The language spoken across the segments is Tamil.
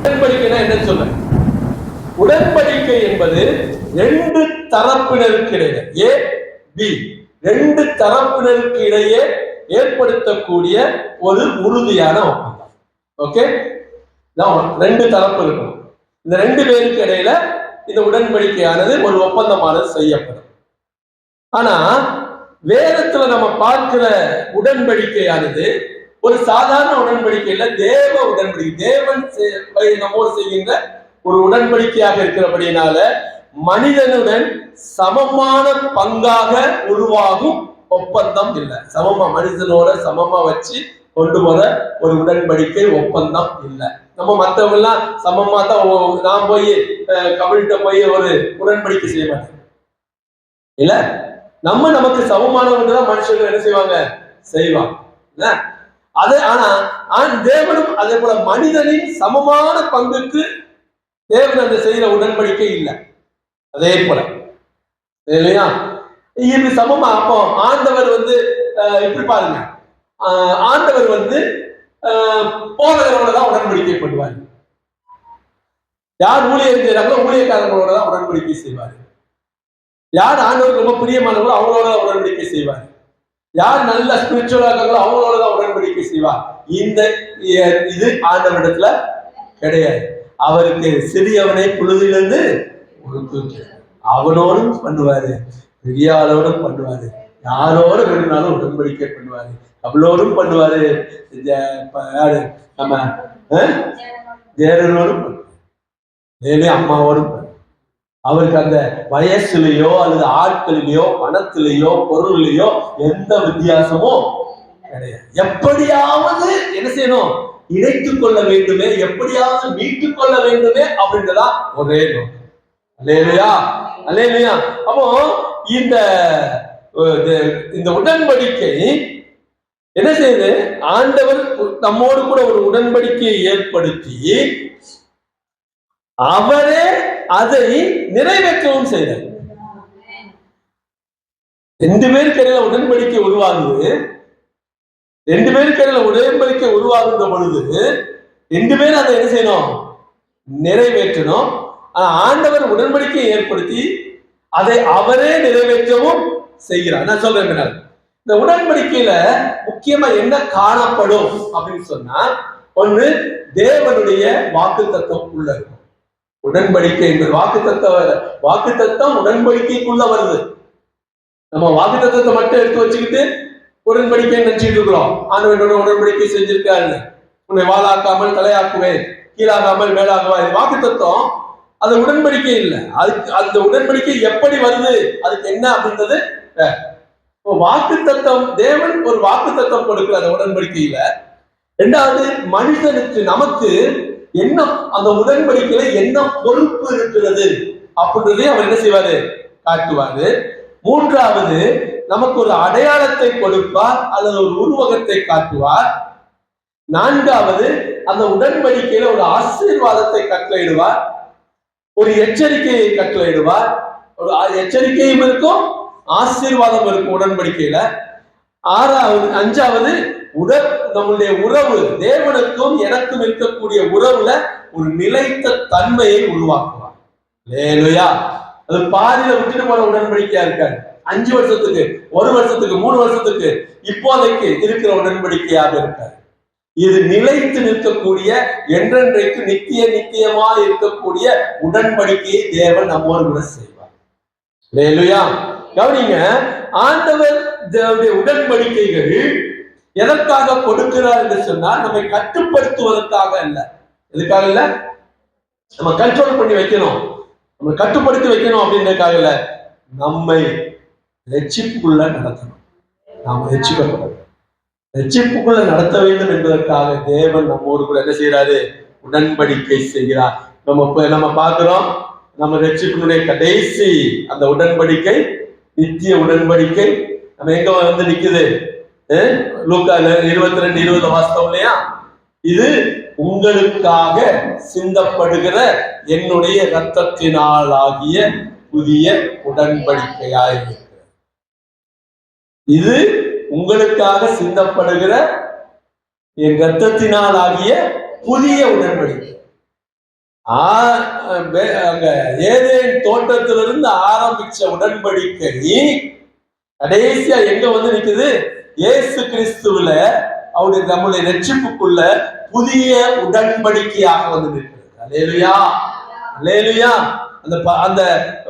உடன்படிக்கைனா என்ன சொல்ல? உடன்படிக்கை என்பது ரெண்டு தரப்பினருக்கு இடையே, ஏ பி ரெண்டு தரப்பினருக்கு இடையே ஏற்படுத்தக்கூடிய ஒரு உறுதியான ஒப்பந்தம். ஓகே, ரெண்டு தரப்பு இருக்கணும். இந்த ரெண்டு பேருக்கு இடையில இந்த உடன்படிக்கையானது ஒரு ஒப்பந்தமானது செய்யப்படும். ஆனா வேதத்துல நம்ம பார்க்கிற உடன்படிக்கையானது ஒரு சாதாரண உடன்படிக்கை இல்ல, தேவ உடன்படிக்கை. தேவன் நம்மோடு செய்கின்ற ஒரு உடன்படிக்கையாக இருக்கிறபடினால மனிதனுடன் சமமான பங்காக உருவாகும் ஒப்பந்தம் இல்லை. சமமா மனிதனோட சமமா வச்சு கொண்டு போற ஒரு உடன்படிக்கை ஒப்பந்தம் இல்லை. நம்ம மற்றவங்க எல்லாம் சமமா தான். நான் போய் கபில்கிட்ட போய் ஒரு உடன்படிக்கை செய்ய மாட்டேன் இல்ல. நமக்கு சமமானவங்க தான் மனுஷர்கள் என்ன செய்வாங்க. அது ஆனா தேவனும் அதே போல மனிதனின் சமமான பங்குக்கு தேவன் அந்த செய்யற உடன்படிக்கை இல்லை. அதே போல இல்லையா, இது சமமா. அப்போ ஆண்டவர் இப்படி பாருங்க, ஆண்டவர் போதகர்களோட தான் உடன்படிக்கை பண்ணுவார். யார் ஊழியர் செய்யறாங்களோ ஊழியக்காரங்களோட தான் உடன்படிக்கை செய்வார். யார் ஆண்டவர் ரொம்ப பிரியமானவங்களோ அவங்களோட தான் உடன்படிக்கை செய்வார். யார் நல்ல ஸ்பிரிச்சுவலா இருக்காங்களோ அவங்களோட தான் உடன்படிக்கை செய்வார். இது ஆண்டவரிடத்துல கிடையாது. அவருக்கு சிறியவனை புழுதிலிருந்து அவனோடும் பண்ணுவாரு, பெரியாளோடும் பண்ணுவாரு, யாரோட வேணும்னாலும் உடன்படிக்கை பண்ணுவாரு, அவளோடும் பண்ணுவாரு, யாரு நம்ம ஜேரனோடும் பண்ணுவாரு, அம்மாவோடும் பண்ணுவாரு. அவருக்கு அந்த வயசுலயோ அல்லது ஆட்களிலேயோ பணத்திலேயோ பொருளிலேயோ எந்த வித்தியாசமும் கிடையாது. எப்படியாவது என்ன செய்யணும்? இணைத்துக் கொள்ள வேண்டுமே, எப்படியாவது மீட்டுக் கொள்ள வேண்டுமே அப்படின்றதா ஒரே நோக்கம். அல்லேலூயா, அல்லேலூயா. அப்போ இந்த உடன்படிக்கை என்ன செய்யுது? ஆண்டவர் நம்மோடு கூட ஒரு உடன்படிக்கையை ஏற்படுத்தி அவரே அதை நிறைவேற்றவும் செய்தார். ரெண்டு பேருக்கு இடையில உடன்படிக்கை உருவாகுது. ரெண்டு பேருக்கு இடையில உடன்படிக்கை உருவாகுன்ற பொழுது ரெண்டு பேரும் அதை என்ன செய்யணும்? நிறைவேற்றணும். ஆண்டவர் உடன்படிக்கையை ஏற்படுத்தி அதை அவரே நிறைவேற்றவும் செய்கிறார். நான் சொல்றேன், இந்த உடன்படிக்கையில முக்கியமா என்ன காணப்படும் அப்படின்னு சொன்னா, ஒன்று தேவனுடைய வாக்குத்தத்தம் உள்ள இருக்கும். உடன்படிக்கை என்பது வாக்குத்தத்தம் உடன்படிக்கைக்குள்ள வருது. நம்ம வாக்குத்தத்தத்தை மட்டும் எடுத்து வச்சுக்கிட்டு உடன்படிக்கை நினைச்சிட்டு இருக்கிறோம். ஆண்டவனோட உடன்படிக்கை செஞ்சிருக்காரு, உன்னை வாளாக்காமல் தலையாக்குவேன், கீழாகாமல் மேலாகுவா. வாக்குத்தத்தம் அது உடன்படிக்கை இல்லை. அதுக்கு அந்த உடன்படிக்கை எப்படி வருது, அதுக்கு என்ன அப்படின்றது வாக்குத்தத்தம். தேவன் ஒரு வாக்குத்தத்தம் கொடுக்கிற அந்த உடன்படிக்கையில. இரண்டாவது, மனிதனுக்கு நமக்கு என்ன அந்த உடன்படிக்கையில என்ன பொறுப்பு இருக்கிறது அப்படின்றதையும் அவர் என்ன செய்வாரு? காட்டுவாரு. மூன்றாவது, நமக்கு ஒரு அடையாளத்தை கொடுப்பார் அல்லது ஒரு உருவகத்தை காட்டுவார். நான்காவது, அந்த உடன்படிக்கையில ஒரு ஆசீர்வாதத்தை கட்டளையிடுவார், ஒரு எச்சரிக்கையை கட்டளையிடுவார். ஒரு எச்சரிக்கையும் இருக்கும், ஆசீர்வாதம் இருக்கும் உடன்படிக்கையில. அஞ்சாவது, நம்முடைய உறவு, தேவனுக்கும் எனக்கும் இருக்கக்கூடிய உறவுல ஒரு நிலைத்த தன்மையை உருவாக்குவார். அல்லேலூயா. அது பாதியில விட்டுட்டு போற உடன்படிக்கையா இருக்காது. 5 வருஷத்துக்கு, 1 வருஷத்துக்கு, 3 வருஷத்துக்கு இப்போதைக்கு இருக்கிற உடன்படிக்கையாக இருக்காது. இது நிலைத்து நிற்கக்கூடிய, என்றென்றைக்கு நித்தியமா இருக்கக்கூடிய உடன்படிக்கையை தேவன் நம்மோடு கூட செய்வார். அல்லேலூயா. கவனிங்க, ஆண்டவர் தேவனுடைய உடன்படிக்கைகள் எதற்காக கொடுக்கிறார் என்று சொன்னால், நம்மை கட்டுப்படுத்துவதற்காக அல்ல. எதுக்காக இல்ல? நம்ம கண்ட்ரோல் பண்ணி வைக்கணும், நம்ம கட்டுப்படுத்தி வைக்கணும் அப்படின்றதுக்காக இல்ல. நம்மை ரட்சிப்புக்குள்ள நடத்தணும். நாம் ரட்சிக்கப்படணும், ரட்சிப்புக்குள்ள நடத்த வேண்டும் என்பதற்காக தேவன் நம்மோடு கூட என்ன செய்யறாரு? உடன்படிக்கை செய்கிறார். நம்ம பார்க்கிறோம், நம்ம ரட்சிப்பினுடைய கடைசி அந்த உடன்படிக்கை, நித்திய உடன்படிக்கை நம்ம எங்க நிக்குது? லூக்கா 22:20 வாசித்தோம் இல்லையா? இது உங்களுக்காக சிந்தப்படுகிற என்னுடைய இரத்தத்தினால் ஆகிய புதிய உடன்படிக்கையாயிருக்கிறது. இது உங்களுக்காக சிந்தப்படுகிற என் இரத்தத்தினால் ஆகிய புதிய உடன்படிக்கை. அங்க ஏதேன் தோட்டத்திலிருந்து ஆரம்பிச்ச உடன்படிக்கை கடைசியா எங்க வந்து நிக்குது? இயேசு கிறிஸ்துவுல அவருடைய நம்முடைய ரட்சிப்புக்குள்ள புதிய உடன்படிக்கையாக வந்து நிற்கிறது. அல்லேலூயா, அல்லேலூயா. அந்த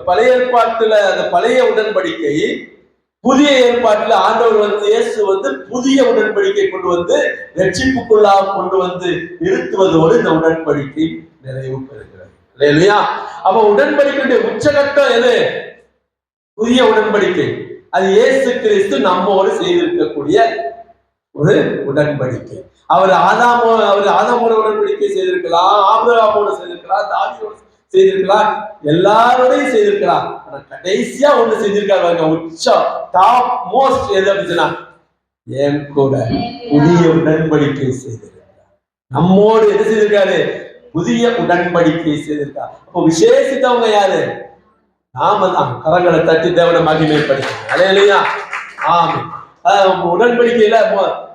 பழைய ஏற்பாட்டுல அந்த பழைய உடன்படிக்கை புதிய ஏற்பாட்டுல ஆண்டவர் வந்து இயேசு வந்து புதிய உடன்படிக்கை கொண்டு வந்து ரட்சிப்புக்குள்ளாக கொண்டு வந்து நிறுத்துவதோடு இந்த உடன்படிக்கை நிறைவு பெறுகிறது. அல்லேலூயா. அப்ப உடன்படிக்கையுடைய உச்சகட்டம் எது? புதிய உடன்படிக்கை. அது இயேசு கிறிஸ்து நம்மோடு செய்திருக்கக்கூடிய ஒரு உடன்படிக்கை. அவர் ஆதாமோட உடன்படிக்கை செய்திருக்கலாம், ஆபிரகாமோடு செய்திருக்கலாம், தாவீதோடு செய்திருக்கலாம், எல்லாரோடையும் செய்திருக்கலாம். ஆனா கடைசியா ஒண்ணு செஞ்சிருக்காரு, உச்சம் டாப் மோஸ்ட் எது அப்படின்னா என் கூட புதிய உடன்படிக்கை செய்திருக்கிறார். நம்மோடு எது செய்திருக்காரு? புதிய உடன்படிக்கை செய்திருக்கார். அப்போ விசேஷித்தவங்க யாரு? நாம தான். கரங்களை தட்டி தேவனை மகிமைப்படுத்தும். அல்லேலூயா, ஆமென். உடன்படிக்கையில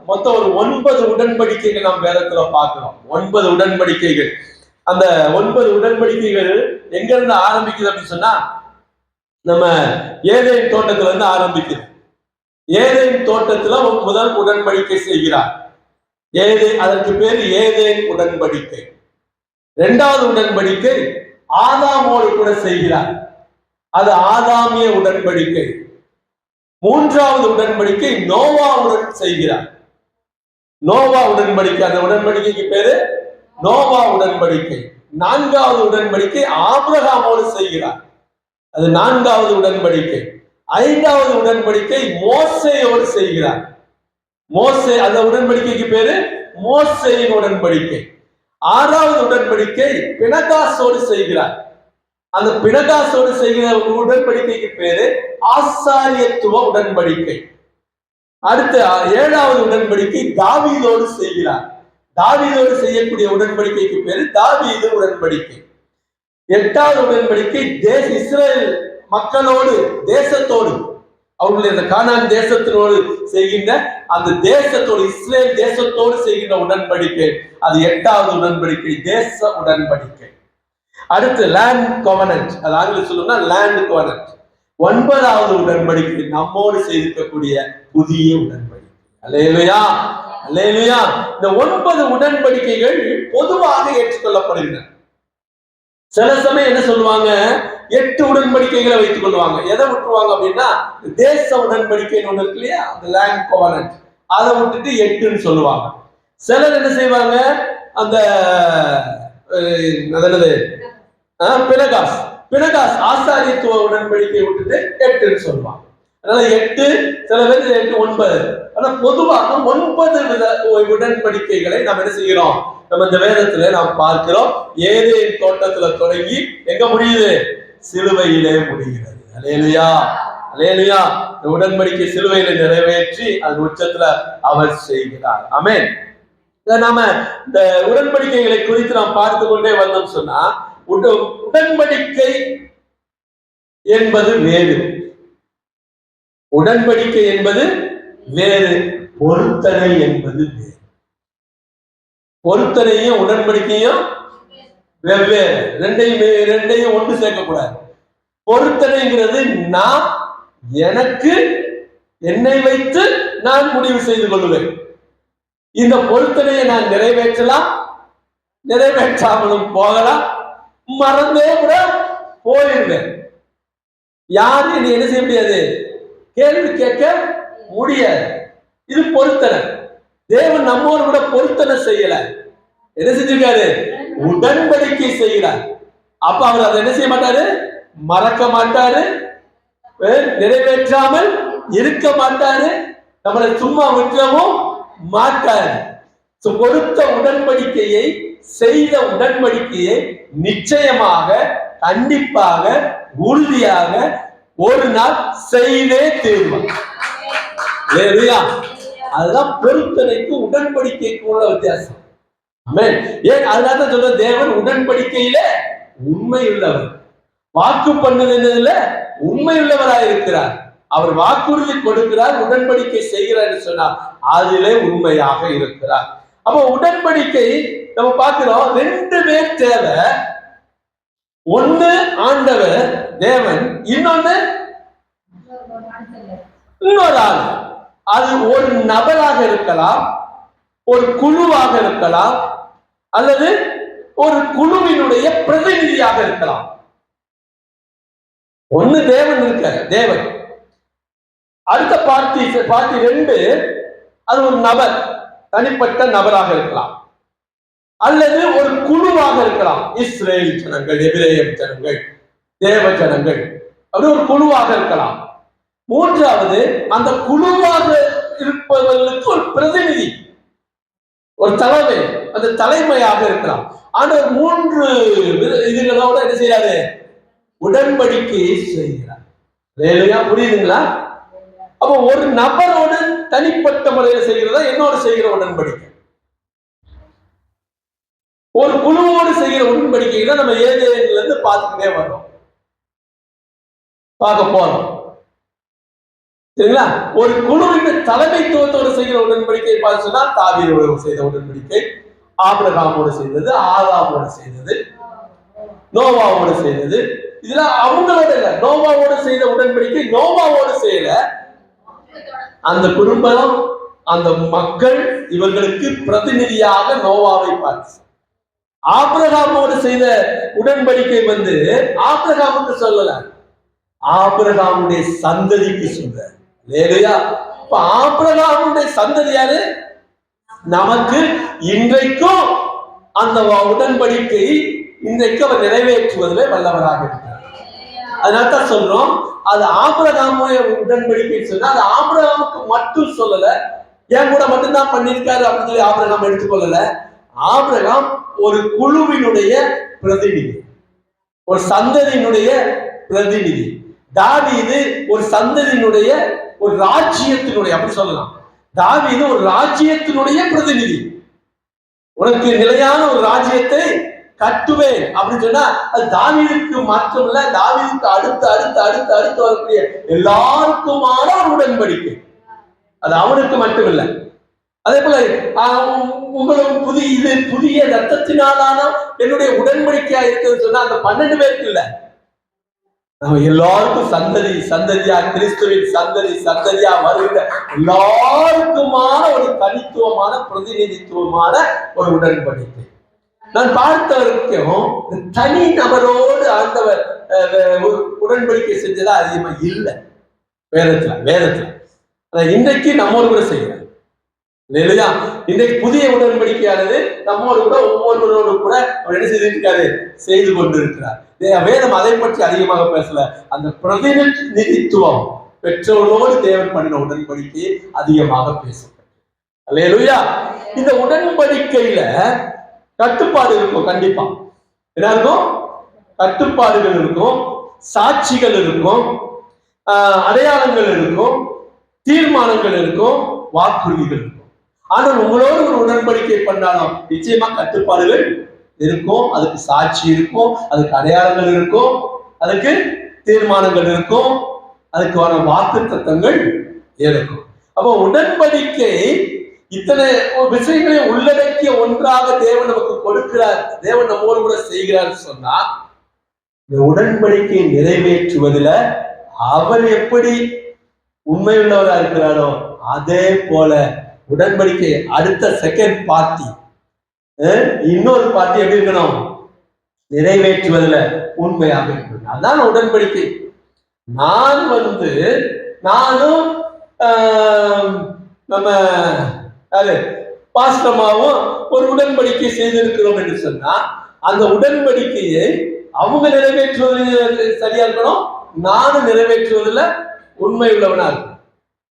மொத்தம் ஒரு 9 உடன்படிக்கைகள் நாம் வேதத்துல பார்க்கிறோம். 9 உடன்படிக்கைகள். அந்த 9 உடன்படிக்கைகள் எங்க இருந்து ஆரம்பிக்குது அப்படின்னு சொன்னா, நம்ம ஏதேன் தோட்டத்துல இருந்து ஆரம்பிக்குது. ஏதேன் தோட்டத்துல முதல் உடன்படிக்கை செய்கிறார். அதற்கு பேர் ஏதேன் உடன்படிக்கை. 2வது உடன்படிக்கை ஆதாமோடு கூட செய்கிறார். அது ஆதாமிய உடன்படிக்கை. 3வது உடன்படிக்கை நோவாவுடன் செய்கிறார். நோவா உடன்படிக்கை. அந்த உடன்படிக்கைக்கு பேரு நோவா உடன்படிக்கை. 4வது உடன்படிக்கை ஆபிரகாமோடு செய்கிறார். அது 4வது உடன்படிக்கை. 5வது உடன்படிக்கை மோசேயோடு செய்கிறார். மோசே, அந்த உடன்படிக்கைக்கு பேரு மோசேயின் உடன்படிக்கை. 6வது உடன்படிக்கை பினகாசோடு செய்கிறார். அந்த பினகாசோடு செய்கிற உடன்படிக்கைக்கு பேரு ஆசாரியத்துவ உடன்படிக்கை. அடுத்து 7வது உடன்படிக்கை தாவீதோடு செய்கிறார். தாவீதோடு செய்யக்கூடிய உடன்படிக்கைக்கு பேரு தாவீது உடன்படிக்கை. 8வது உடன்படிக்கை இஸ்ரேல் மக்களோடு, தேசத்தோடு, அவர்களுடைய அந்த கானான் தேசத்தினோடு செய்கின்ற அந்த தேசத்தோடு, இஸ்ரேல் தேசத்தோடு செய்கின்ற உடன்படிக்கை. அது 8வது உடன்படிக்கை, தேச உடன்படிக்கை. அடுத்து லேண்ட் கவர்னன்ட், அது ஆங்கிலம் சொல்லணும்னா லேண்ட் கவர்னன்ட். 9வது உடன்படிக்கை நம்மோடு செய்திருக்கக்கூடிய புதிய உடன்படிக்கை. அல்லேலூயா, அல்லேலூயா. இந்த 9 உடன்படிக்கைகள் பொதுவாக ஏற்றுக்கொள்ளப்படுகின்றன. சில சமயம் என்ன சொல்லுவாங்க, 8 உடன்படிக்கைகளை வைத்துக் கொள்வாங்க. எதை விட்டுருவாங்க அப்படின்னா, தேச உடன்படிக்கை ஒண்ணு இருக்கு இல்லையா, அந்த லேண்ட் கவர்னன்ட், அதை விட்டுட்டு 8ன்னு சொல்லுவாங்க. சிலர் என்ன செய்வாங்க, அந்த பினகாஸ் ஆசாரியத்துவ உடன்படிக்கை விட்டுட்டு 8ன்னு சொல்லுவாங்க. அதனால 8, சில பேர் 8, 9. ஆனா பொதுவாக 9 உடன்படிக்கைகளை நாம் என்ன செய்கிறோம், நம்ம இந்த வேதத்துல நாம் பார்க்கிறோம். ஏதேன் தோட்டத்துல தொடங்கி எங்க முடியுது? சிலுவையிலே முடிகிறது. அல்லேலூயா, அல்லேலூயா. இந்த உடன்படிக்கை சிலுவையில நிறைவேற்றி அது உச்சத்துல அவர் செய்கிறார். ஆமென். நாம இந்த உடன்படிக்கைகளை குறித்து நாம் பார்த்து கொண்டே வந்தோம் சொன்னா, உடன்படிக்கை என்பது வேறு, உடன்படிக்கை என்பது வேறு, பொருத்தனை என்பது வேறு. பொருத்தனையும் உடன்படிக்கையும் வெவ்வேறு. ரெண்டையும் ஒன்று சேர்க்கக்கூடாது. பொருத்தனைங்கிறது நான் எனக்கு, என்னை வைத்து நான் முடிவு செய்து கொள்வேன். இந்த பொருத்தனையை நான் நிறைவேற்றலாம், நிறைவேற்றாமலும் போகலாம், மறந்தே கூட போயிருவேன். யாரும் என்னை என்ன செய்ய முடியாது, கேள்வி கேட்க முடியாது. இது பொருத்தனை. தேவன் நம்மோடு கூட பொருத்தனை செய்யல, என்ன செஞ்சிருக்காரு? உடன்படிக்கை செய்கிறார். அப்ப அவர் அதை என்ன செய்ய மாட்டாரு, மறக்க மாட்டாரு, நிறைவேற்றாமல் இருக்க மாட்டாரு, நம்மளை சும்மா விட்டுறவும் மாட்டாரு. கொடுத்த உடன்படிக்கையை, செய்த உடன்படிக்கையை நிச்சயமாக, கண்டிப்பாக, உறுதியாக ஒரு நாள் செய்தே தீர்வார். அதுதான் பொருத்தனைக்கு உடன்படிக்கைக்கு உள்ள வித்தியாசம். ஏன் அதனால சொல்ற, தேவன் உடன்படிக்கையில உண்மை உள்ளவர், வாக்கு பண்ணுதுல உண்மை உள்ளவராக இருக்கிறார். அவர் வாக்குறுதி கொடுக்கிறார், உடன்படிக்கை செய்கிறார் என்று சொன்னார், அதிலே உண்மையாக இருக்கிறார். அப்போ உடன்படிக்கை நம்ம பார்க்கிறோம், 2 பேர் தேவை. ஒண்ணு ஆண்டவர் தேவன், இன்னொன்னு இன்னொரு ஆள். அது ஒரு நபராக இருக்கலாம், ஒரு குழுவாக இருக்கலாம், அல்லது ஒரு குழுவினுடைய பிரதிநிதியாக இருக்கலாம். ஒண்ணு தேவன் இருக்க தேவன், அடுத்த பார்ட்டி ரெண்டு, அது ஒரு நபர், தனிப்பட்ட நபராக இருக்கலாம், அல்லது ஒரு குழுவாக இருக்கலாம். இஸ்ரேல் ஜனங்கள், எபிரேயம் ஜனங்கள், தேவ ஜனங்கள், அப்படி ஒரு குழுவாக இருக்கலாம். மூன்றாவது, அந்த குழுவாக இருப்பவர்களுக்கு ஒரு பிரதிநிதி, ஒரு தலைமை, அந்த தலைமையாக இருக்கலாம். ஆண்டவர் மூன்று இதுகளோட என்ன செய்யறாரு? உடன்படிக்கையை செய்கிறார். புரியுதுங்களா? அப்போ ஒரு நபரோடு தனிப்பட்ட முறையில் செய்கிறதா என்னோடு செய்கிற உடன்படிக்கை, ஒரு குழுவோடு செய்கிற உடன்படிக்கை தான் நம்ம ஏதேன்ல இருந்து பார்த்துக்கிட்டே வரோம், பார்க்க போறோம். சரிங்களா? ஒரு குழுவின் தலைமைத்துவத்தோடு செய்கிற உடன்படிக்கை பார்த்து சொன்னா தாவீதோடு செய்த உடன்படிக்கை, ஆபிரகாமோடு செய்தது, ஆதாமோடு செய்தது, நோவாவோடு செய்தது. இதுல அவங்களோட இல்ல, நோவாவோடு செய்த உடன்படிக்கை நோவாவோடு செய்யல. அந்த குடும்பம், அந்த மக்கள், இவர்களுக்கு பிரதிநிதியாக நோவாவை பார்த்து. ஆபிரகாமோடு செய்த உடன்படிக்கை ஆபிரகாமுக்கு சொல்லல, ஆபிரகாமுடைய சந்ததிக்கு சொல்ற. இப்ப ஆபிரகாமுடைய சந்ததி யாரு? நமக்கு இன்றைக்கும் அந்த உடன்படிக்கை இன்றைக்கு அவர் நிறைவேற்றுவதிலே வல்லவராக இருக்கிறார். அதனால்தான் சொல்றோம், அது ஆபிரகாமுடைய உடன்படிக்கை சொன்னா அது ஆபிரகாமுக்கு மட்டும் சொல்லல, என் கூட மட்டும்தான் பண்ணிருக்காரு அப்படின்னு சொல்லி ஆபிரகாம் எடுத்துக்கொள்ளல. ஆபிரகாம் ஒரு குழுவினுடைய பிரதிநிதி, ஒரு சந்ததியினுடைய பிரதிநிதி. தாவீது ஒரு சந்ததியினுடைய, ஒரு ராஜ்யத்தினுடைய, அப்படி சொல்லலாம். தாவீது ஒரு ராஜ்யத்தினுடைய பிரதிநிதி. உனக்கு நிலையான ஒரு ராஜ்யத்தை கட்டுவேன் அப்படின்னு சொன்னா அது தாவீதுக்கு மாற்றம் இல்ல, தாவீதுக்கு அடுத்து அடுத்து அடுத்து அடுத்து வரக்கூடிய எல்லாருக்குமான ஒரு உடன்படிக்கை. அது அவனுக்கு மட்டும் இல்லை. அதே போல உங்களுக்கு புதிய ரத்தத்தினாலான என்னுடைய உடன்படிக்கையா இருக்குன்னு சொன்னா அந்த 12 பேருக்கு இல்ல, நம்ம எல்லாருக்கும் சந்ததியா கிறிஸ்துவின் சந்ததியா வருகிற எல்லாருக்குமான ஒரு தனித்துவமான பிரதிநிதித்துவமான ஒரு உடன்படிக்கை. நான் பார்த்த வரைக்கும் தனி நபரோடு ஆண்டவர் உடன்படிக்கை செஞ்சதா அதிகமா இல்லை வேதத்துல. இன்றைக்கு நம்மோடு கூட செய்யறாங்க இல்லையா? இன்றைக்கு புதிய உடன்படிக்கையானது நம்மோடு கூட ஒவ்வொருவரோடு கூட அவர் என்ன செய்திருக்காரு? செய்து கொண்டு இருக்கிறார். வேதம் அதை பற்றி அதிகமாக பேசல. அந்த பிரதிநிதித்துவம் பெற்றோர்களோடு தேவன் பண்ணின உடன்படிக்கையை அதிகமாக பேசப்பட்டது. அல்லேலூயா. இந்த உடன்படிக்கையில கட்டுப்பாடு இருக்கும், கண்டிப்பா என்ன இருக்கும்? கட்டுப்பாடுகள் இருக்கும், சாட்சிகள் இருக்கும், அடையாளங்கள் இருக்கும், தீர்மானங்கள் இருக்கும், வாக்குறுதிகள் இருக்கும். ஆனால் உங்களோடு ஒரு உடன்படிக்கை பண்ணாலும் நிச்சயமா கட்டுப்பாடுகள் இருக்கும், அதுக்கு சாட்சி இருக்கும், அதுக்கு அடையாளங்கள் இருக்கும், அதுக்கு தீர்மானங்கள் இருக்கும், அதுக்கான வாக்கு தத்தங்கள் இருக்கும். அப்போ உடன்படிக்கை இத்தனை விஷயங்களை உள்ளடக்கிய ஒன்றாக தேவன் நமக்கு கொடுக்கிறார், தேவன் நம்மோடு கூட செய்கிறார் சொன்னா இந்த உடன்படிக்கையை நிறைவேற்றுவதில் அவர் எப்படி உண்மையுள்ளவரா இருக்கிறாரோ அதே போல உடன்படிக்கை அடுத்த செகண்ட் பார்ட்டி, இன்னொரு பார்ட்டி எப்படி இருக்கணும்? நிறைவேற்றுவதில் உண்மையாக இருக்கணும். அதான் உடன்படிக்கை. நானும் நம்ம பாஸ்டமாவும் ஒரு உடன்படிக்கை செய்திருக்கிறோம் என்று சொன்னா அந்த உடன்படிக்கையை அவங்க நிறைவேற்றுவதில் சரியா இருக்கணும், நானும் நிறைவேற்றுவதில் உண்மை உள்ளவனா இருக்கும்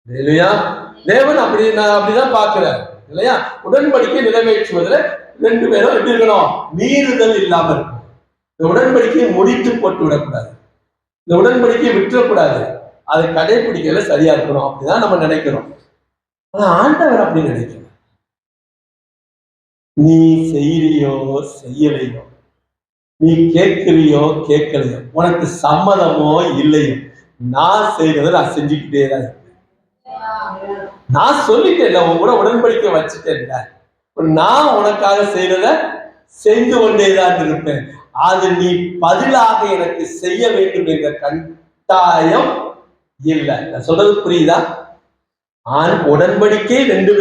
இல்லையா? தேவன் அப்படிதான் பார்க்கிறார் இல்லையா? உடன்படிக்கை நிறைவேற்றுவதில் 2 பேரும் எப்படி இருக்கணும்? மீறுதல் இல்லாம இருக்கும். இந்த உடன்படிக்கையை முடித்து போட்டு விடக்கூடாது, இந்த உடன்படிக்கையை விட்டுறக்கூடாது, அதை கடைபிடிக்கல சரியா இருக்கணும் அப்படிதான் நம்ம நினைக்கிறோம். ஆனா ஆண்டவர் அப்படி நினைக்கிறோம். நீ செய்யறியோ செய்யலையோ, நீ கேட்கிறியோ கேட்கலையோ, உனக்கு சம்மதமோ இல்லையோ, நான் செய்யறதை நான் செஞ்சுக்கிட்டே தான் இருப்பேன். நான் சொல்லிட்டேன்ல, உன் கூட உடன்படிக்கை வச்சுட்டேன்ல, நான் உனக்காக செய்யறத செய்து கொண்டேதான் இருப்பேன். அது நீ பதிலாக எனக்கு செய்ய வேண்டும் என்ற கட்டாயம் இல்லை. நான் சொல்றது புரியுதா? உடன்படிக்கை ரெண்டு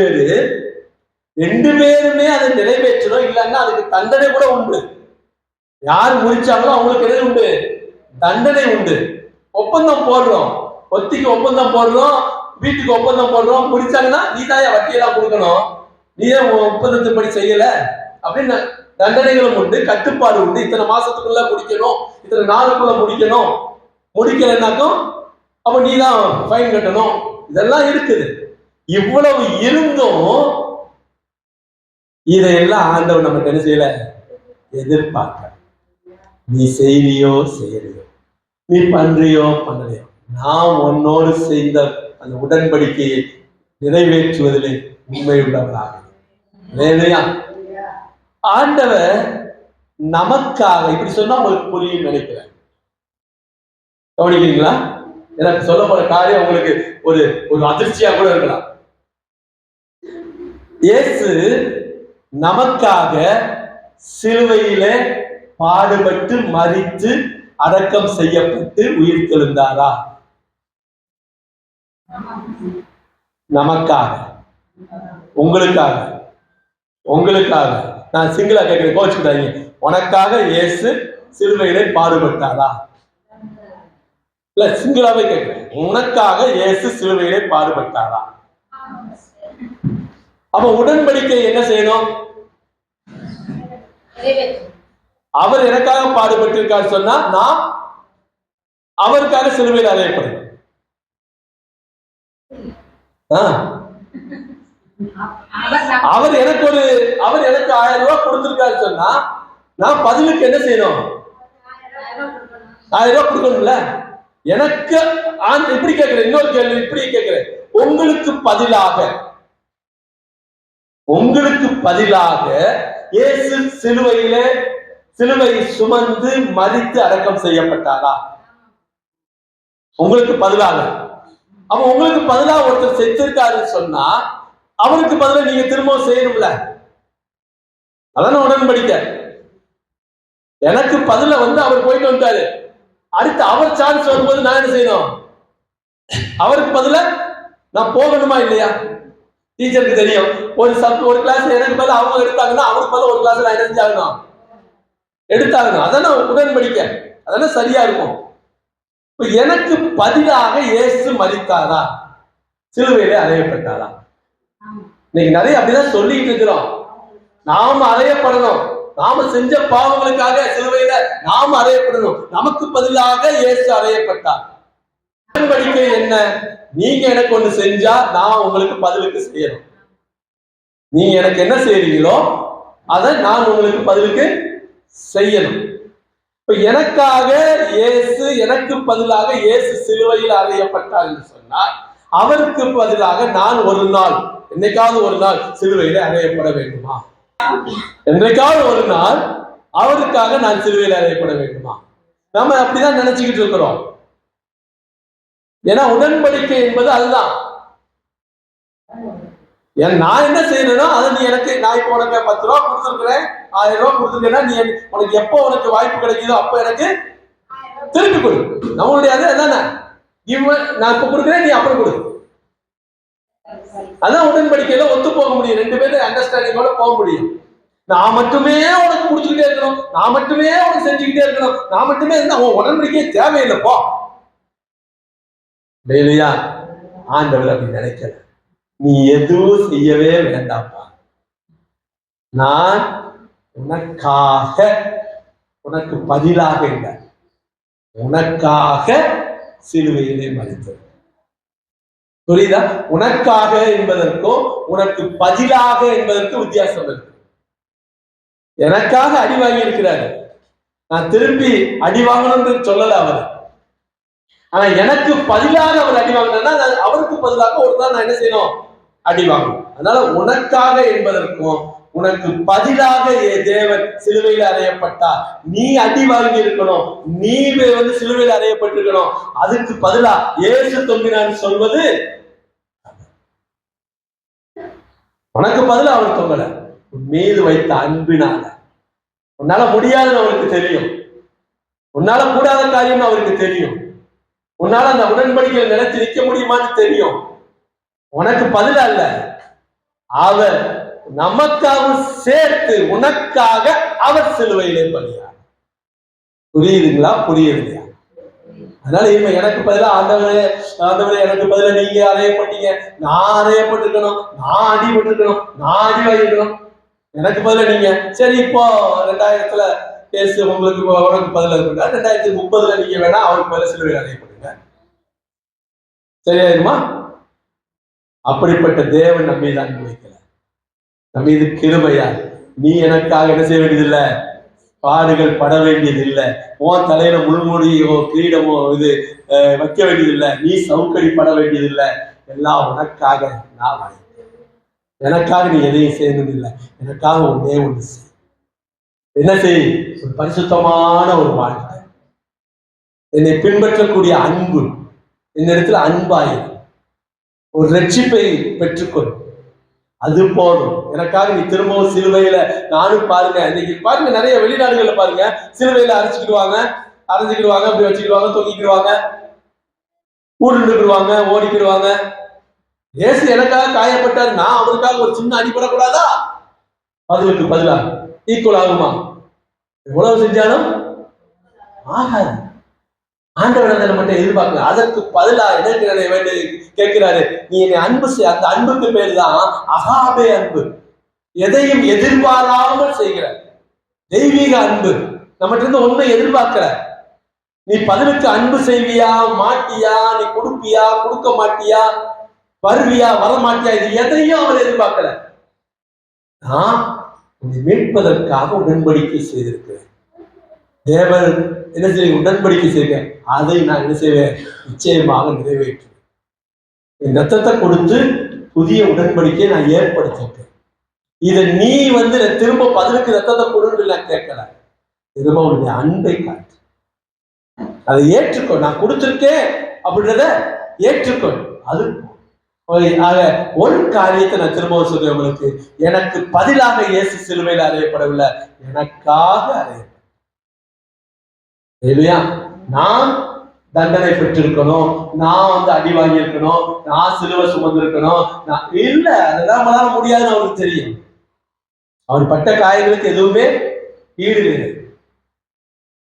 பேருமே அதை நிறைவேற்றணும், இல்லைன்னா அதுக்கு தண்டனை கூட உண்டு. யார் முடிச்சாங்களோ அவங்களுக்கு என்ன உண்டு? தண்டனை உண்டு. ஒப்பந்தம் போடுறோம், ஒத்திக்கு ஒப்பந்தம் போடுறோம், வீட்டுக்கு ஒப்பந்தம் போடுறோம், முடிச்சாங்கன்னா நீ தான் வட்டியெல்லாம் கொடுக்கணும், நீ ஏன் ஒப்பந்தத்தின்படி செய்யல அப்படின்னு தண்டனைகளும் உண்டு, கட்டுப்பாடு உண்டு. இத்தனை மாசத்துக்குள்ள முடிக்கணும், இத்தனை நாளுக்குள்ள முடிக்கணும், முடிக்கலைன்னாக்கும் அப்ப நீ தான் ஃபைன் கட்டணும், இதெல்லாம் இருக்குது. இவ்வளவு இருந்தும் இதையெல்லாம் ஆண்டவர் நமக்கு என்ன செய்யல? எதிர்பார்க்க. நீ செய்வியோ செய்யலையோ, நீ பண்றியோ பண்ணலையோ, நாம் உன்னோடு செய்த அந்த உடன்படிக்கையை நிறைவேற்றுவதிலே உண்மை உள்ளவர்களாக. ஆண்டவர் நமக்காக, இப்படி சொன்னா உங்களுக்கு புரியும் நினைக்கிறேன். கவனிக்கிறீங்களா? எனக்கு சொல்ல போற காரியம் உங்களுக்கு ஒரு ஒரு அதிர்ச்சியா கூட இருக்கலாம். இயேசு நமக்காக சிலுவையிலே பாடுபட்டு மரித்து அடக்கம் செய்யப்பட்டு உயிர் தெழுந்தாரா? நமக்காக, உங்களுக்காக. நான் சிங்கிளா கேட்கிறேன், கோச்சுக்கிட்டாங்க. உனக்காக இயேசு சிலுவையிலே பாடுபட்டாரா? இல்ல, சிங்கிளாவே கேட்கிறேன், உனக்காக இயேசு சிலுவையிலே பாடுபட்டாரா? அப்ப உடன்படிக்கை என்ன செய்யணும்? அவர் எனக்காக பாடுபட்டிருக்காரு சொன்னா நான் அவருக்காக சிலுவையில் அறையப்படுவேன். அவர் எனக்கு 1000 ரூபாய் கொடுத்திருக்காரு சொன்னா நான் பதிலுக்கு என்ன செய்யணும்? 1000 ரூபாய் கொடுக்கணும்ல. எனக்கு இப்படி கேட்கிறேன், இன்னொரு கேள்வி இப்படி கேட்கிறேன், உங்களுக்கு பதிலாக இயேசு சிலுவை சுமந்து மரித்து அடக்கம் செய்யப்பட்டாரா? உங்களுக்கு பதிலாக. அப்ப உங்களுக்கு பதிலாக ஒருத்தர் செஞ்சிருக்காருன்னு சொன்னா அவருக்கு பதிலாக நீங்க திரும்பவும் செய்யணும்ல. அதான உடன்படிக்கை. எனக்கு பதில அவர் போயிட்டு வந்தாரு, அடுத்து அவர் சான்ஸ் வரும்போது நான் என்ன செய்யணும்? அவருக்கு பதில நான் போகணுமா இல்லையா? டீச்சருக்கு தெரியும், ஒரு கிளாஸ் எனக்கு பதில் அவங்க எடுத்தாங்கன்னா அவருக்கு பதில் ஒரு கிளாஸ் நான் என்ன செஞ்சாகணும்? எடுத்தாகணும். அதான உடன்படிக்கை, அதான சரியா இருக்கும். இப்ப எனக்கு பதிலாக இயேசு மரித்தாரா? சிலுவையிலே அறையப்பட்டாரா? இன்னைக்கு நிறைய அப்படிதான் சொல்லிட்டு இருக்கிறோம். நாம அறையப்படணும், நாம செஞ்ச பாவங்களுக்காக சிலுவையில நாம அறையப்படணும். நமக்கு பதிலாக இயேசு அறையப்பட்டார். உடன்படிக்கை என்ன? நீங்க எனக்கு ஒண்ணு செஞ்சா நான் உங்களுக்கு பதிலுக்கு செய்யணும். நீங்க எனக்கு என்ன செய்றீங்களோ அதை நான் உங்களுக்கு பதிலுக்கு செய்யணும். இப்ப எனக்காக இயேசு, எனக்கு பதிலாக இயேசு சிலுவையில் அறையப்பட்டார் என்று சொன்னார். அவருக்கு பதிலாக நான் ஒரு நாள், என்னைக்காவது ஒரு நாள் சிலுவையில அறையப்பட வேண்டுமா? என்றைக்காவது ஒரு நாள் அவருக்காக நான் சிலுவையில் அறையப்பட வேண்டுமா? நாம அப்படிதான் நினைச்சுக்கிட்டு இருக்கிறோம். ஏன்னா உடன்படிக்கை என்பது அதுதான். நான் என்ன செய்யணும்? அதை நீ எனக்கு, நான் இப்போ உனக்கு 10 ரூபா கொடுத்துருக்கிறேன், 1000 ரூபா கொடுத்துருக்கேன்னா நீ உனக்கு எப்போ உனக்கு வாய்ப்பு கிடைக்குதோ அப்போ எனக்கு திருப்பி கொடு. நம்மளுடைய அது அதானே, நான் இப்ப கொடுக்குறேன், நீ அப்புறம் கொடு. அதான் உடன்படிக்கையில ஒத்து போக முடியும், 2 பேரும் அண்டர்ஸ்டாண்டிங்கோட போக முடியும். நான் மட்டுமே உனக்கு கொடுத்துக்கிட்டே இருக்கணும், நான் மட்டுமே உனக்கு செஞ்சுக்கிட்டே இருக்கணும், நான் மட்டுமே இருந்தா உடன்படிக்கையே தேவையில்லைப்போ. இல்லையா? ஆண்டவர் அப்படி நினைக்கல. நீ எதுவும் செய்யவே வேண்டாம்ப்பா, நான் உனக்காக, உனக்கு பதிலாக இல்லை, உனக்காக சிலுவையிலே மரித்தேன். புரியுதா? உனக்காக என்பதற்கும் உனக்கு பதிலாக என்பதற்கு வித்தியாசம் இருக்கு. எனக்காக அடி வாங்கி இருக்கிறாரு, நான் திருப்பி அடி வாங்கணும்னு சொல்லல அவர். ஆனா எனக்கு பதிலாக அவர் அடி வாங்கினா அவருக்கு பதிலாக ஒரு நாள் நான் என்ன செய்யணும்? அடி வாங்கணும். அதனால உனக்காக என்பதற்கும் உனக்கு பதிலாக தேவன் சிலுவையில் அறையப்பட்டார், நீ அடி வாங்கி இருக்கணும், நீ சிலுவையில் அறையப்பட்டிருக்கணும், அதுக்கு பதிலா இயேசு தொங்கினான்னு சொல்வது, உனக்கு பதிலா அவர் தொங்கல, மீது வைத்த அன்பினால. உன்னால முடியாதுன்னு அவருக்கு தெரியும். உன்னால கூடாத காரியம்னு அவருக்கு தெரியும். உன்னால அந்த உடன்படிக்கையில் நிலைத்து நிற்க முடியுமான்னு தெரியும். உனக்கு பதில் அல்ல, அவர் நமக்காக சேர்த்து உனக்காக அவர் சிலுவையிலே பலியார். புரியுதுங்களா? புரியுதுங்களா? அதனால இவன் எனக்கு பதிலா ஆண்டவரே எனக்கு பதிலா நீங்க அறையப்பட்டீங்க, நான் அறையப்பட்டிருக்கணும், நான் அடிபட்டிருக்கணும், நான் அடி வாங்கிக்கணும், எனக்கு பதிலா நீங்க சரி இப்போ 2000 பேசு உங்களுக்கு உனக்கு பதிலா இருக்கா, 2030 நீங்க வேணா அவருக்கு பதில சிலுவையில் அறையப்படுங்க, சரியாயிருமா? அப்படிப்பட்ட தேவன் நம்ம மீது அன்பு வைக்கல, நம்ம மீது கிருபையா. நீ எனக்காக என்ன செய்ய வேண்டியதில்லை, பாடுகள் பட வேண்டியது இல்லை, உன் தலையில முள்முடியோ கிரீடமோ இது வைக்க வேண்டியதில்லை, நீ சவுக்கடி பட வேண்டியதில்லை, எல்லாம் உனக்காக நான் வாங்கிட்டேன். எனக்காக நீ எதையும் செய்யணும் இல்லை, எனக்காக ஒன்னே ஒன்று செய். என்ன செய்? ஒரு பரிசுத்தமான ஒரு வாழ்க்கை, என்னை பின்பற்றக்கூடிய அன்பு, இந்த இடத்துல அன்பாயிரு, ஒரு ரட்சிப்பை பெற்றுக்கொள், அது போதும். எனக்காக நீ திரும்பவும் சிலுவையில, நானும் பாருங்க இன்னைக்கு பாருங்க நிறைய வெளிநாடுகள்ல பாருங்க சிலுவையில அரைச்சிக்கிடுவாங்க, அரைஞ்சிக்கிடுவாங்க, அப்படி வச்சுக்கிடுவாங்க, தொங்கிக்கிடுவாங்க, ஊடுருடுவாங்க, ஓடிக்கிடுவாங்க. இயேசு எனக்காக காயப்பட்டார், நான் அவருக்காக ஒரு சின்ன அடிபடக்கூடாதா? அதுக்கு பதிலா ஈக்குவல் ஆகுமா? எவ்வளவு செஞ்சாலும் ஆகாது. ஆண்டவர் மட்டும் எதிர்பார்க்கல, அதற்கு பதிலா என்ன வேண்டி கேட்கிறாரு, நீ என்னை அன்பு செய். அந்த அன்புக்கு பேர் தான் அகாபே அன்பு, எதையும் எதிர்பாராமல் செய்கிற தெய்வீக அன்பு. நம்மகிட்ட இருந்து ஒன்னும் எதிர்பார்க்கிற, நீ பதிலுக்கு அன்பு செய்வியா மாட்டியா, நீ கொடுப்பியா கொடுக்க மாட்டியா, வருவியா வர மாட்டியா, இது எதையும் அவர் எதிர்பார்க்கல. நான் உன்னை மீட்பதற்காக உடன்படிக்கை செய்திருக்கிறேன். தேவன் என்ன செய்ய உடன்படிக்கை செய்வேன், அதை நான் என்ன செய்வேன், நிச்சயமாக நிறைவேற்றுவேன். என் ரத்தத்தை கொடுத்து புதிய உடன்படிக்கையை நான் ஏற்படுத்திட்டேன். இதை நீ திரும்ப பதிலுக்கு ரத்தத்தை கொடுன்னு நான் கேட்கல, திரும்ப உன்னுடைய அன்பை காட்டு, அதை ஏற்றுக்கோ. நான் கொடுத்திருக்கேன் அப்படின்றத ஏற்றுக்கோ. அது ஆக ஒரு காரியத்தை நான் திரும்ப சொல்றேன் உங்களுக்கு, எனக்கு பதிலாக இயேசு சிலுவையில் அறையப்படவில்லை, எனக்காக அறையப்படும். இல்லையா? நான் தண்டனை பெற்றிருக்கணும், நான் அடி வாங்கி இருக்கணும், நான் சிலுவை சுமந்திருக்கணும், நான் இல்ல, அதெல்லாம் நம்மளால முடியாதுன்னு அவருக்கு தெரியும். அவர் பட்ட காயங்களுக்கு எதுவுமே ஈடு இல்லை.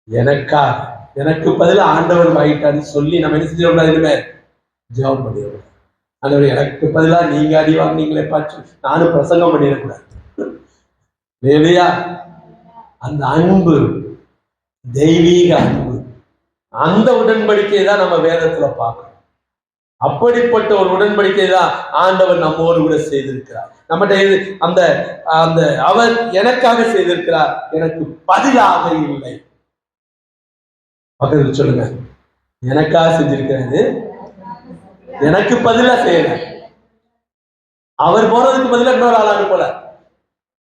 எனக்காக, எனக்கு பதில் ஆண்டவர் வாங்கிட்டான்னு சொல்லி நம்ம என்ன செஞ்சோம்னா இனிமே ஜெபம் பண்ணிடுவோம். ஆண்டவர் எனக்கு பதிலா நீங்க அடி வாங்கினீங்களே பார்த்து நானும் பிரசங்கம் பண்ணிடக்கூடாது. இல்லையா? அந்த அன்பு தெய்வீக அன்பு, அந்த உடன்படிக்கை தான் நம்ம வேதத்துல பார்க்கணும். அப்படிப்பட்ட ஒரு உடன்படிக்கை தான் ஆண்டவர் நம்மோடு கூட செய்திருக்கிறார். நம்மகிட்ட அந்த அந்த அவர் எனக்காக செய்திருக்கிறார், எனக்கு பதிலாக இல்லை. பக்கத்தில் சொல்லுங்க, எனக்காக செஞ்சிருக்கிறாரு, எனக்கு பதிலா செய்யல. அவர் போறதுக்கு பதிலா இன்னொரு ஆள் அனுப்பல,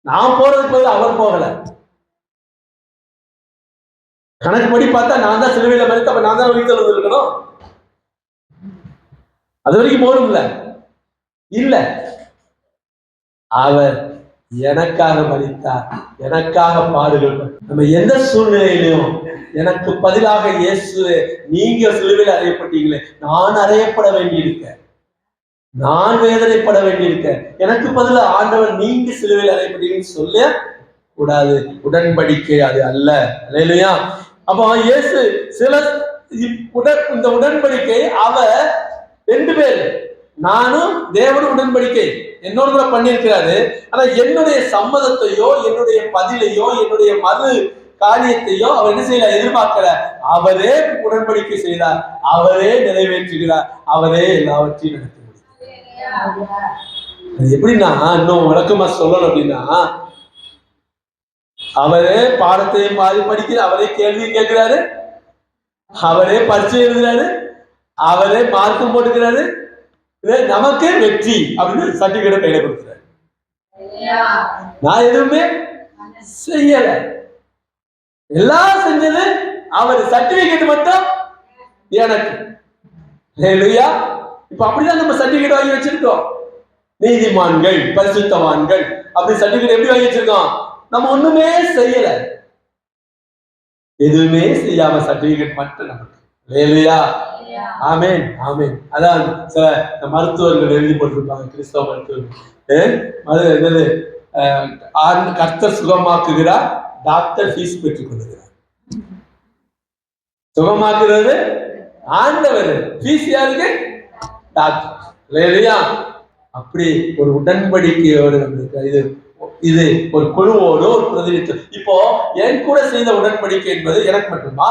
நான் போறதுக்கு பதிலா அவர் போகல. கணக்குப்படி பார்த்தா நான் தான் சிலுவையில மறித்து, அப்ப நான் தான் வீட்டில் இருக்கணும். அது வரைக்கும் போடும்ல, இல்ல, அவர் எனக்காக மறித்தார், எனக்காக பாடுகள். நம்ம எந்த சூழ்நிலையிலும் எனக்கு பதிலாக இயேசு, நீங்க சிலுவையில் அறையப்பட்டீங்களே, நான் அறையப்பட வேண்டியிருக்க, நான் வேதனைப்பட வேண்டியிருக்க, எனக்கு பதிலாக ஆண்டவர் நீங்க சிலுவையில் அறையப்பட்டீங்கன்னு சொல்ல கூடாது. உடன்படிக்கை அது அல்ல. இல்லையா? அப்போ இயேசு இந்த உடன்படிக்கை அவர் 2 பேர், நானும் தேவனும் உடன்படிக்கை என்னோட கூட பண்ணியிருக்கிறாரு. ஆனா என்னுடைய சம்மதத்தையோ என்னுடைய பதிலையோ என்னுடைய மறு காரியத்தையோ அவர் என்ன செய்யல, எதிர்பார்க்கல. அவரே உடன்படிக்கை செய்தார், அவரே நிறைவேற்றுகிறார், அவரே எல்லாவற்றையும் நடத்தி முடிக்கிறார். அது எப்படின்னா, இன்னும் விளக்கமா சொல்லணும் அப்படின்னா, அவரே பாடத்தையும் பாதி படிக்கிறார், அவரே கேள்வி கேட்கிறாரு, அவரே பரீட்சை எழுதுறாரு, அவரே மார்க்கும் போட்டுக்கிறாரு, நமக்கே வெற்றி அப்படின்னு சர்டிபிகேட் கையில கொடுக்கிறாரு. நான் எதுவுமே செய்யல, எல்லாம் செஞ்சது அவர், சர்டிபிகேட் மட்டும் எனக்கு. இப்ப அப்படிதான் நம்ம சர்டிபிகேட் வாங்கி வச்சிருக்கோம். நீதிமான்கள், பரிசுத்தவான்கள் அப்படி சர்டிபிகேட் எப்படி வாங்கி வச்சிருக்கோம்? நம்ம ஒண்ணுமே செய்யல, எதுவுமே செய்யாம சர்டிபிகேட் மட்டும் நமக்கு இல்லையா? ஆமேன் ஆமேன். அதான் சில மருத்துவர்கள் எழுதி போட்டிருப்பாங்க, கிறிஸ்தவ மருத்துவர்கள், கர்த்தர் சுகமாக்குகிறார், டாக்டர் ஃபீஸ் பெற்றுக் கொள்கிறார். சுகமாக்குறது ஆண்டவர், ஃபீஸ் யாருக்கு? டாக்டர் இல்லையா? அப்படி ஒரு உடன்படிக்கையோடு இது இது ஒரு குழுவோடு ஒரு பிரதிநிதித்துவம். இப்போ என் கூட செய்த உடன்படிக்கை என்பது எனக்கு மட்டுமா?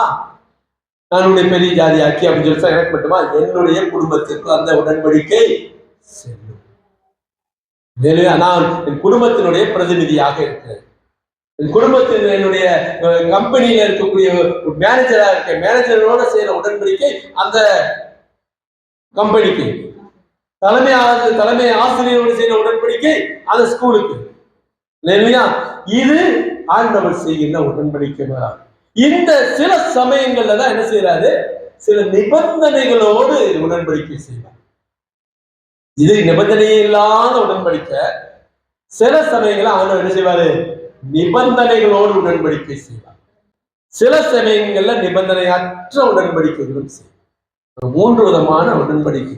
நானுடைய பெரிய ஜாதி ஆக்கி அப்படின்னு சொல்லி எனக்கு மட்டுமா? என்னுடைய குடும்பத்திற்கு அந்த உடன்படிக்கை செல்லும். நான் என் குடும்பத்தினுடைய பிரதிநிதியாக இருக்கிறேன். என் குடும்பத்தில் என்னுடைய கம்பெனியில இருக்கக்கூடிய மேனேஜரா இருக்க மேனேஜரோட செய்யற உடன்படிக்கை அந்த கம்பெனிக்கு, தலைமை ஆசிரியரோடு செய்யற உடன்படிக்கை அந்த ஸ்கூலுக்கு இல்லையா? இது ஆண்டவர் செய்கின்ற உடன்படிக்கை. இந்த சில சமயங்கள்ல தான் என்ன செய்யறாரு? சில நிபந்தனைகளோடு உடன்படிக்கை செய்வார். இது நிபந்தனையே இல்லாத உடன்படிக்கை. சில சமயங்கள்ல ஆண்டவர் என்ன செய்வாரு? நிபந்தனைகளோடு உடன்படிக்கை செய்வார். சில சமயங்கள்ல நிபந்தனையற்ற உடன்படிக்கைகளும் செய்வார். 3 விதமான உடன்படிக்கை.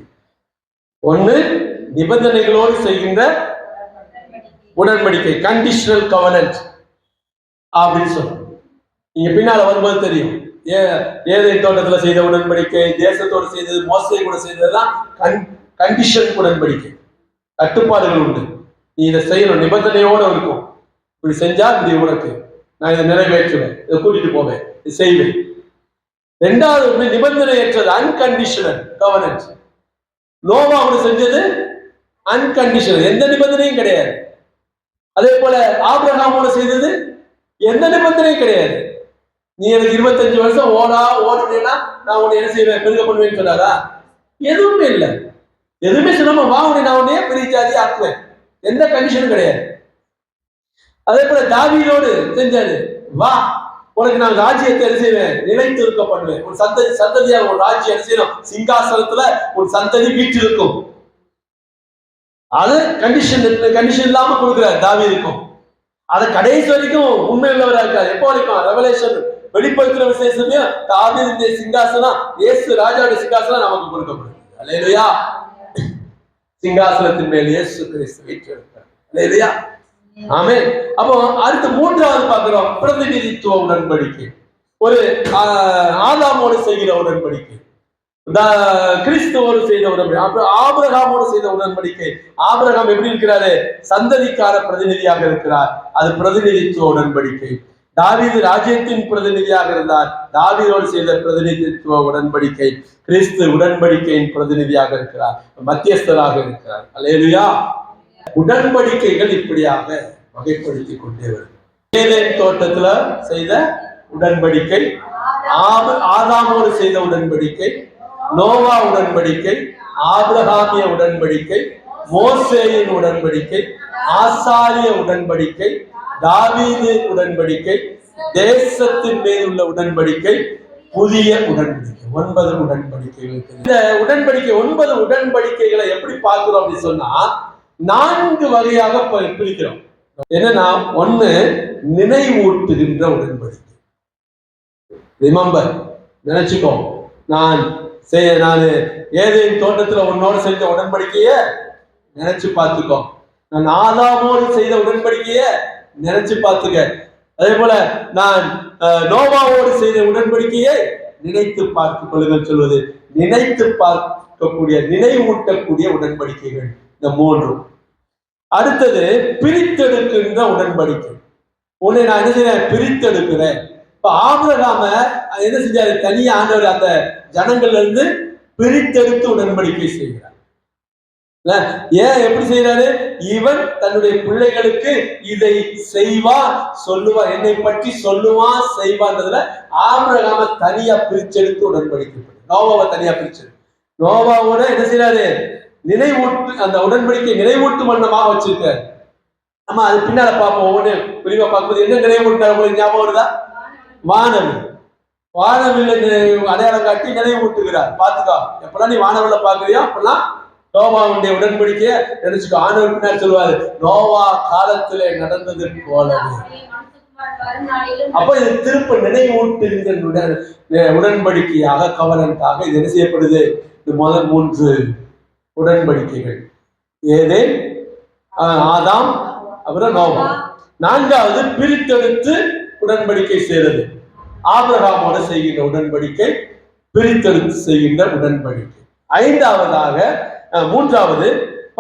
ஒண்ணு நிபந்தனைகளோடு செய்கின்ற உடன்படிக்கை, கண்டிஷனல் கவர்னன்ஸ் அப்படின்னு சொல்றோம். நீங்க பின்னால வரும்போது தெரியும். ஏதேன் தோட்டத்துல செய்த உடன்படிக்கை, தேசத்தோடு செய்தது, மோசே கூட செய்ததெல்லாம் கண்டிஷன் உடன்படிக்கை. கட்டுப்பாடுகள் உண்டு. நீ இதை செய்யணும், நிபந்தனையோடு இருக்கும். இப்படி செஞ்சா இப்படி உனக்கு நான் இதை நிறைவேற்றுவேன், இதை கூட்டிட்டு போவேன், இதை செய்வேன். 2வது நிபந்தனையற்றது, அன்கண்டிஷனல் கவர்னன்ஸ். நோவாவோடு செஞ்சது அன்கண்டிஷனல், எந்த நிபந்தனையும் கிடையாது. அதே போல ஆபிரகாமோட செய்தது எந்த நிபந்தனையும் கிடையாது. நீ எனக்கு 25 வருஷம் ஓடுனேன்னா நான் உன்னை என்ன செய்வேன்? பெருக பண்ணுவேன்னு சொன்னாரா? எதுவுமே இல்லை. எதுவுமே சொல்லாம வா, உன்னை நான் உன்னையே பெரிய ஜாதி ஆக்குவேன், எந்த கண்டிஷனும் கிடையாது. அதே போல தாவீதோடு செஞ்சாரு, வா உனக்கு நான் ராஜ்யத்தை என்ன செய்வேன்? நிலைத்து இருக்க பண்ணுவேன். ஒரு சந்ததியாக ஒரு ராஜ்யம் என்ன செய்யணும்? சிங்காசனத்துல ஒரு சந்ததி வீட்டு இருக்கும். அது கண்டிஷன் இல்லாம கொடுக்குறாரு தாவீதுக்கும். அதை கடைசி வரைக்கும் உண்மை உள்ளவராக இருக்காரு. எப்போ வரைக்கும்? ரெவலேஷன் வெளிப்படுத்துற விசேஷமே தாவீதுடைய சிங்காசனம், இயேசு ராஜாவுடைய சிங்காசனம் நமக்கு கொடுக்கப்படுது. அல்லேலூயா. சிங்காசனத்தின் மேல் இயேசு கிறிஸ்து வீற்றிருக்கிறார். அல்லேலூயா. ஆமென். அப்போ அடுத்து 3வது பார்க்கிறோம், பிரதிநிதித்துவ உடன்படிக்கை. ஒரு ஆதாமோடு செய்கிற உடன்படிக்கை, கிறிஸ்துவோடு செய்த உடன்படிக்கை, ஆபிரகாமோடு செய்த உடன்படிக்கை. ஆபிரகாம் எப்படி இருக்கிறாரு? சந்ததிக்கார பிரதிநிதியாக இருக்கிறார், அது பிரதிநிதித்துவ உடன்படிக்கை. தாவீது ராஜ்யத்தின் பிரதிநிதியாக இருந்தார், தாவீதோடு செய்த பிரதிநிதித்துவ உடன்படிக்கை. கிறிஸ்து உடன்படிக்கையின் பிரதிநிதியாக இருக்கிறார், மத்தியஸ்தராக இருக்கிறார். அல்லேலூயா. உடன்படிக்கைகள் இப்படியாக வகைப்படுத்திக் கொண்டே வரும். ஏதேன் தோட்டத்துல செய்த உடன்படிக்கை, ஆதாமோடு செய்த உடன்படிக்கை, நோவா உடன்படிக்கை, ஆபிரகாமிய உடன்படிக்கை, மோசேயின் உடன்படிக்கை, ஆசாரிய உடன்படிக்கை, தாவீது உடன்படிக்கை, தேசத்தின் மேல் உள்ள உடன்படிக்கை, புதிய உடன்படிக்கை. 9 உடன்படிக்கைகள். இந்த உடன்படிக்கை 9 உடன்படிக்கைகளை எப்படி பார்க்கிறோம் அப்படின்னு சொன்னா 4 வகையாக பிரிக்கிறோம். என்னன்னா, 1 நினைவூட்டுகின்ற உடன்படிக்கை. ரிமெம்பர், நினைச்சுக்கோ. நான் ஏதேன் தோட்டத்துல உன்னோடு செய்த உடன்படிக்கைய நினைச்சு பார்த்துக்கோ. நான் ஆதாமோடு செய்த உடன்படிக்கைய நினைச்சு பார்த்துக்க. அதே போல நான் நோவாவோடு செய்த உடன்படிக்கையை நினைத்து பார்த்துக் கொள்ளுங்கள் சொல்வது. நினைத்து பார்க்கக்கூடிய, நினைவூட்டக்கூடிய உடன்படிக்கைகள் இந்த 3. அடுத்தது பிரித்தெடுக்கின்ற உடன்படிக்கை. உன்னை நான் என்ன செய்யறேன்? பிரித்தெடுக்கிறேன். இப்ப ஆபிரகாம என்ன செஞ்சாரு? தனியா ஆண்டவர் அந்த ஜனங்கள்ல இருந்து பிரித்தெடுத்து உடன்படிக்கை செய்கிறார். ஏன் எப்படி செய்யறாரு? இவன் தன்னுடைய பிள்ளைகளுக்கு இதை செய்வான், சொல்லுவான், என்னை பற்றி சொல்லுவான், செய்வான்றதுல ஆபிரகாம தனியா பிரிச்செடுத்து உடன்படிக்கை. நோவாவை தனியா பிரிச்செடு. நோவாவோட என்ன செய்யறாரு? நினைவூட்டு, அந்த உடன்படிக்கை நினைவூட்டு வண்ணமாக வச்சிருக்காரு. நம்ம அது பின்னால பார்ப்போம். ஒவ்வொன்று விரிவா பார்க்கும்போது என்ன நினைவூட்டார் உங்களுக்கு ஞாபகம் வருதா? வானவில். வானவில் அடையாளம் காட்டி நினைவூட்டுகிறார். பார்த்துக்கோ, எப்பெல்லாம் நீ வானவில்ல பாக்குறியோ அப்பெல்லாம் நோவாவுடைய உடன்படிக்கைய நினைச்சுக்கோ. ஆண்டவர் பின்னாடி சொல்லுவாரு, நோவா காலத்திலே நடந்தது போலவே. அப்ப இது திருப்ப நினைவூட்டுகின்ற உடன்படிக்கையாக கவனத்தாக இது என்ன செய்யப்படுது? இது முதல் 3 உடன்படிக்கைகள். ஏதே, ஆதாம், அப்புறம் நோவா. 4வது பிரித்தெடுத்து உடன்படிக்கை செய்யறது. ஆபிரகாமோடு செய்கின்ற உடன்படிக்கை, பிரித்தெடுத்து செய்கின்ற உடன்படிக்கை. 3வது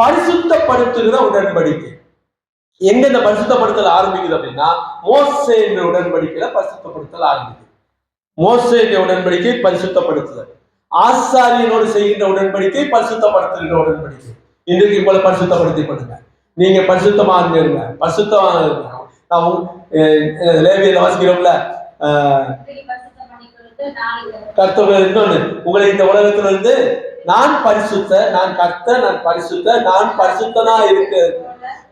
பரிசுத்தப்படுத்துகிற உடன்படிக்கை. எங்க இந்த பரிசுத்தப்படுத்தல் ஆரம்பிக்குது அப்படின்னா, மோசே என்ற உடன்படிக்கையில பரிசுத்தப்படுத்தல் ஆரம்பிக்குது. மோசே என்ற உடன்படிக்கை பரிசுத்தப்படுத்துதல். ஆசாரியனோடு செய்கின்ற உடன்படிக்கை பரிசுத்தப்படுத்துகின்ற உடன்படிக்கை. இன்றைக்கு போல பரிசுத்தப்படுத்திக் கொள்ளுங்க. நீங்க பரிசுத்தமா இருங்க, பரிசுத்தமா இருங்க. லேவியர்ல வாசிக்கிறோம்ல, கர்த்தர் இன்னொன்னு, உங்களை இந்த உலகத்துல இருந்து நான் பரிசுத்த, நான் கர்த்தர், நான் பரிசுத்த, நான் பரிசுத்தனா இருக்க,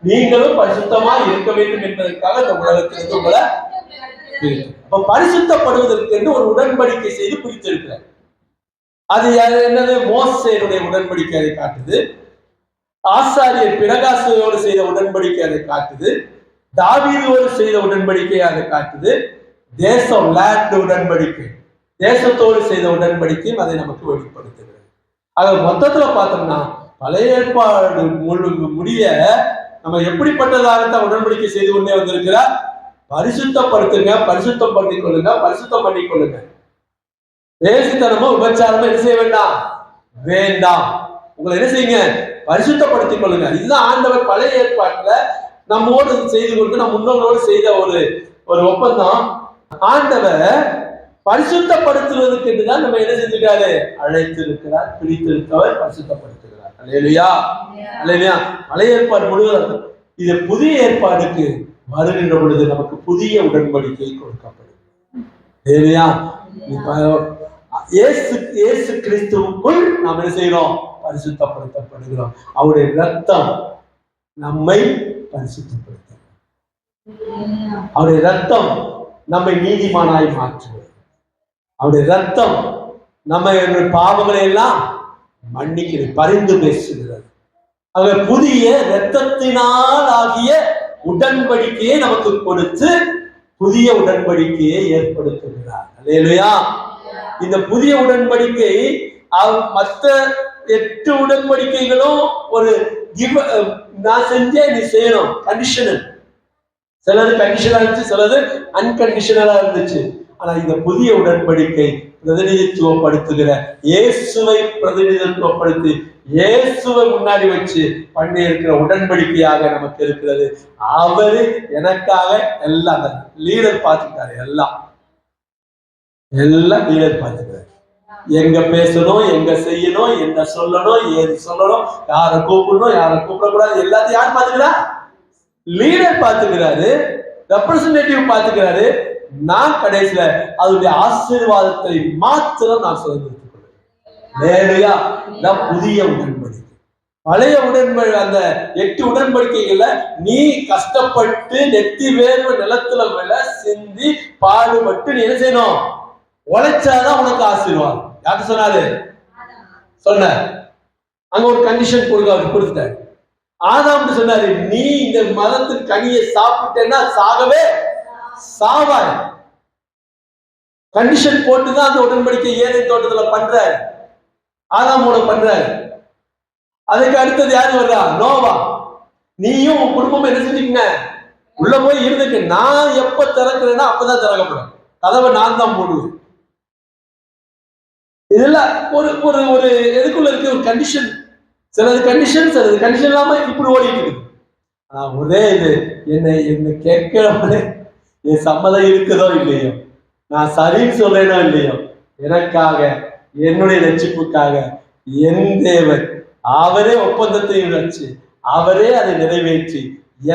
நீங்களும் பரிசுத்தமா இருக்க வேண்டும் என்பதற்காக இந்த உலகத்திலிருந்து உங்களை பரிசுத்தப்படுவதற்கு என்று ஒரு உடன்படிக்கை செய்து பிரித்திருக்கிறார். அது என்னது? மோசேனுடைய உடன்படிக்கை அதை காட்டுது. ஆசாரியர் பினகாசோடு செய்த உடன்படிக்கை அதை காட்டுது. தாவீதோடு செய்த உடன்படிக்கை அதை காட்டுது. தேசம், லேண்ட் உடன்படிக்கை, தேசத்தோடு செய்த உடன்படிக்கையும் அதை நமக்கு வெளிப்படுத்துகிறது. ஆக மொத்தத்துல பார்த்தோம்னா பழைய ஏற்பாடு முடிய நம்ம எப்படிப்பட்டதாகத்தான் உடன்படிக்கை செய்து கொண்டே வந்திருக்கிறார். பரிசுத்தப்படுத்துங்க, பரிசுத்தம் பண்ணிக்கொள்ளுங்க, பரிசுத்தம் பண்ணிக்கொள்ளுங்க. வேசித்தனமும் விபச்சாரமும் என்ன செய்ய வேண்டாம், வேண்டாம். உங்களை என்ன செய்யுங்க, பரிசுத்தப்படுத்திக் கொள்ளுங்க. இதுதான் ஆண்டவர் பழைய ஏற்பாட்டுல நம்மோடு செய்து கொண்டு நம் முன்னோர்களோடு செய்த ஒரு ஒப்பந்தம். ஆண்டவர் பரிசுத்தப்படுத்துவதற்கு என்றுதான் நம்ம என்ன செஞ்சிருக்காரு, அழைத்து இருக்கிறார், பிரித்திருக்கவர் பரிசுத்தப்படுத்துகிறார். அல்லேலூயா, அல்லேலூயா. பழைய ஏற்பாடு முழுவதும். இது புதிய ஏற்பாடுக்கு வருகின்ற பொழுது நமக்கு புதிய உடன்படிக்கை கொடுக்கப்படும். அல்லேலூயா. இயேசு கிறிஸ்துவுக்குள் நாம் என்ன செய்கிறோம், பரிசுத்தப்படுத்தப்படுகிறோம். அவருடைய ரத்தம் நம்மை பரிசுத்தப்படுத்தும். அவருடைய ரத்தம் நம்மை நீதிமானாய் மாற்றுவது. அவருடைய ரத்தம் நம்ம பாவங்களை எல்லாம் மன்னிக்கிறது, பரிந்து பேசுகிறது. அவர் புதிய இரத்தத்தினால் ஆகிய உடன்படிக்கையை நமக்கு கொடுத்து புதிய உடன்படிக்கையை ஏற்படுத்துகிறார். அல்லேலூயா. இந்த புதிய உடன்படிக்கை மற்ற 8 உடன்படிக்கைகளும் ஒரு நான் செஞ்சேன் நீ செய்யணும், கண்டிஷனல். சிலது கண்டிஷனலா இருந்துச்சு, சிலது அன்கண்டிஷனலா இருந்துச்சு. ஆனா இந்த புதிய உடன்படிக்கை பிரதிநிதித்துவப்படுத்துகிற, இயேசுவை பிரதிநிதித்துவப்படுத்தி இயேசுவை முன்னாடி வச்சு பண்ணி இருக்கிற உடன்படிக்கையாக நமக்கு இருக்கிறது. அவரு எனக்காக எல்லாம் லீடர் பார்த்துட்டாரு, எல்லாம் லீடர் பார்த்துட்டாரு. எங்க பேசணும், எங்க செய்யணும், என்ன சொல்லணும், ஏது சொல்லணும், யாரை கூப்பிடணும், யாரை கூப்பிடக்கூடாது, எல்லாத்தையும் யார் பார்த்துக்கிறா? Leader பார்த்துக்கிறாரு, representative பார்த்துக்கிறாரு. நான் கடைசியில அதனுடைய ஆசீர்வாதத்தை மாத்திரம் நான் சுதந்திரத்துக் கொள்கிறேன். புதிய உடன்படிக்கை. பழைய அந்த 8 உடன்படிக்கைகள்ல நீ கஷ்டப்பட்டு நெத்தி வேர்வை நிலத்துல மேல சிந்தி பாடுபட்டு நீ என்ன செய்யணும், உழைச்சாதான் உனக்கு ஆசீர்வாதம். யாரு சொன்னாரு? சொன்ன அங்க ஒரு கண்டிஷன் கொடுத்துட்டாரு. ஆதாம் சொன்னாரு, நீ இந்த மரத்தின் கனியை சாப்பிட்டேன்னா சாகவே சாவாய். கண்டிஷன் போட்டுதான் அந்த உடன்படிக்கை ஏதேன் தோட்டத்துல பண்ற, ஆதாமோட பண்ற. அதுக்கு அடுத்தது யாரு வர்றா? நோவா. நீயும் உன் குடும்பம் என்ன செஞ்சீங்க, உள்ள போய் இருந்துக்கு. நான் எப்ப திறக்கிறேன்னா அப்பதான் திறக்கப்படும், கதவை நான் தான் போடுவேன். இதெல்லாம் ஒரு ஒரு ஒரு எதுக்குள்ள இருக்கு, ஒரு கண்டிஷன். சிலது கண்டிஷன், சிலது கண்டிஷன் இல்லாம இப்படி ஓடிட்டு இருக்கு. ஒரே இது, என்னை கேட்கிறவனே என் சம்மதம் இருக்குதோ இல்லையோ, நான் சரின்னு சொல்றேனோ இல்லையோ, எனக்காக, என்னுடைய ரட்சிப்புக்காக என் தேவன் அவரே ஒப்பந்தத்தையும் வச்சு அவரே அதை நிறைவேற்றி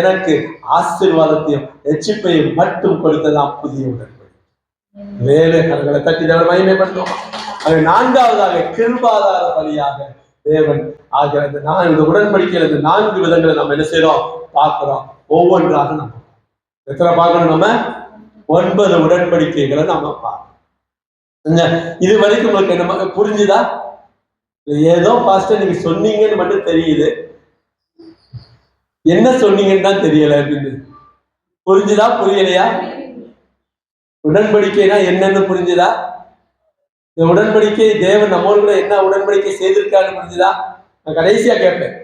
எனக்கு ஆசீர்வாதத்தையும் ரட்சிப்பையும் மட்டும் கொடுத்ததான் புதிய உடன்படிக்கை. வேலை கரங்களை தட்டி தேவன் மகிமைப்படுத்தும். அது 4வதாக கிருபாதார பலியாக தேவன் ஆகிய இந்த உடன்படிக்கையில் இந்த 4 விதங்களை நம்ம என்ன செய்யறோம், பார்க்கிறோம். ஒவ்வொன்றாக நம்ம எத்தனை பார்க்கணும், நம்ம 9 உடன்படிக்கைகளை நம்ம பார்க்கணும். இது வரைக்கும் உங்களுக்கு என்ன புரிஞ்சுதா? ஏதோ பாஸ்டர் நீங்க சொன்னீங்கன்னு மட்டும் தெரியுது, என்ன சொன்னீங்கன்னு தான் தெரியல அப்படின்னு. புரிஞ்சுதா, புரியலையா? உடன்படிக்கைனா என்னன்னு புரிஞ்சுதா? இந்த உடன்படிக்கை தேவன் நம்மோடு கூட என்ன உடன்படிக்கை செய்திருக்கான்னு புரிஞ்சுதா? நான் கடைசியா கேட்பேன்.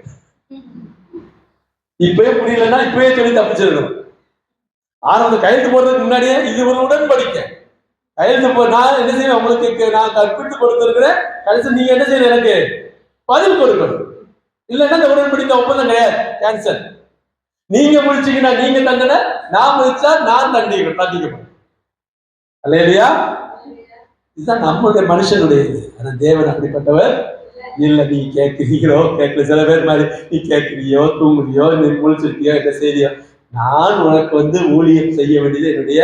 இப்பவே புரியலன்னா இப்பவே சொல்லி தப்பிச்சிடணும். ஆரம்ப கையெழுத்து போடுறதுக்கு முன்னாடியே இது ஒரு உடன்படிக்கை. கையெழுத்து நான் என்ன செய்வேன், உங்களுக்கு நான் கற்பித்து கொடுத்திருக்கிறேன், கடைசி நீங்க என்ன செய்யணும், எனக்கு பதில் கொடுக்கணும். இல்லைன்னா இந்த உடன்படிக்கை ஒப்பந்தம் கிடையாது, கேன்சல். நீங்க முடிச்சீங்கன்னா நீங்க தண்டனை, நான் முடிச்சா நான் தண்டிக்கப்படும். அல்லேலூயா. இதுதான் நம்மளுடைய மனுஷனுடைய இது. ஆனா தேவன் அப்படிப்பட்டவர் இல்ல. நீ கேட்கிறீங்களோ கேட்கல, சில பேர் மாதிரி நீ கேட்கிறியோ தூங்குறியோ நீ முழிச்சிருக்கியோ என்ன செய்தியோ, நான் உனக்கு ஊழியம் செய்ய வேண்டியது என்னுடைய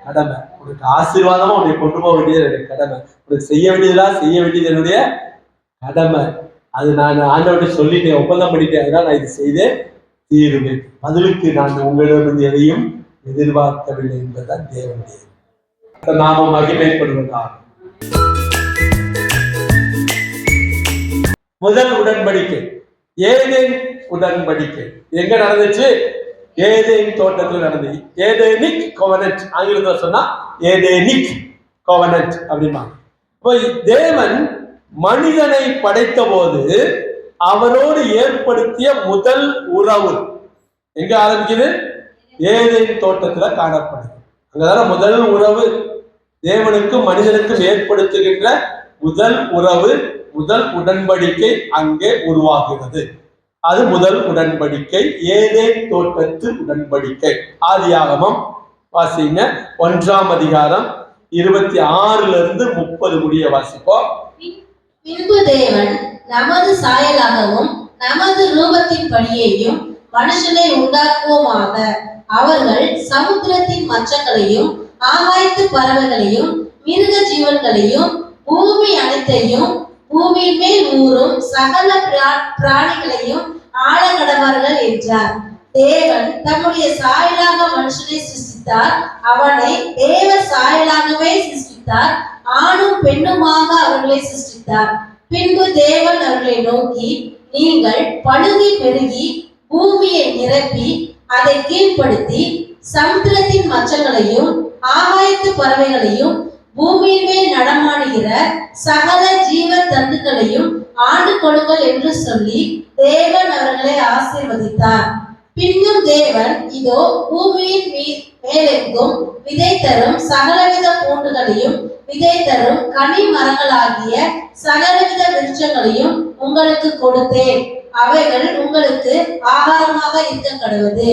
கடமை. உனக்கு ஆசீர்வாதமா உன்னை கொண்டு போக வேண்டியது என்னுடைய கடமை. உனக்கு செய்ய வேண்டியது என்னுடைய கடமை. அது நான் ஆண்டவர்கிட்ட சொல்லிட்டேன், ஒப்பந்தம் பண்ணிட்டேன். அதனால நான் இது செய்தேன் தீருவேன். பதிலுக்கு நான் உங்களிடமிருந்து எதையும் எதிர்பார்க்கவில்லை என்பதுதான் தேவனுடைய நாம மகிமைப்படுவதாகும். முதல் உடன்படிக்கை ஏதேன் உடன்படிக்கை. எங்க நடந்துச்சு? ஏதேன் தோட்டத்தில் நடந்தது. ஏதேனிக் கோவனன்ட், ஆங்கிலத்தில் சொன்னா ஏதேனிக் கோவனன்ட் அப்படிமா. தேவன் மனிதனை படைத்த போது அவரோடு ஏற்படுத்திய முதல் உறவு எங்க ஆரம்பிக்குது? ஏதேன் தோட்டத்துல காணப்படுது. அங்கதான முதல் உறவு தேவனுக்கும் மனிதனுக்கும் ஏற்படுத்துகின்ற முதல் உறவு, முதல் உடன்படிக்கை அங்கே உருவாகிறது. அது முதல் உடன்படிக்கை, ஏதேன் தோட்டத்து உடன்படிக்கை. ஆதியாகமம் வாசிங்க, 1ஆம் அதிகாரம் 26 to 30 முடிய வாசிப்போம். பின்பு தேவன் நமது சாயலாகவும் நமது ரூபத்தின் படியையும் மனுஷனை உண்டாக்குவோமாக. அவர்கள் சமுத்திரத்தின் மச்சங்களையும் ஆகாயத்து பறவைகளையும் மிருக ஜீவன்களையும் பூமி அனைத்தையும் பூமியின் மேல் ஊறும் சகல பிராணிகளையும் ஆள கடவார்கள் என்றார். தேவன் தம்முடைய சாயலாக மனுஷனை சிருஷ்டித்தார். அவனை தேவ சாயலாகவே சிருஷ்டித்தார். ஆணும் பெண்ணுமாக அவர்களை சிருஷ்டித்தார். பின்பு தேவன் அவர்களை நோக்கி, நீங்கள் பழுகி பெருகி பூமியை நிரப்பி அதை கீழ்ப்படுத்தி சமுத்திரத்தின் மச்சங்களையும் ஆகாயத்து பறவைகளையும் பூமியின் மேல் நடமாடுகிற சகல ஜீவ தந்துக்களையும் ஆண்டு கொடுங்கள் என்று சொல்லி தேவன் அவர்களை ஆசீர்வதித்தார். பின்னும் தேவன், இதோ பூமியின் மேலெங்கும் விதை தரும் சகலவித பூண்டுகளையும் விதை தரும் கனி மரங்களாகிய சகலவித விருட்சங்களையும் உங்களுக்கு கொடுத்தேன். அவைகள் உங்களுக்கு ஆகாரமாக இருக்க கடவுது.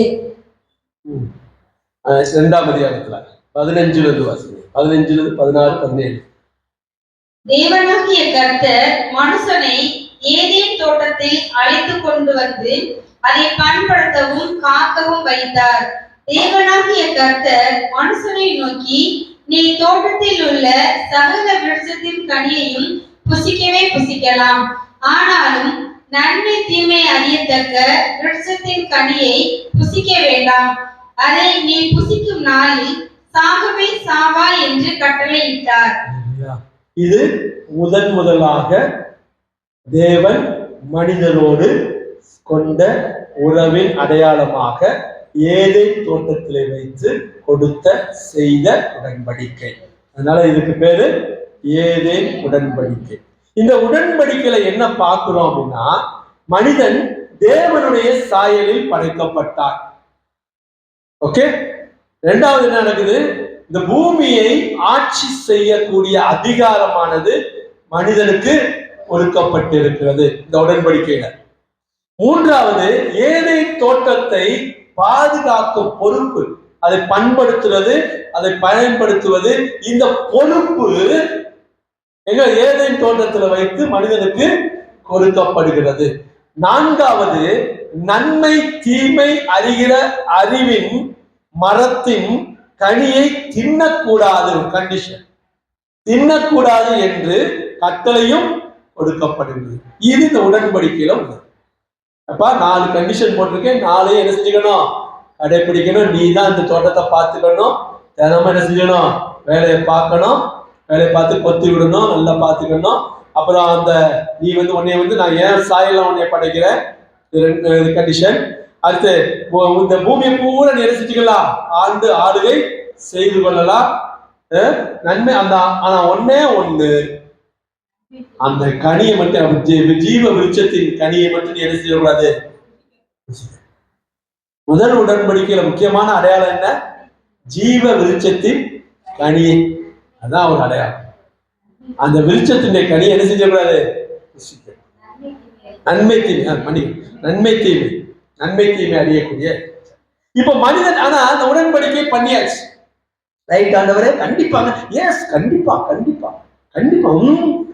2ஆம் அதிகாரத்துல 15 வாசிங்க. 15, 16, 17. தேவனாகிய கர்த்தர் மனுஷனை ஏதேன் தோட்டத்தில் அழைத்து கொண்டு வந்து அதை பண்படுத்தவும் காக்கவும் வைத்தார். தேவனாகிய கர்த்தர் மனுஷனை நோக்கி, நீ தோட்டத்தில் உள்ள சகல விருட்சத்தின் கனியையும் புசிக்கவே புசிக்கலாம். ஆனாலும் நன்மை தீமை அறியத்தக்க விருட்சத்தின் கனியை புசிக்க வேண்டாம். அதை நீ புசிக்கும் நாளில் சாகவே சாவா என்று கட்டளையிட்டார். இது முதலாக தேவன் மனிதனோடு கொண்ட உறவின் அடையாளமாக ஏதேன் தோட்டத்திலே வைத்து செய்த உடன்படிக்கை. அதனால இதுக்கு பேரு ஏதேன் உடன்படிக்கை. இந்த உடன்படிக்கையில என்ன பார்க்கிறோம் அப்படின்னா, மனிதன் தேவனுடைய சாயலில் படைக்கப்பட்டார். ஓகே. 2வது என்ன நடக்குது? இந்த பூமியை ஆட்சி செய்யக்கூடிய அதிகாரமானது மனிதனுக்கு ஒதுக்கப்பட்டிருக்கிறது இந்த உடன்படிக்கையில. 3வது, ஏதேன் தோட்டத்தை பாதுகாக்கும் பொறுப்பு, அதை பண்படுத்துவது, அதை பயன்படுத்துவது, இந்த பொறுப்பு எங்க ஏதேன் தோட்டத்துல வைத்து மனிதனுக்கு கொடுக்கப்படுகிறது. 4வது, நன்மை தீமை அறிகிற அறிவின் மரத்தின் கனியை தின்னக்கூடாது, கண்டிஷன், தின்னக்கூடாது என்று கட்டளையும் கொடுக்கப்படுகிறது. இது இந்த உடன்படிக்கையில உள்ளது. அப்பா 4 கண்டிஷன் போட்டிருக்கேன், 4 என்ன செஞ்சுக்கணும்? கடைபிடிக்கணும். நீ தான் இந்த தோட்டத்தை பார்த்துக்கணும், தினமும் என்ன செஞ்சணும்? வேலையை பார்க்கணும், வேலையை பார்த்து கொத்தி விடணும், நல்லா பார்த்துக்கணும். அப்புறம் அந்த நீ உன்னைய நான் ஏன் சாயல உன்னைய படைக்கிறேன், 2 கண்டிஷன். அடுத்து இந்த பூமியை பூரா நீ என்ன செஞ்சுக்கலாம்? ஆண்டு ஆளுகை செய்து கொள்ளலாம். நன்மை அந்த ஆனா ஒண்ணே ஒண்ணு, அந்த கனியை மட்டும் ஜீவ விருட்சத்தின் கனியை மட்டும் நீ என்ன செய்யக்கூடாது. முதல் உடன்படிக்கையில முக்கியமான அடையாளம் என்ன? ஜீவ விருட்சத்தின் கனியை, அதான் ஒரு அடையாளம். அந்த விருட்சத்தின் கனியை என்ன செய்யக்கூடாது. நன்மை தீமை நன்மை தீமை நன்மை தீமை அறியக்கூடிய. இப்ப மனிதன் ஆனா அந்த உடன்படிக்கை பண்ணியாச்சு. ரைட் ஆண்டவரே, கண்டிப்பாங்க, எஸ் கண்டிப்பா கண்டிப்பா கண்டிப்பா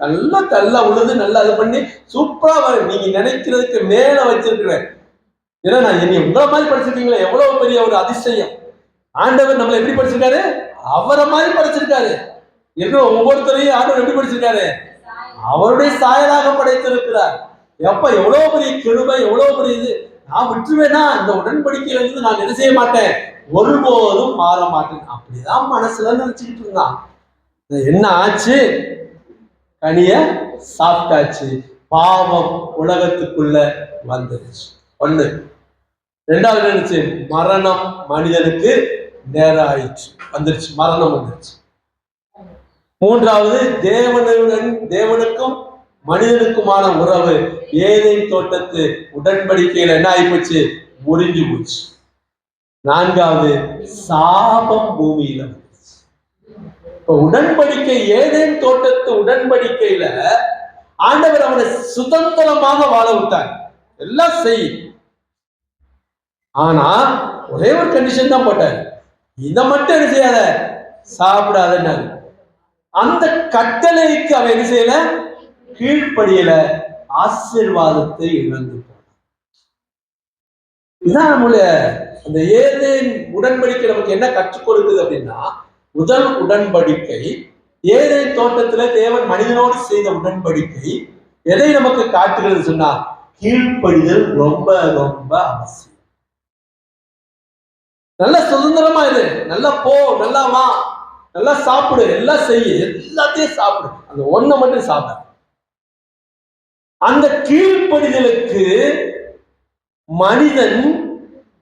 நல்லா நல்லா உள்ளது, நல்லா அது பண்ணி சூப்பரா வரும். நீங்க நினைக்கிறதுக்கு மேல வச்சிருக்கிறேன். ஏன்னா நான் உங்களை மாதிரி படிச்சிருக்கீங்களா, எவ்வளவு பெரிய ஒரு அதிசயம். ஆண்டவர் நம்மளை எப்படி படிச்சிருக்காரு? அவரை மாதிரி படிச்சிருக்காரு. இன்னும் ஒவ்வொருத்தரையும் ஆண்டவர் எப்படி படிச்சிருக்காரு? அவருடைய சாயலாக படைத்திருக்கிறார். எப்ப எவ்வளவு பெரிய கிருபை, எவ்வளவு பெரிய இது. நான் விட்டுருவேனா இந்த உடன்படிக்கையில இருந்து நான் என்ன செய்ய மாட்டேன், ஒருபோதும் மாற மாட்டேன். அப்படிதான் மனசுல நினைச்சுக்கிட்டு இருந்தான். என்ன ஆச்சு? கனிய சாப்பிட்டாச்சு, பாவம் உலகத்துக்குள்ள வந்துருச்சு. ஒண்ணு. ரெண்டாவது நினைச்சு மரணம் மனிதனுக்கு நேரம் ஆயிடுச்சு, வந்துருச்சு, மரணம் வந்துருச்சு. மூன்றாவது தேவனுக்கும் மனிதனுக்குமான உறவு ஏதேன் தோட்டத்து உடன்படிக்கையில என்ன ஆயிப்போச்சு, முறிஞ்சு போச்சு. நான்காவது சாபம் பூமியில. இப்ப உடன்படிக்கை ஏதேன் தோட்டத்து உடன்படிக்கையில ஆண்டவர் அவனை சுதந்திரமாக வாழ விட்டார், எல்லாம் செய். ஆனா ஒரே ஒரு கண்டிஷன் தான் போட்டார், இதை மட்டும் என்ன செய்யாத, சாப்பிடாதன்னாரு. அந்த கட்டளைக்கு அவன் என்ன செய்யல, கீழ்ப்படியல, ஆசீர்வாதத்தை இழந்து போனான். இதான் நம்மளுடைய அந்த ஏதேன் உடன்படிக்கை நமக்கு என்ன கற்றுக் கொடுக்குது அப்படின்னா, முதல் உடன்படிக்கை ஏதேன் தோட்டத்துல தேவன் மனிதனோடு செய்த உடன்படிக்கை எதை நமக்கு காட்டுகிறது சொன்னா, கீழ்ப்படிதல் ரொம்ப ரொம்ப அவசியம். நல்ல சுதந்திரமா இரு, நல்லா போ, நல்லா வா, நல்லா சாப்பிடு, எல்லாம் செய்ய, எல்லாத்தையும் சாப்பிடு, அந்த ஒண்ணை மட்டும் சாப்பிட. அந்த கீழ்ப்படிதலுக்கு மனிதன்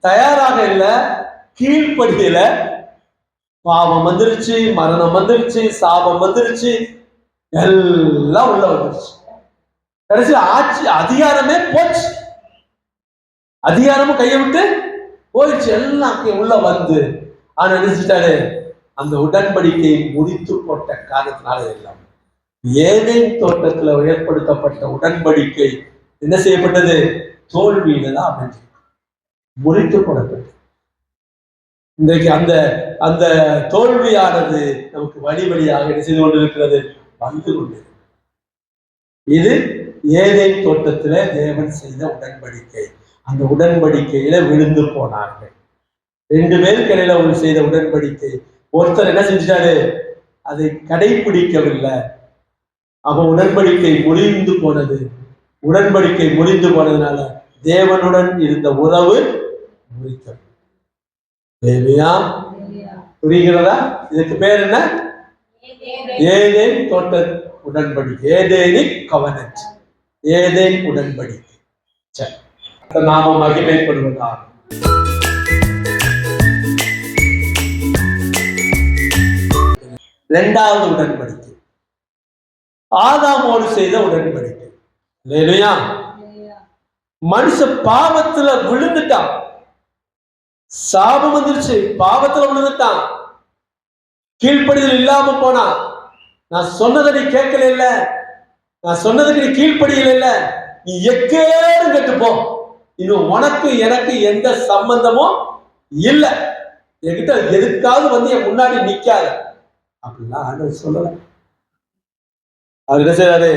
தயாராக இல்லை, கீழ்ப்படிதல, பாவம் வந்துருச்சு, மரணம் வந்துருச்சு, சாபம் வந்துருச்சு, எல்லாம் உள்ள வந்துருச்சு. கடைசி ஆட்சி அதிகாரமே போச்சு, அதிகாரமும் கையை விட்டு போயிடுச்சு, எல்லாம் உள்ள வந்து. ஆனா நினைச்சிட்டாரு, அந்த உடன்படிக்கையை முடித்து போட்ட காரணத்தினால எல்லாம் ஏதேன் தோட்டத்துல ஏற்படுத்தப்பட்ட உடன்படிக்கை என்ன செய்யப்பட்டது, தோல்வியில தான் அமைஞ்சு முறித்து போடப்பட்டது. இன்றைக்கு அந்த அந்த தோல்வியானது நமக்கு வழி வழியாக என்ன செய்து கொண்டிருக்கிறது, வந்து கொண்டிருக்கிறது. இது ஏதேன் தோட்டத்துல தேவன் செய்த உடன்படிக்கை. அந்த உடன்படிக்கையில விழுந்து போனார்கள். ரெண்டு பேருக்கு இடையில ஒரு செய்த உடன்படிக்கை. ஒருத்தர் என்ன செஞ்சிட்டாரு, அதை கடைபிடிக்கவில்லை. அப்ப உடன்படிக்கை முறிந்து போனது. உடன்படிக்கை முறிந்து போனதுனால தேவனுடன் இருந்த உறவு முறித்தது. புரிகிறதா? இதுக்கு பேர் என்ன? ஏதேன் தோட்ட உடன்படிக்கை, ஏதேனிக் கவனன்ட், ஏதேன் உடன்படிக்கை. சரி, நாம மகிமைப்படுவதாக. இரண்டாவது உடன்படிக்கை ஆதாமோடு செய்த உடன்படிக்கை. இல்லையா? மனுஷ பாவத்துல விழுந்துட்டான், சாபம் வந்துருச்சு, பாவத்துல விழுந்துட்டான், கீழ்ப்படிதல் இல்லாம போனான். நான் சொன்னதை நீ கேட்கல இல்ல, நான் சொன்னதுக்கு நீ கீழ்ப்படியல இல்ல, நீ எக்கேடு கெட்டுப்போ, இன்னும் உனக்கு எனக்கு எந்த சம்பந்தமும் இல்லை, என்கிட்ட எதுக்காவது வந்து என் முன்னாடி நிக்காத அப்படிலாம் ஆண்டவர் சொல்லல. அவர் என்ன செய்யறாரு,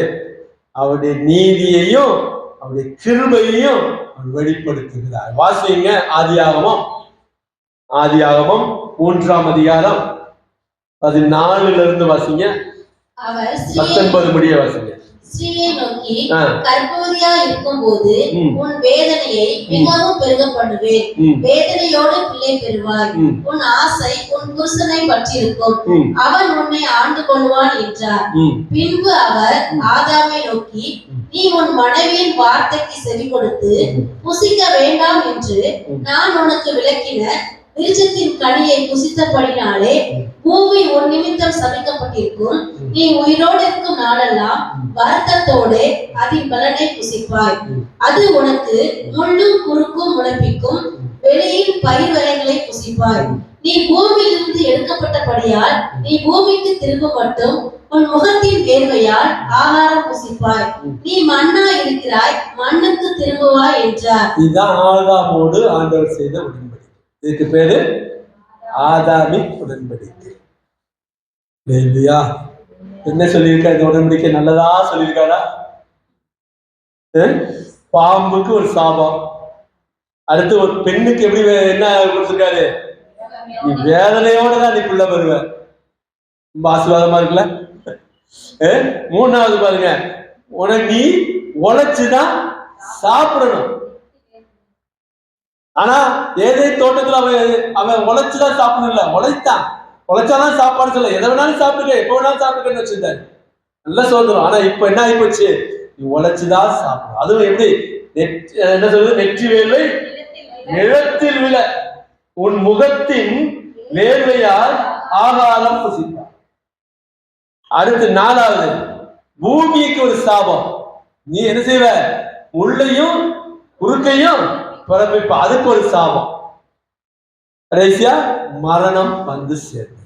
அவருடைய நீதியையும் அவருடைய கிருபையையும் வெளிப்படுத்துகிறார். வாசிங்க ஆதியாகமம் 3ஆம் அதிகாரம் 14 வாசிங்க, 19 முடிய வாசிங்க. ஸ்ரீயை நோக்கி, கர்ப்பவதியா இருக்கும் போது உன் வேதனையை மிகவும் பெருக பண்ணுவேன், வேதனையோடு பிள்ளை பெறுவாய், உன் ஆசை உன் புருஷனை பற்றியிருக்கும், அவன் உன்னை ஆண்டு கொள்வான் என்றார். பின்பு அவர் ஆதாமை நோக்கி, நீ உன் மனைவியின் வார்த்தைக்கு செவி கொடுத்து புசிக்க வேண்டாம் என்று நான் உனக்கு விளக்கின விருட்சத்தின் கனியை புசித்தபடினாலே பூமி உன் நிமித்தம் சபிக்கப்பட்டிருக்கும். நீ உயிரோடு இருக்கும் நாளெல்லாம் வருத்தத்தோடு அதன் பலனை புசிப்பாய். அது உனக்கு முள்ளும் குறுக்கும் முளைப்பிக்கும். வெளியில் பயிர் வகைகளை புசிப்பாய். நீ பூமியிலிருந்து எடுக்கப்பட்டபடியால் நீ பூமிக்கு திரும்ப மட்டும் உன் முகத்தின் வேர்வையால் ஆகாரம் புசிப்பாய். நீ மண்ணா இருக்கிறாய், மண்ணுக்கு திரும்புவாய் என்றார். இதுதான் ஆதாமோடு ஆண்டவர் செய்த உடன்படிக்கை. இதுக்கு பேரு ஆதாமின் உடன்படிக்கை. இல்லையா? என்ன சொல்லியிருக்கா? இந்த உடன்படிக்கை நல்லதா சொல்லியிருக்காரா? பாம்புக்கு ஒரு சாபம், அடுத்து ஒரு பெண்ணுக்கு எப்படி என்ன கொடுத்திருக்காரு? நீ வேதனையோட தான் நீ புள்ள வருவ. ரொம்ப ஆசீர்வாதமா இருக்குல்ல? மூணாவது பாருங்க, உனக்கு நீ உழைச்சுதான் சாப்பிடணும். ஆனா ஏதே தோட்டத்துல அவன் உழைச்சுதான் சாப்பிடணும் இல்ல, உழைச்சாதான் சாப்பாடு சொல்ல. எதை வேணாலும் சாப்பிடுங்க, எப்ப வேணாலும் சாப்பிடுங்கன்னு வச்சிருந்தாரு. நல்லா சொல்றோம். ஆனா இப்ப என்ன ஆகி போச்சு? நீ உழைச்சுதான் சாப்பிடும். அதுவும் எப்படி? என்ன சொல்றது? நெற்றி வேர்வை நிலத்தில் விழ உன் முகத்தின் வேர்வையால் ஆகாரம் புசிப்பார். அடுத்து நாலாவது, பூமிக்கு ஒரு சாபம். நீ என்ன செய்வ? உள்ளையும் குறுக்கையும் பிறப்பிப்ப. அதுக்கு ஒரு சாபம். கடைசியா மரணம் வந்து சேர்ந்து.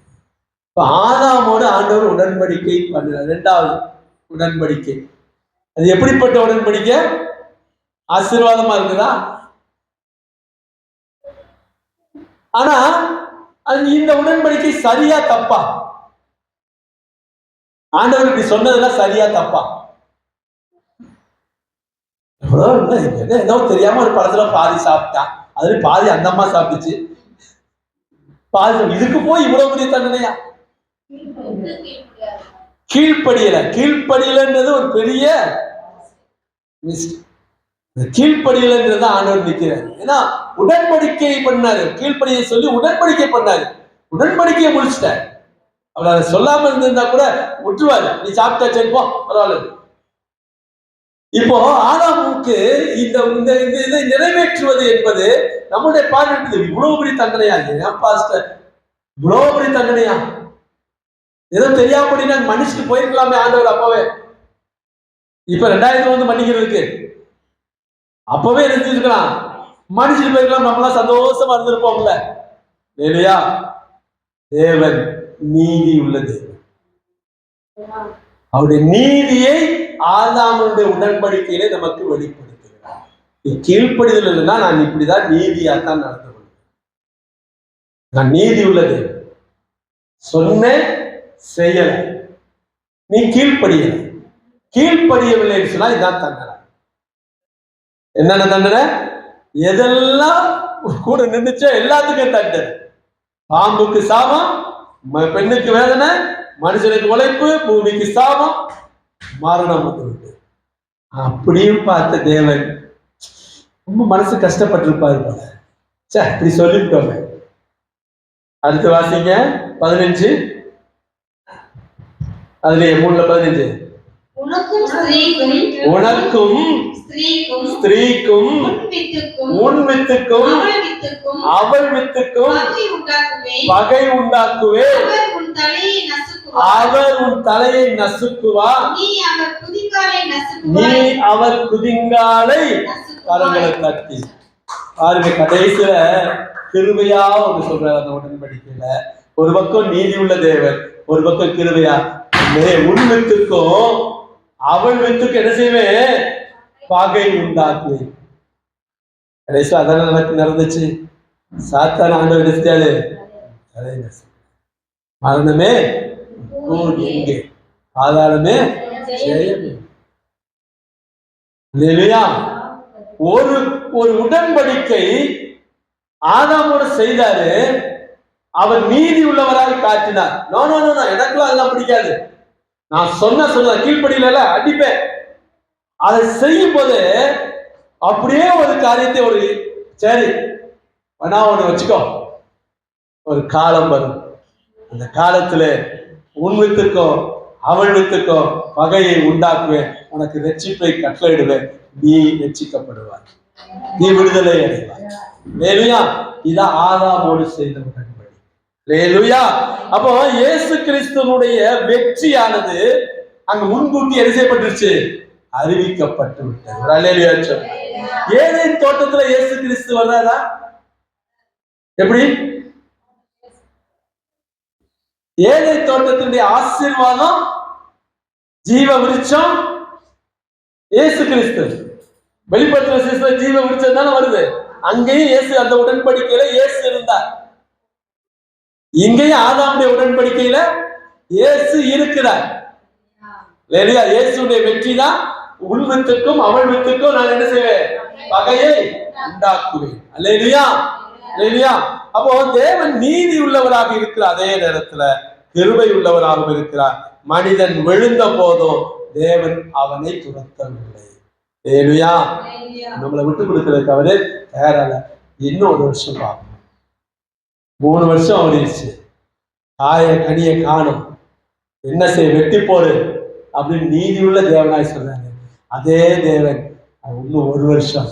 இப்ப ஆதாமோடு ஆண்டவர் உடன்படிக்கை பண்ணுறார். இரண்டாவது உடன்படிக்கை. அது எப்படிப்பட்ட உடன்படிக்கை? ஆசீர்வாதமா இருக்குதா? ஆனா இந்த உடன்படிக்கை சரியா தப்பா? ஆண்டவர் இப்படி சொன்னதெல்லாம் சரியா தப்பா? ஏதோ தெரியாம ஒரு படத்துல பாதி சாப்பிட்டான், அதுல பாதி அந்த அம்மா சாப்பிட்டுச்சு, பாதி. இதுக்கு போய் இவ்வளவு பெரிய தண்டனையா? கீழ்ப்படியலன்றது ஒரு பெரிய கீழ்ப்படியலன்றது ஆண்டவர் நிற்கிறார். ஏன்னா உடன்படிக்கை பண்ணாரு, கீழ்ப்படியை சொல்லி உடன்படிக்கை பண்ணாரு. உடன்படிக்கையை முடிச்சிட்டார். அவர் அதை சொல்லாம இருந்திருந்தா கூட விட்டுருவாரு. நீ சாப்பிட்டா சரி போ, பரவாயில்ல. இப்போ ஆதாமுக்கு இந்த இதை நிறைவேற்றுவது என்பது நம்முடைய பார்வை இவ்வளவு பெரிய தண்டனையா? ஏன் பாஸ்டர் இவ்வளவு பெரிய தண்டனையா? ஏதோ தெரியாம நாங்க மன்னிச்சுட்டு போயிருக்கலாமே ஆண்டவர் அப்பவே. இப்ப 2000 வந்து மன்னிக்கிறதுக்கு அப்பவே நினைச்சிருக்கலாம், மன்னிச்சுட்டு போயிருக்கலாம், நம்மளாம் சந்தோஷமா இருந்திருப்போம்ல. இல்லையா? தேவன் நீதி உள்ள தேவன். அவருடைய நீதியை ஆதாமுடைய உடன்படிக்கையிலே நமக்கு வெளிப்படுத்துகிறார். நீ கீழ்ப்படிதல் இல்லைன்னா நான் இப்படிதான் நீதியாத்தான் நடந்து கொள்வேன். நான் நீதி உள்ள தேவன். சொன்ன செய்யல, நீ கீழ்ப்படியல, கீழ்ப்படியவில்லை சொன்னா இதான் தண்டனை. என்னென்ன தண்டனை? எதெல்லாம் கூட நின்றுச்சோ எல்லாத்துக்கும் தண்டனை. பாம்புக்கு சாபம், பெண்ணுக்கு வேதனை, மனுஷனுக்கு உழைப்பு, பூமிக்கு சாபம், மரணம் வந்து. அப்படியும் பார்த்த தேவன் ரொம்ப மனசு கஷ்டப்பட்டிருப்பாரு போல. சே, இப்படி சொல்லிவிட்டோமே. அடுத்து வாசிங்க 15. அதுல 3:15. உனக்கும் ஸ்திரீக்கும் உன் வித்துக்கும் அவள் வித்துக்கும் பகை உண்டாக்குவேன். அவர் உன் தலையை நசுக்குவார், நீ அவர் குதிங்காலை கரங்களை தட்டி. பாருங்க, கடைசியில கிருபையா ஒன்று சொல்றாரு அந்த உடன்படிக்கையில. ஒரு பக்கம் நீதி உள்ள தேவன், ஒரு பக்கம் கிருபையா. உன் வித்துக்கும் அவள் வித்துக்கு என்ன செய்வேன்? பகை உண்டாக்குவேன். கடைசியில் அதான் நடந்துச்சு. சாத்தான் ஆண்டவர் எடுத்தாரு, மரணமே எங்கே, ஆதாரமே இல்லையா? ஒரு உடன்படிக்கை ஆதாமோட செய்தாரு. அவர் நீதி உள்ளவராக காட்டினார். நோ நோ நோ, எனக்குலாம் அதெல்லாம் பிடிக்காது, நான் சொன்ன கீழ்ப்படியில அடிப்பேன். அதை செய்யும் போது அப்படியே ஒரு காரியத்தை சரி வேணா ஒண்ணு வச்சுக்கோ, ஒரு காலம் வரும், அந்த காலத்துல உன் வித்துக்கோ அவள் வித்துக்கோ பகையை உண்டாக்குவேன், உனக்கு ரட்சிப்பை கட்டளையிடுவேன், நீ ரட்சிக்கப்படுவார். நீ விடுதலை அடைவாய். அல்லேலூயா. இதான் ஆதாமோடு செய்த உடன்படி. அல்லேலூயா. அப்போ இயேசு கிறிஸ்துவனுடைய வெற்றியானது அங்க முன்கூட்டி என்ன செய்யப்பட்டுருச்சு? அறிவிக்கப்பட்டு விட்டது. அல்லேலூயா. ஏதேன் தோட்டத்துல இயேசு கிறிஸ்து வர்றாரா? எப்படி? ஏதேன் தோட்டத்தினுடைய ஆசீர்வாதம், ஜீவ விருட்சம் இயேசு கிறிஸ்து. வெளிப்படுத்தின விசேஷத்துல ஜீவ விருட்சம் தானே வருது. அங்கேயும் இயேசு, அந்த உடன்படிக்கையில இயேசு இருந்தார். இங்கேயும் ஆதாமுடைய உடன்படிக்கையில இயேசு இருக்கிறார். இல்லையா? இயேசுடைய வெற்றி தான் உன் வித்துக்கும் அவள் வித்துக்கும் நான் என்ன செய்வேன்? பகையை உண்டாக்குவேன். அல்லேலூயா. அல்லேலூயா. அப்போ தேவன் நீதி உள்ளவராக இருக்கிறார், அதே நேரத்துல கிருபை உள்ளவராகவும் இருக்கிறார். மனிதன் விழுந்த போதும் தேவன் அவனை துரத்தவில்லை. அல்லேலூயா. நம்மளை விட்டு கொடுக்கிறதுக்கு அவரு தயாரால. இன்னும் 1 வருஷம் பார்க்கணும். 3 வருஷம் ஓடிடுச்சு. காய கனிய காணும், என்ன செய்ய, வெட்டி போடு அப்படின்னு நீதி உள்ள தேவனாய் சொல்றாங்க. அதே தேவன் இன்னும் 1 வருஷம்,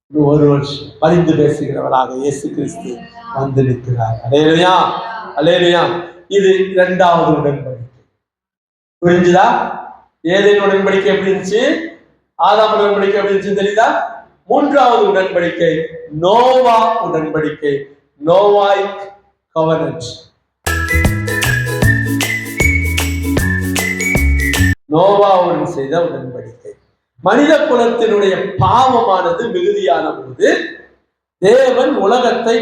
இன்னும் 1 வருஷம் பரிந்து பேசுகிறவராக இயேசு கிறிஸ்து வந்து நிற்கிறார். அல்லேலூயா. அல்லேலூயா. இது 2வது உடன்படிக்கை. புரிஞ்சுதா? ஏதேன் உடன்படிக்கை எப்படி இருந்துச்சு? ஆதாம் உடன்படிக்கை எப்படி இருந்துச்சு தெரியுதா? 3வது உடன்படிக்கை நோவா உடன்படிக்கை, நோவாய்க் கவனன்ட். நோவாவுடன் செய்த உடன்படிக்கை. மனித குலத்தினுடைய பாவமானது மிகுதியான போது தேவன் உலகத்தை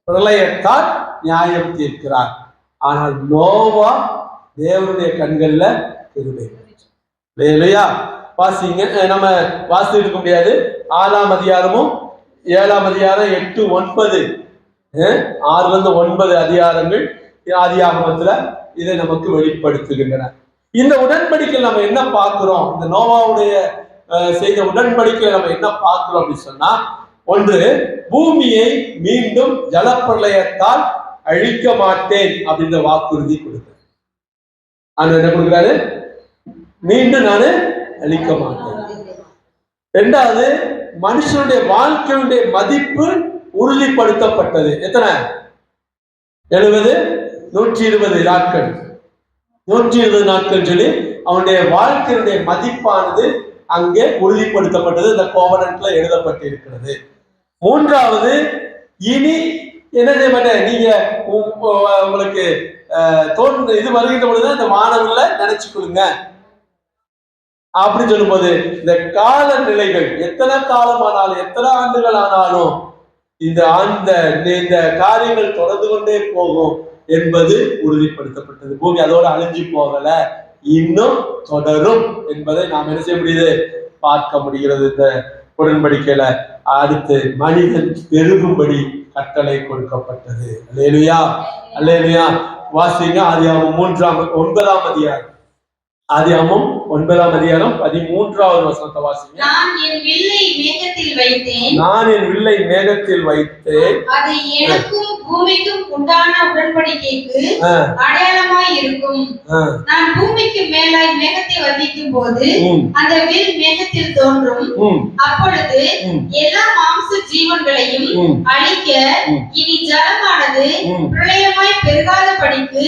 பிரளயத்தால் நியாயம் தீர்க்கிறார். ஆனால் நோவா தேவனுடைய கண்கள்ல கிருபை. இல்லையா? வாசிங்க, நம்ம வாசி இருக்க முடியாது. 6ஆம் அதிகாரமும் 7ஆம் அதிகாரம் 8, 9, 6-9 அதிகாரங்கள் ஆதியாகமத்துல இதை நமக்கு வெளிப்படுத்துகின்றன. இந்த உடன்படிக்கை நம்ம என்ன பார்க்கிறோம்? இந்த நோவாவுடைய செய்த உடன்படிக்கை நம்ம என்ன பார்க்கிறோம் அப்படின்னு சொன்னா, ஒன்று, பூமியை மீண்டும் ஜலப்பிரளயத்தால் அழிக்க மாட்டேன் அப்படின்ற வாக்குறுதி கொடுக்கிறார். ஆனா என்ன கொடுக்கிறாரு? மீண்டும் நானு அழிக்க மாட்டேன். 2வது, மனுஷனுடைய வாழ்க்கையுடைய மதிப்பு உறுதிப்படுத்தப்பட்டது. எத்தனை? 70, 120 நாட்கள். 120 நாட்கள் சொல்லி அவனுடைய வாழ்க்கையுடைய மதிப்பானது அங்கே உறுதிப்படுத்தப்பட்டது. இந்த கோவனன்ட்ல எழுதப்பட்டிருக்கிறது. 3வது, இனி என்ன செய்ய மாட்டேன், நீங்க உங்களுக்கு இது வருகின்ற பொழுது இந்த மாணவர்களை நினைச்சு கொடுங்க அப்படின்னு சொல்லும் போது, இந்த கால நிலைகள் எத்தனை காலமானாலும் எத்தனை ஆண்டுகள் ஆனாலும் இந்த காரியங்கள் தொடர்ந்து கொண்டே போகும் என்பது உறுதிப்படுத்தப்பட்டது. பூமி அதோட அழிஞ்சு போகல, இன்னும் தொடரும் என்பதை நாம் என்ன செய்ய முடியுது? பார்க்க முடிகிறது இந்த உடன்படிக்கையில. அடுத்து, மனிதன் பெருகும்படி கட்டளை கொடுக்கப்பட்டது. அல்லேலூயா. அல்லேலூயா. வாசிங்க ஆதியாகமம் 9ஆம் அதிகாரம். ஆதியாகமம் 9ஆம் அதிகாரம் 13வது வசனத்தை வாசிங்க. நான் என் வில்லை மேகத்தில் வைத்தேன், நான் என் வில்லை மேகத்தில் வைத்தேன், அது எனக்கும் பூமிக்கும் உண்டான உடன்படிக்கைக்கு அடையாளமாய் இருக்கும். நான் பூமிக்கு மேலாய் மேகத்தை வர்ணிக்கும் போது அந்த வில் மேகத்தில் தோன்றும். அப்பொழுது எல்லா மாம்ச ஜீவன்களையும் அழிக்க இனி ஜலமானது பிரளயமாய் பெருகாதபடிக்கு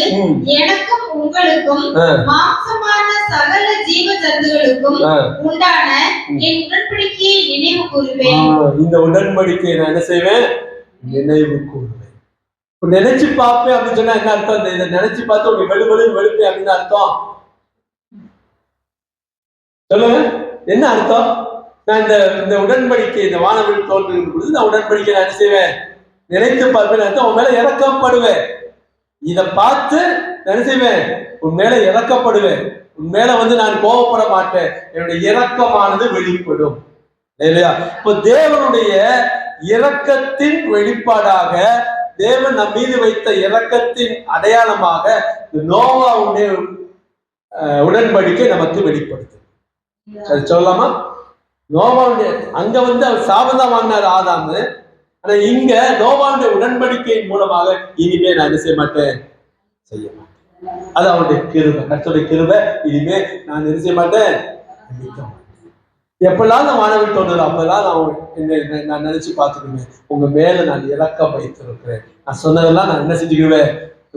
எனக்கும் உங்களுக்கும் மாம்சமான சகல ஜீவ ஜந்துகளுக்கும் உண்டான என் உடன்படிக்கையை நினைவு கூறுவேன். இந்த உடன்படிக்கையை நான் என்ன செய்வேன்? நினைவு கூறுவேன். நினைச்சு பார்ப்பேன் அப்படின்னு சொன்னா என்ன அர்த்தம்? இதை நினைச்சு பார்த்து ஒரு வெளுப்பேன் அப்படின்னு அர்த்தம் சொல்லுங்க. என்ன அர்த்தம்? நான் இந்த உடன்படிக்கை, இந்த வானவில் தோன்றுகின்ற பொழுது இந்த உடன்படிக்கை நான் என்ன செய்வேன்? நினைத்து பார்ப்பேன் அர்த்தம். உன் மேல இறக்கப்படுவேன். இதை பார்த்து என்ன செய்வேன்? உன் மேல இறக்கப்படுவேன். உன் மேல நான் கோபப்பட மாட்டேன். என்னுடைய இரக்கமானது வெளிப்படும். இல்லையா? இப்போ தேவனுடைய இரக்கத்தின் வெளிப்பாடாக, தேவன் நம் மீது வைத்த இரக்கத்தின் அடையாளமாக நோவாவுடைய உடன்படிக்கை நமக்கு வெளிப்படுது. சரி, சொல்லலாமா? நோவாவுடைய அங்க அவர் சாபம் வாங்கினார் ஆதாமு. ஆனா இங்க நோவாவுடைய உடன்படிக்கையின் மூலமாக இனிமே நான் என்ன செய்ய மாட்டேன்? செய்ய மாட்டேன். அது அவருடைய கிருபை, கர்த்தருடைய கிருபை. இனிமே நான் என்ன செய்ய மாட்டேன்? எப்பெல்லாம் நான் வானவில் தோணுதோ அப்பெல்லாம் நான் நினைச்சு பார்த்துக்குவேன், உங்க மேல நான் இரக்கம் வைத்திருக்கிறேன். நான் சொன்னதெல்லாம் நான் என்ன செஞ்சுக்குவேன்,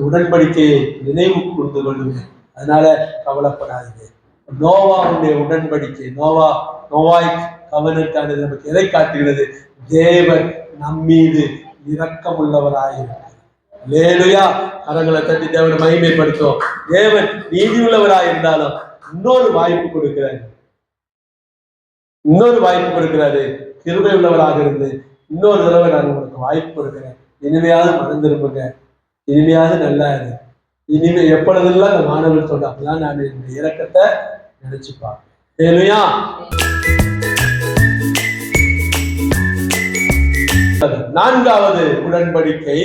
உடன்படிக்கையை நினைவு கூர்ந்து கொள்ளுவேன். அதனால கவலைப்படாதீங்க. நோவாவுடைய உடன்படிக்கை, நோவாய் கவனத்தானது நமக்கு எதை காட்டுகிறது? தேவன் நம்மீது இரக்கம் உள்ளவராயிருக்கிறார். அல்லேலூயா. கரங்களை தட்டி தேவனை மகிமைப்படுத்தும். தேவன் நீதி உள்ளவராயிருந்தாலும் இன்னொரு வாய்ப்பு கொடுக்கிறாரு. கிருபை உள்ளவராக இருந்து இன்னொரு தடவை நான் உங்களுக்கு வாய்ப்பு கொடுக்கிறேன். இனிமையாவது மனம் திரும்புங்க, இனிமையாவது நல்லா இருக்கு. இனிமே எப்பொழுதெல்லாம் நான் மாணவர் சொல்றேன் அப்பதான் நான் என்னுடைய இரக்கத்தை நினைச்சுப்பான். அல்லேலூயா. நான்காவது உடன்படிக்கை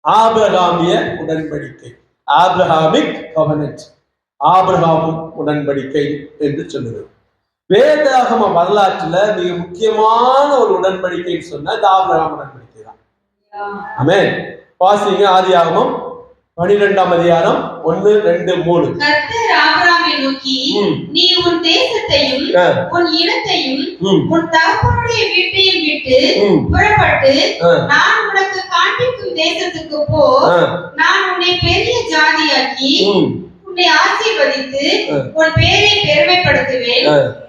ஆபிரகாமிய உடன்படிக்கை, ஆபிரகாமிக் கவனன்ட், ஆபிரகாம் உடன்படிக்கை என்று சொல்லுது. வேதாகம வரலாற்றுல மிக முக்கியமான ஒரு உடன்படிக்கைன்னு சொன்னா இந்த ஆபிரகாம் உடன்படிக்கை தான். ஆமென். வாசிங்க ஆதியாகமம் 12ஆம் அதிகாரம் 1, 2, 3. கர்த்தர் ஆபிரகாமை நோக்கி, நீ உன் தேசத்தையும் உன் இனத்தையும் உன் தகப்பனுடைய வீட்டையும் விட்டு புறப்பட்டு நான் உனக்கு காண்பிக்கும் தேசத்துக்கு போ. நான் உன்னை பெரிய ஜாதியாக்கி உன்னை ஆசீர்வதித்து உன் பேரை பெருமைப்படுத்துவேன்.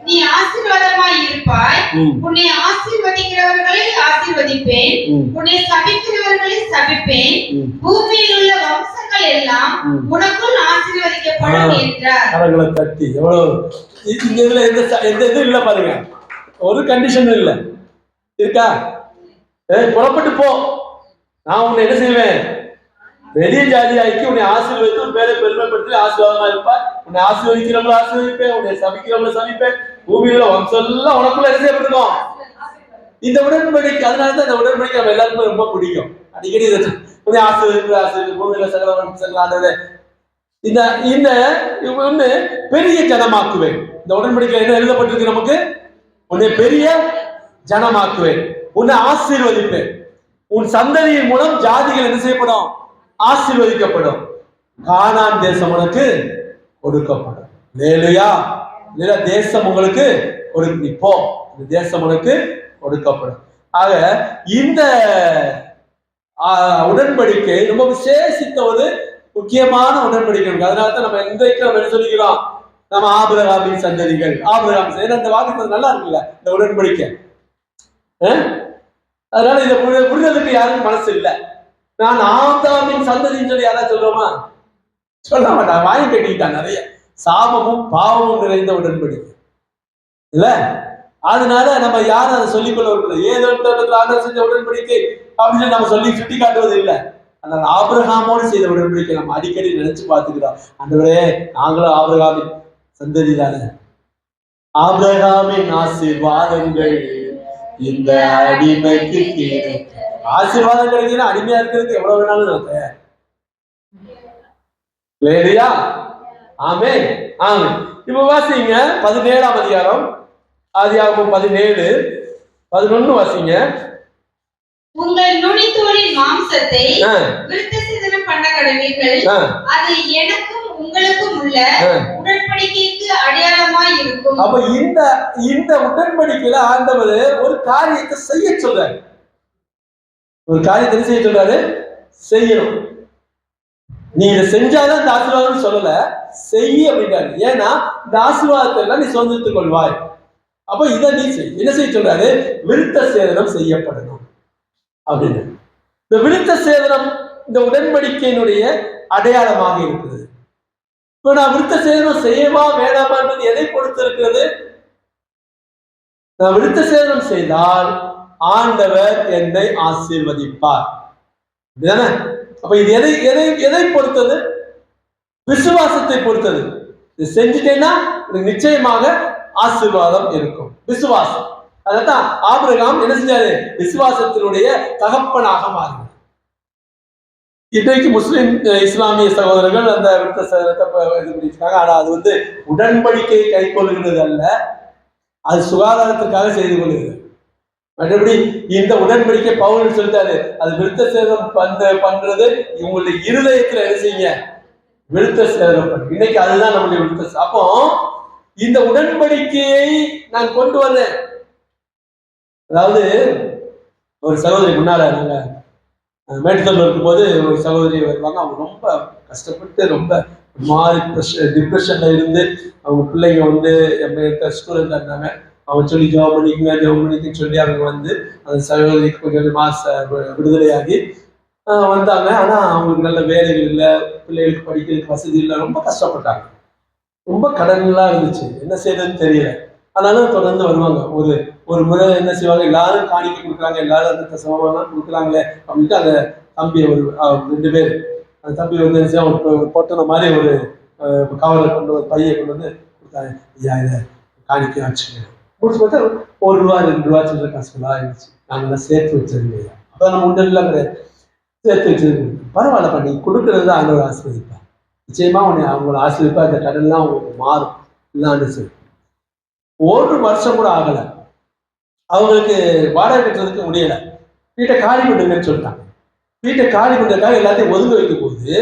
நீ ஆசீர்வாதமாய் இருப்பாய். உன்னை ஆசீர்வதிக்கிறவர்களை ஆசீர்வதிப்பேன், உன்னை சபிக்கிறவர்களை சபிப்பேன். பூமியில் உள்ள வம்சங்கள் எல்லாம் உனக்குள் ஆசீர்வதிக்கப்படும் என்றார். கரங்களை தட்டி எவ்வளவு இதுல எந்த இது இல்ல பாருங்க, ஒரு கண்டிஷன் இல்ல இருக்கா? புறப்பட்டு போ, நான் உன்னை என்ன செய்வேன், பெரிய ஜாதியாக்கி உன்னை ஆசீர்வதித்து உன் பேரை பெருமைப்படுத்தி ஆசீர்வாதமா இருப்பாய். உன்னை ஆசீர்வதிக்கிறவங்களை ஆசீர்வதிப்பேன், உன்னை சபிக்கிறவங்களை சபிப்பேன். பூமியில வம்சம் எல்லாம் உனக்குள்ள என்ன செய்யப்பட்டிருக்கோம் இந்த உடன்படிக்கை. அதனாலதான் இந்த உடன்படிக்கை நம்ம எல்லாருக்குமே ரொம்ப பிடிக்கும். அடிக்கடி உன்னை ஆசீர்வதிப்பு பூமியில சகல வம்சங்களானது இந்த இந்த ஒண்ணு பெரிய ஜனமாக்குவேன். இந்த உடன்படிக்கை என்ன எழுதப்பட்டிருக்கு நமக்கு? உன்னை பெரிய ஜனமாக்குவேன், உன்னை ஆசீர்வதிப்பேன், உன் சந்ததியின் மூலம் ஜாதிகள் என்ன செய்யப்படும், ஆசீர்வதிக்கப்படும். கானான் தேசம் உனக்கு கொடுக்கப்படும். அல்லேலூயா. தேசம் உங்களுக்கு இப்போ இந்த தேசம் உனக்கு கொடுக்கப்படும். ஆக இந்த உடன்படிக்கை ரொம்ப விசேஷித்த ஒரு முக்கியமான உடன்படிக்கை. அதனாலதான் நம்ம இன்றைக்கு நம்ம என்ன சொல்லிக்கிறோம், நம்ம ஆபிரகாமின் சந்ததிகள், ஆபிரகாம். அந்த வாக்கு நல்லா இருக்குல்ல இந்த உடன்படிக்கை. அதனால இதை புரிதலுக்கு யாருக்கும் மனசு இல்லை. நான் ஆதாமின் சந்ததின்னு சொல்லி யாராவது சொல்லுவோமா? சொல்ல மாட்டான். வாங்கி கட்டிக்கிட்டான். நிறைய சாபமும் பாவமும் நிறைந்த உடன்படிக்கை இல்ல. அதனால நம்ம யாரும் அதை சொல்லிக்கொள்ள ஏதோ ஆண்டவர் செஞ்ச உடன்படிக்கை அப்படின்னு நம்ம சொல்லி சுட்டி காட்டுவது இல்லை. அதனால ஆபிரகாமோடு செய்த உடன்படிக்கை நம்ம அடிக்கடி நினைச்சு பார்த்துக்கிறோம். ஆண்டவரே நாங்களும் ஆபிரகாமின் சந்ததி தானே, ஆபிரகாமின் ஆசீர்வாதங்கள் இந்த அடிமைக்கு கீழே. ஆசீர்வாதம் கிடைக்குன்னா அடிமையா இருக்கிறதுக்கு எவ்வளவு வேணாலும் நான். ஆமென். ஆமென். இப்ப வாசிங்க 17ஆம் அதிகாரம், ஆதியாகமம் 17, 11 வாசிங்க. உங்கள் நுனித்தோலின் மாம்சத்தை விருத்தசேதனம் பண்ண கடவீர்கள். அது எனக்கும் உங்களுக்கும் உள்ள உடன்படிக்கைக்கு அடையாளமாய் இருக்கும். அப்ப இந்த உடன்படிக்கையில ஆண்டவர் ஒரு காரியத்தை செய்ய சொல்றாரு. ஒரு காரியத்தை செய்ய சொல்றாரு, செய்யணும். நீ இதை செஞ்சாதான் இந்த ஆசீர்வாதம் சொல்லல, செய்ய அப்படின்றாரு. ஏன்னா இந்த ஆசீர்வாதத்தை எல்லாம் நீ சுதந்திரத்துக் கொள்வாய். அப்ப இதை நீ செய். என்ன செய்ய சொல்றாரு? விருத்த சேதனம் செய்யப்படணும் அப்படின்னு. இந்த விருத்த சேதனம் இந்த உடன்படிக்கையினுடைய அடையாளமாக இருக்கிறது. இப்ப நான் விருத்த சேதனம் செய்யவா வேணாமா என்பது எதை பொறுத்து இருக்கிறது? நான் விருத்த சேதனம் செய்தால் ஆண்டவர் என்னை ஆசீர்வதிப்பார். அப்ப இது எதை பொறுத்தது? விசுவாசத்தை பொறுத்தது. இது செஞ்சுட்டேன்னா நிச்சயமாக ஆசீர்வாதம் இருக்கும். விசுவாசம். அதான் ஆபிரகாம் என்ன செஞ்சாரு? விசுவாசத்தினுடைய தகப்பனாக மாறினார். இன்றைக்கு முஸ்லிம் இஸ்லாமிய சகோதரர்கள் அந்த விருத்த சேதனத்தை இது பண்ணிருக்காங்க. ஆனா அது உடன்படிக்கையை கை கொள்கிறது அல்ல, அது சுகாதாரத்துக்காக செய்து கொள்கிறது. மற்றபடி இந்த உடன்படிக்கை பவுல் சொல்லிட்டாரு, அது விருத்த சேதனம் பண்றது இவங்களுடைய இருதயத்துல என்ன செய்யுங்க, விருத்த சேதனம் பண்ணு. இன்னைக்கு அதுதான் நம்முடைய விருத்த. அப்போ இந்த உடன்படிக்கையை நான் கொண்டு வந்தேன். அதாவது ஒரு சகோதரி முன்னால நாங்க மேட்டுத்தூர்ல இருக்கும்போது ஒரு சகோதரி வருவாங்க. அவங்க ரொம்ப கஷ்டப்பட்டு ரொம்ப மாறி டிப்ரெஷன்ல இருந்து அவங்க பிள்ளைங்க வந்து ஸ்டூடெண்ட் இருந்தாங்க. அவங்க சொல்லி ஜாப் பண்ணிக்குன்னு சொல்லி அவங்க வந்து அந்த சகோதரிக்கு கொஞ்சம் மாச விடுதலையாகி வந்தாங்க. ஆனா அவங்களுக்கு நல்ல வேலைகள் இல்லை, பிள்ளைகளுக்கு படிக்கிறதுக்கு வசதி இல்லை, ரொம்ப கஷ்டப்பட்டாங்க. ரொம்ப கடன்லாம் இருந்துச்சு, என்ன செய்யறதுன்னு தெரியல. ஆனாலும் தொடர்ந்து வருவாங்க. ஒரு ஒரு முறை என்ன செய்வாங்க, எல்லாரும் காணிக்கை கொடுக்குறாங்க, எல்லாரும் அந்த சமமாலாம் கொடுக்குறாங்களே அப்படின்ட்டு அந்த தம்பி ஒரு 2 பேர் அந்த தம்பி வந்து என்ன செய்ய ஒரு பொட்டனை மாதிரி ஒரு கவலை கொண்டு ஒரு பையை கொண்டு வந்து கொடுத்தாங்க. ஐயா இதை காணிக்கை வச்சுங்க முடிச்சு பார்த்தா ₹1 ₹2 சொல்ற காசுலாம் ஆயிடுச்சு. நாங்கெல்லாம் சேர்த்து வச்சிருக்கோம். அப்போ நம்ம உண்டெல்லாம் கிடையாது, சேர்த்து வச்சிருக்கு. பரவாயில்ல பண்ணி கொடுக்கறது தான் ஆண்டவர் ஆசீர்வதிப்பார். நிச்சயமா உன்னை அவங்கள ஆசீர்வதிப்பா, அந்த கடன்லாம் அவங்களுக்கு மாறும் இல்லான்னு சொல்லி 1 வருஷம் கூட ஆகல. அவங்களுக்கு வாடகை கட்டுறதுக்கு முடியல. வீட்டை காலி பண்ணுங்கன்னு சொல்லிட்டாங்க. வீட்டை காலி பண்றதுக்காக எல்லாத்தையும் ஒதுங்க வைக்கும் போது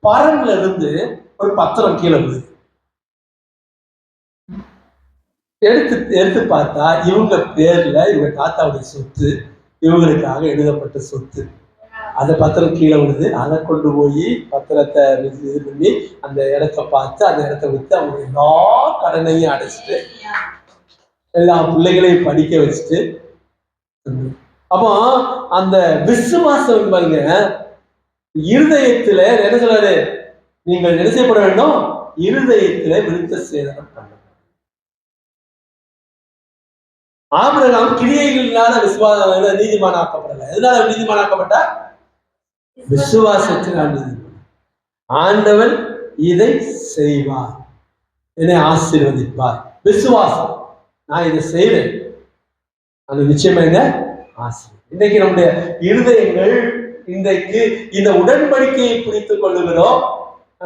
பரன்ல இருந்து ஒரு பத்திரம் கீழே விழுது. எடுத்து பார்த்தா இவங்க பேர்ல இவங்க தாத்தாவுடைய சொத்து, இவங்களுக்காக எழுதப்பட்ட சொத்து. அந்த பத்திரம் கீழே விழுது. அதை கொண்டு போய் பத்திரத்தை இது பண்ணி அந்த இடத்த பார்த்து அந்த இடத்த வித்து அவங்க எல்லா கடனையும் அடைச்சிட்டு எல்லா பிள்ளைகளையும் படிக்க வச்சுட்டு, அப்போ அந்த விசுவாசம் பாருங்க, இருதயத்துல என்ன சொல்றாரு, நீங்கள் என்ன செய்யப்பட வேண்டும், இருதயத்துல விருத்த சேதனம் பண்ண. ஆபிரகாம் கிரியைகளினால விசுவாசம் நீதிமானாக்கப்படல. எதனால நீதிமானாக்கப்பட்டா? விசுவாசத்தினால் நீதிமான். ஆண்டவன் இதை செய்வார், என்னை ஆசீர்வதிப்பார். விசுவாசம், நான் இதை செய்வேன், அது நிச்சயமா என்ன ஆசை. இன்னைக்கு நம்முடைய இருதயங்கள் இன்றைக்கு இந்த உடன்படிக்கையை பிடித்துக் கொள்ளுகிறோம்.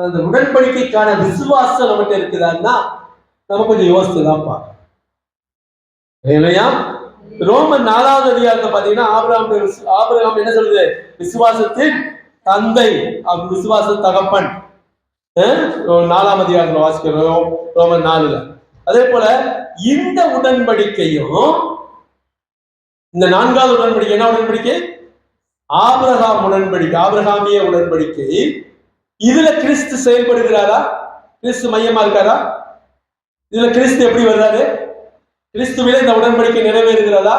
அந்த உடன்படிக்கைக்கான விசுவாசம் நம்மகிட்ட இருக்குதான்னா நம்ம கொஞ்சம் யோசித்துதான் பார்க்கணும் இல்லையா? ரோமன் 4வது அதிகாரத்தை பாத்தீங்கன்னா ஆபிரகாம் என்ன சொல்லுது, விசுவாசத்தின் தந்தை, விசுவாச தகப்பன். 4ஆம் அதிகாரத்தில் வாசிக்கிறோம் ரோமன் 4ல. அதே போல இந்த உடன்படிக்கையும், இந்த 4வது உடன்படிக்கை என்ன உடன்படிக்கை? ஆபிரகாம் உடன்படிக்கை, ஆபிரகாமிய உடன்படிக்கை. இதுல கிறிஸ்து செயல்படுகிறாரா? கிறிஸ்து மையமா இருக்காரா? இதுல கிறிஸ்து எப்படி வர்றாரு? கிறிஸ்துவில இந்த உடன்படிக்கை நிறைவேறுகிறதா?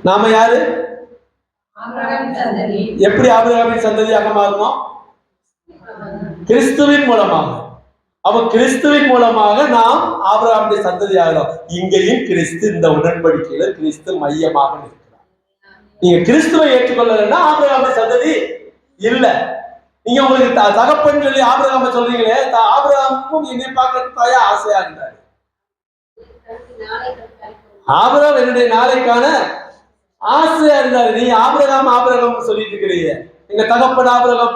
நாம யாரு? எப்படி ஆபிரகாமின் சந்ததியாக மாறணும்? கிறிஸ்துவின் மூலமாக. அப்ப கிறிஸ்துவின் மூலமாக நாம் ஆபிரகாமுடைய சந்ததி ஆகிறோம். இங்கேயும் கிறிஸ்து, இந்த உடன்படிக்கையில கிறிஸ்து மையமாக இருக்கிறார். நீங்க கிறிஸ்துவை ஏற்றுக்கொள்ளலன்னா ஆபிரகாமுடைய சந்ததி இல்ல. நீங்க உங்களுக்கு தகப்பன் சொல்லி ஆபிரகாம சொல்றீங்களே, ஆபிரகாமும் என்னை பார்க்கறதுக்கு தாயா ஆசையா இருந்தாரு. ஆபிரகாம் என்னுடைய நாளைக்கான ஆசையா இருந்தாரு. நீ ஆபிரகாம் சொல்லிட்டு இருக்கிறீங்க. எங்க தகப்பன் ஆபிரகாம்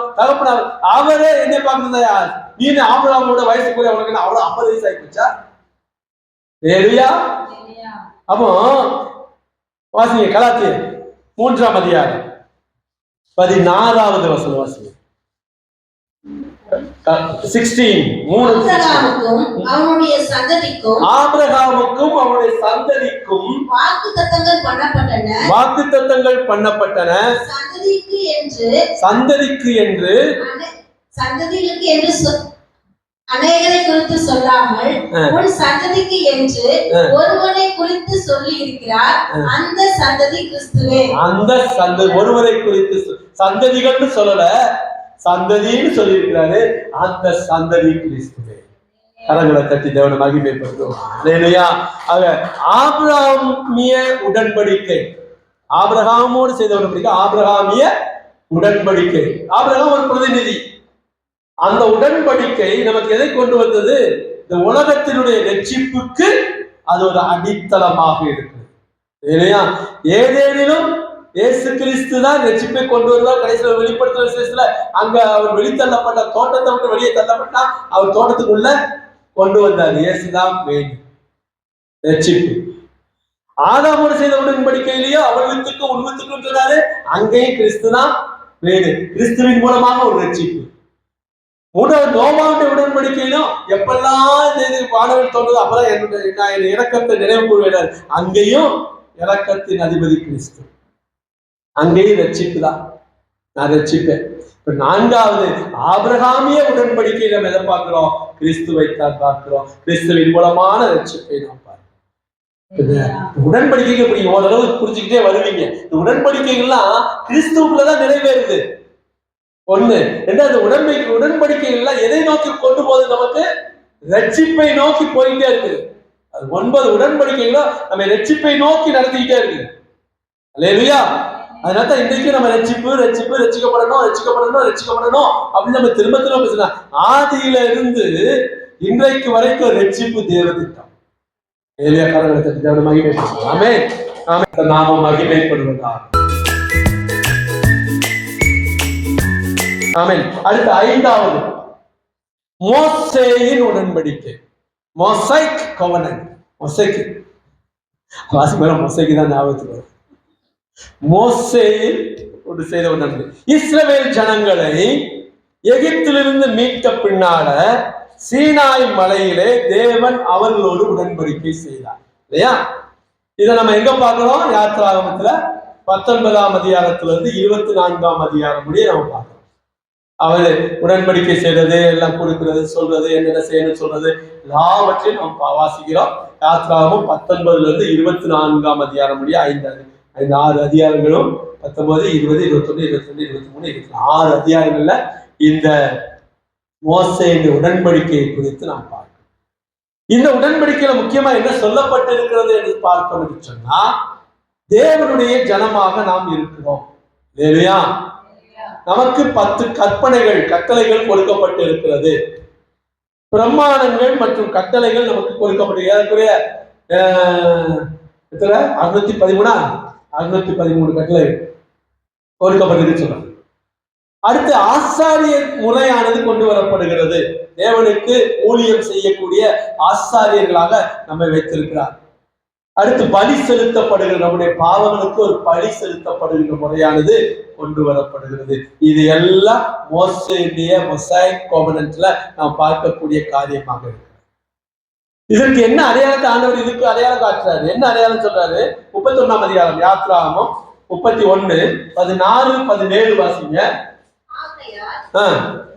அவரே என்னை பார்க்கறதா யார்? நீ ஆபிரகாமோட வயசுக்குரிய உனக்கு அவ்வளவு 50 வயசு ஆகி போச்சா? அப்போ வாசிங்க கலாத்தியர் 3ஆம் அதிகாரம் 16வது வசனம் வாசிங்க. 16 அவனுடைய சந்ததிக்கும் வாக்குத்தத்தங்கள் பண்ணப்பட்டன. சந்ததிக்கு என்று அநேகரை குறித்து சொல்லாமல் உன் சந்ததிக்கு என்று ஒருவனை குறித்து சொல்லி இருக்கிறார். அந்த சந்ததி கிறிஸ்துவே. அந்த ஒருவரை குறித்து சந்ததிகள்னு சொல்லல, சந்ததின்னு சொல்லி இருக்கிறாரு. அந்த சந்ததி கிறிஸ்துவே. கரங்களை தட்டி தேவனை மகிமைப்படுத்துவோம். ஆக ஆபிரகாமிய உடன்படிக்கை, ஆபிரகாமோடு செய்த உடன்படிக்கை ஆபிரகாமிய உடன்படிக்கை. ஆபிரகாம் ஒரு பிரதிநிதி. அந்த உடன்படிக்கை நமக்கு எதை கொண்டு வந்தது? இந்த உலகத்தினுடைய ரட்சிப்புக்கு அது ஒரு அடித்தளமாக இருக்குது இல்லையா? ஏதேனிலும் இயேசு கிறிஸ்து தான் ரட்சிப்பை கொண்டு வருவார். கடைசியில் வெளிப்படுத்துற விசேஷத்துல அங்க அவர் வெளித்தள்ளப்பட்ட தோட்டத்தை விட்டு வெளியே தள்ளப்பட்டா அவர் தோட்டத்துக்குள்ள கொண்டு வந்தார். இயேசுதான் வேண்டும் ரட்சிப்பு. ஆதாமோடு செய்த உடன்படிக்கையிலேயோ அவர் வித்துக்கும் உன் வித்துக்கும் சொன்னாரு. அங்கேயும் கிறிஸ்து தான் வேணும். கிறிஸ்துவின் மூலமாக ஒரு ரட்சிப்பு. மூன்றாவது நோவாவுடைய உடன்படிக்கையிலும் எப்பெல்லாம் இந்த வானவில் தோன்றது அப்பதான் நான் இரக்கத்தை நினைவு கூறுவேன். அங்கேயும் இரக்கத்தின் அதிபதி கிறிஸ்து, அங்கேயும் ரட்சிப்புதான், நான் ரட்சிப்பேன். இப்ப நான்காவது ஆபிரகாமிய உடன்படிக்கை நம்ம எதை பார்க்கிறோம்? கிறிஸ்துவைத்தான் பார்க்கிறோம். கிறிஸ்துவின் மூலமான ரட்சிப்பை நாம் பார்க்கிறோம். உடன்படிக்கைகள் இப்படி ஓரளவு புரிஞ்சுக்கிட்டே வருவீங்க. இந்த உடன்படிக்கைகள்லாம் கிறிஸ்துவுக்குள்ளதான் நிறைவேறுது. ஒண்ணு. ரெண்டாவது, உடன்படிக்கைகள்லாம் எதை நோக்கி கொண்டு போகுது? நமக்கு ரட்சிப்பை நோக்கி போயிட்டே இருக்குது. அது 9 உடன்படிக்கைகளும் நம்ம ரட்சிப்பை நோக்கி நடத்திக்கிட்டே இருக்கு. அல்லேலூயா. அதனால இன்றைக்கு நம்ம ரட்சிக்கப்படணும் அப்படின்னு நம்ம திரும்ப பேசலாம். ஆதியில இருந்து இன்றைக்கு வரைக்கும் ரட்சிப்பு தேவ திட்டம். ஆமென். நாம மகிமைப்படுவதா. ஆமென். அடுத்து 5வது மோசேயின் உடன்படிக்கை, மொசைக் கவனன்ட். மொசைக்கு தான் ஞாபகத்துக்கு வரும். மோசேயில் ஒரு செய்த உடன்படிக்கை. இஸ்ரவேல் ஜனங்களை எகிப்திலிருந்து மீட்ட பின்னால சீனாய் மலையிலே தேவன் அவர்களோடு உடன்படிக்கை செய்தார் இல்லையா? இதை நம்ம எங்க பார்க்கிறோம்? யாத்திராகமத்துல 19ஆம் அதிகாரத்திலிருந்து 24ஆம் அதிகாரம் முடிய நம்ம பார்க்கிறோம். அவரு உடன்படிக்கை செய்யறது, எல்லாம் கொடுக்கிறது, சொல்றது, என்னென்ன செய்யணும் சொல்றது எல்லாவற்றையும் நம்ம வாசிக்கிறோம். யாத்திராகமம் 19லிருந்து 24ஆம் அதிகாரம் முடிய 6 அதிகாரங்களும் 19, 20, 21, 22, 23, 24 அதிகாரங்கள்ல இந்த மோசேயின் உடன்படிக்கையை குறித்து நாம் பார்க்கிறோம். இந்த உடன்படிக்கையில முக்கியமா என்ன சொல்லப்பட்டிருக்கிறது என்று பார்க்கணும் என்று சொன்னா, தேவனுடைய ஜனமாக நாம் இருக்கிறோம் இல்லையா? நமக்கு 10 கற்பனைகள், கட்டளைகள் கொடுக்கப்பட்டு இருக்கிறது. பிரமாணங்கள் மற்றும் கட்டளைகள் நமக்கு கொடுக்கப்பட்டு 613 கட்டளை கொடுக்கப்பட்டு சொல்றாங்க. அடுத்து ஆசாரியர் முறையானது கொண்டு வரப்படுகிறது. தேவனுக்கு ஊழியம் செய்யக்கூடிய ஆசாரியர்களாக நம்மை வைத்திருக்கிறார். அடுத்து பலி செலுத்தப்படுகிற, நம்முடைய பாவங்களுக்கு ஒரு பலி செலுத்தப்படுகின்ற முறையானது கொண்டு வரப்படுகிறது. இது எல்லாம் மோசேயுடைய மொசைக் கோவனன்ட்ல நாம் பார்க்கக்கூடிய காரியமாக இருக்கு. இதற்கு என்ன அடையாளத்தை ஆண்டவர் இதுக்கு அடையாளம் காட்டுறாரு? என்ன அடையாளம் சொல்றாரு? 31ஆம் அதிகாரம் யாத்திராகமம் 31, 16, 17 வாசிங்க.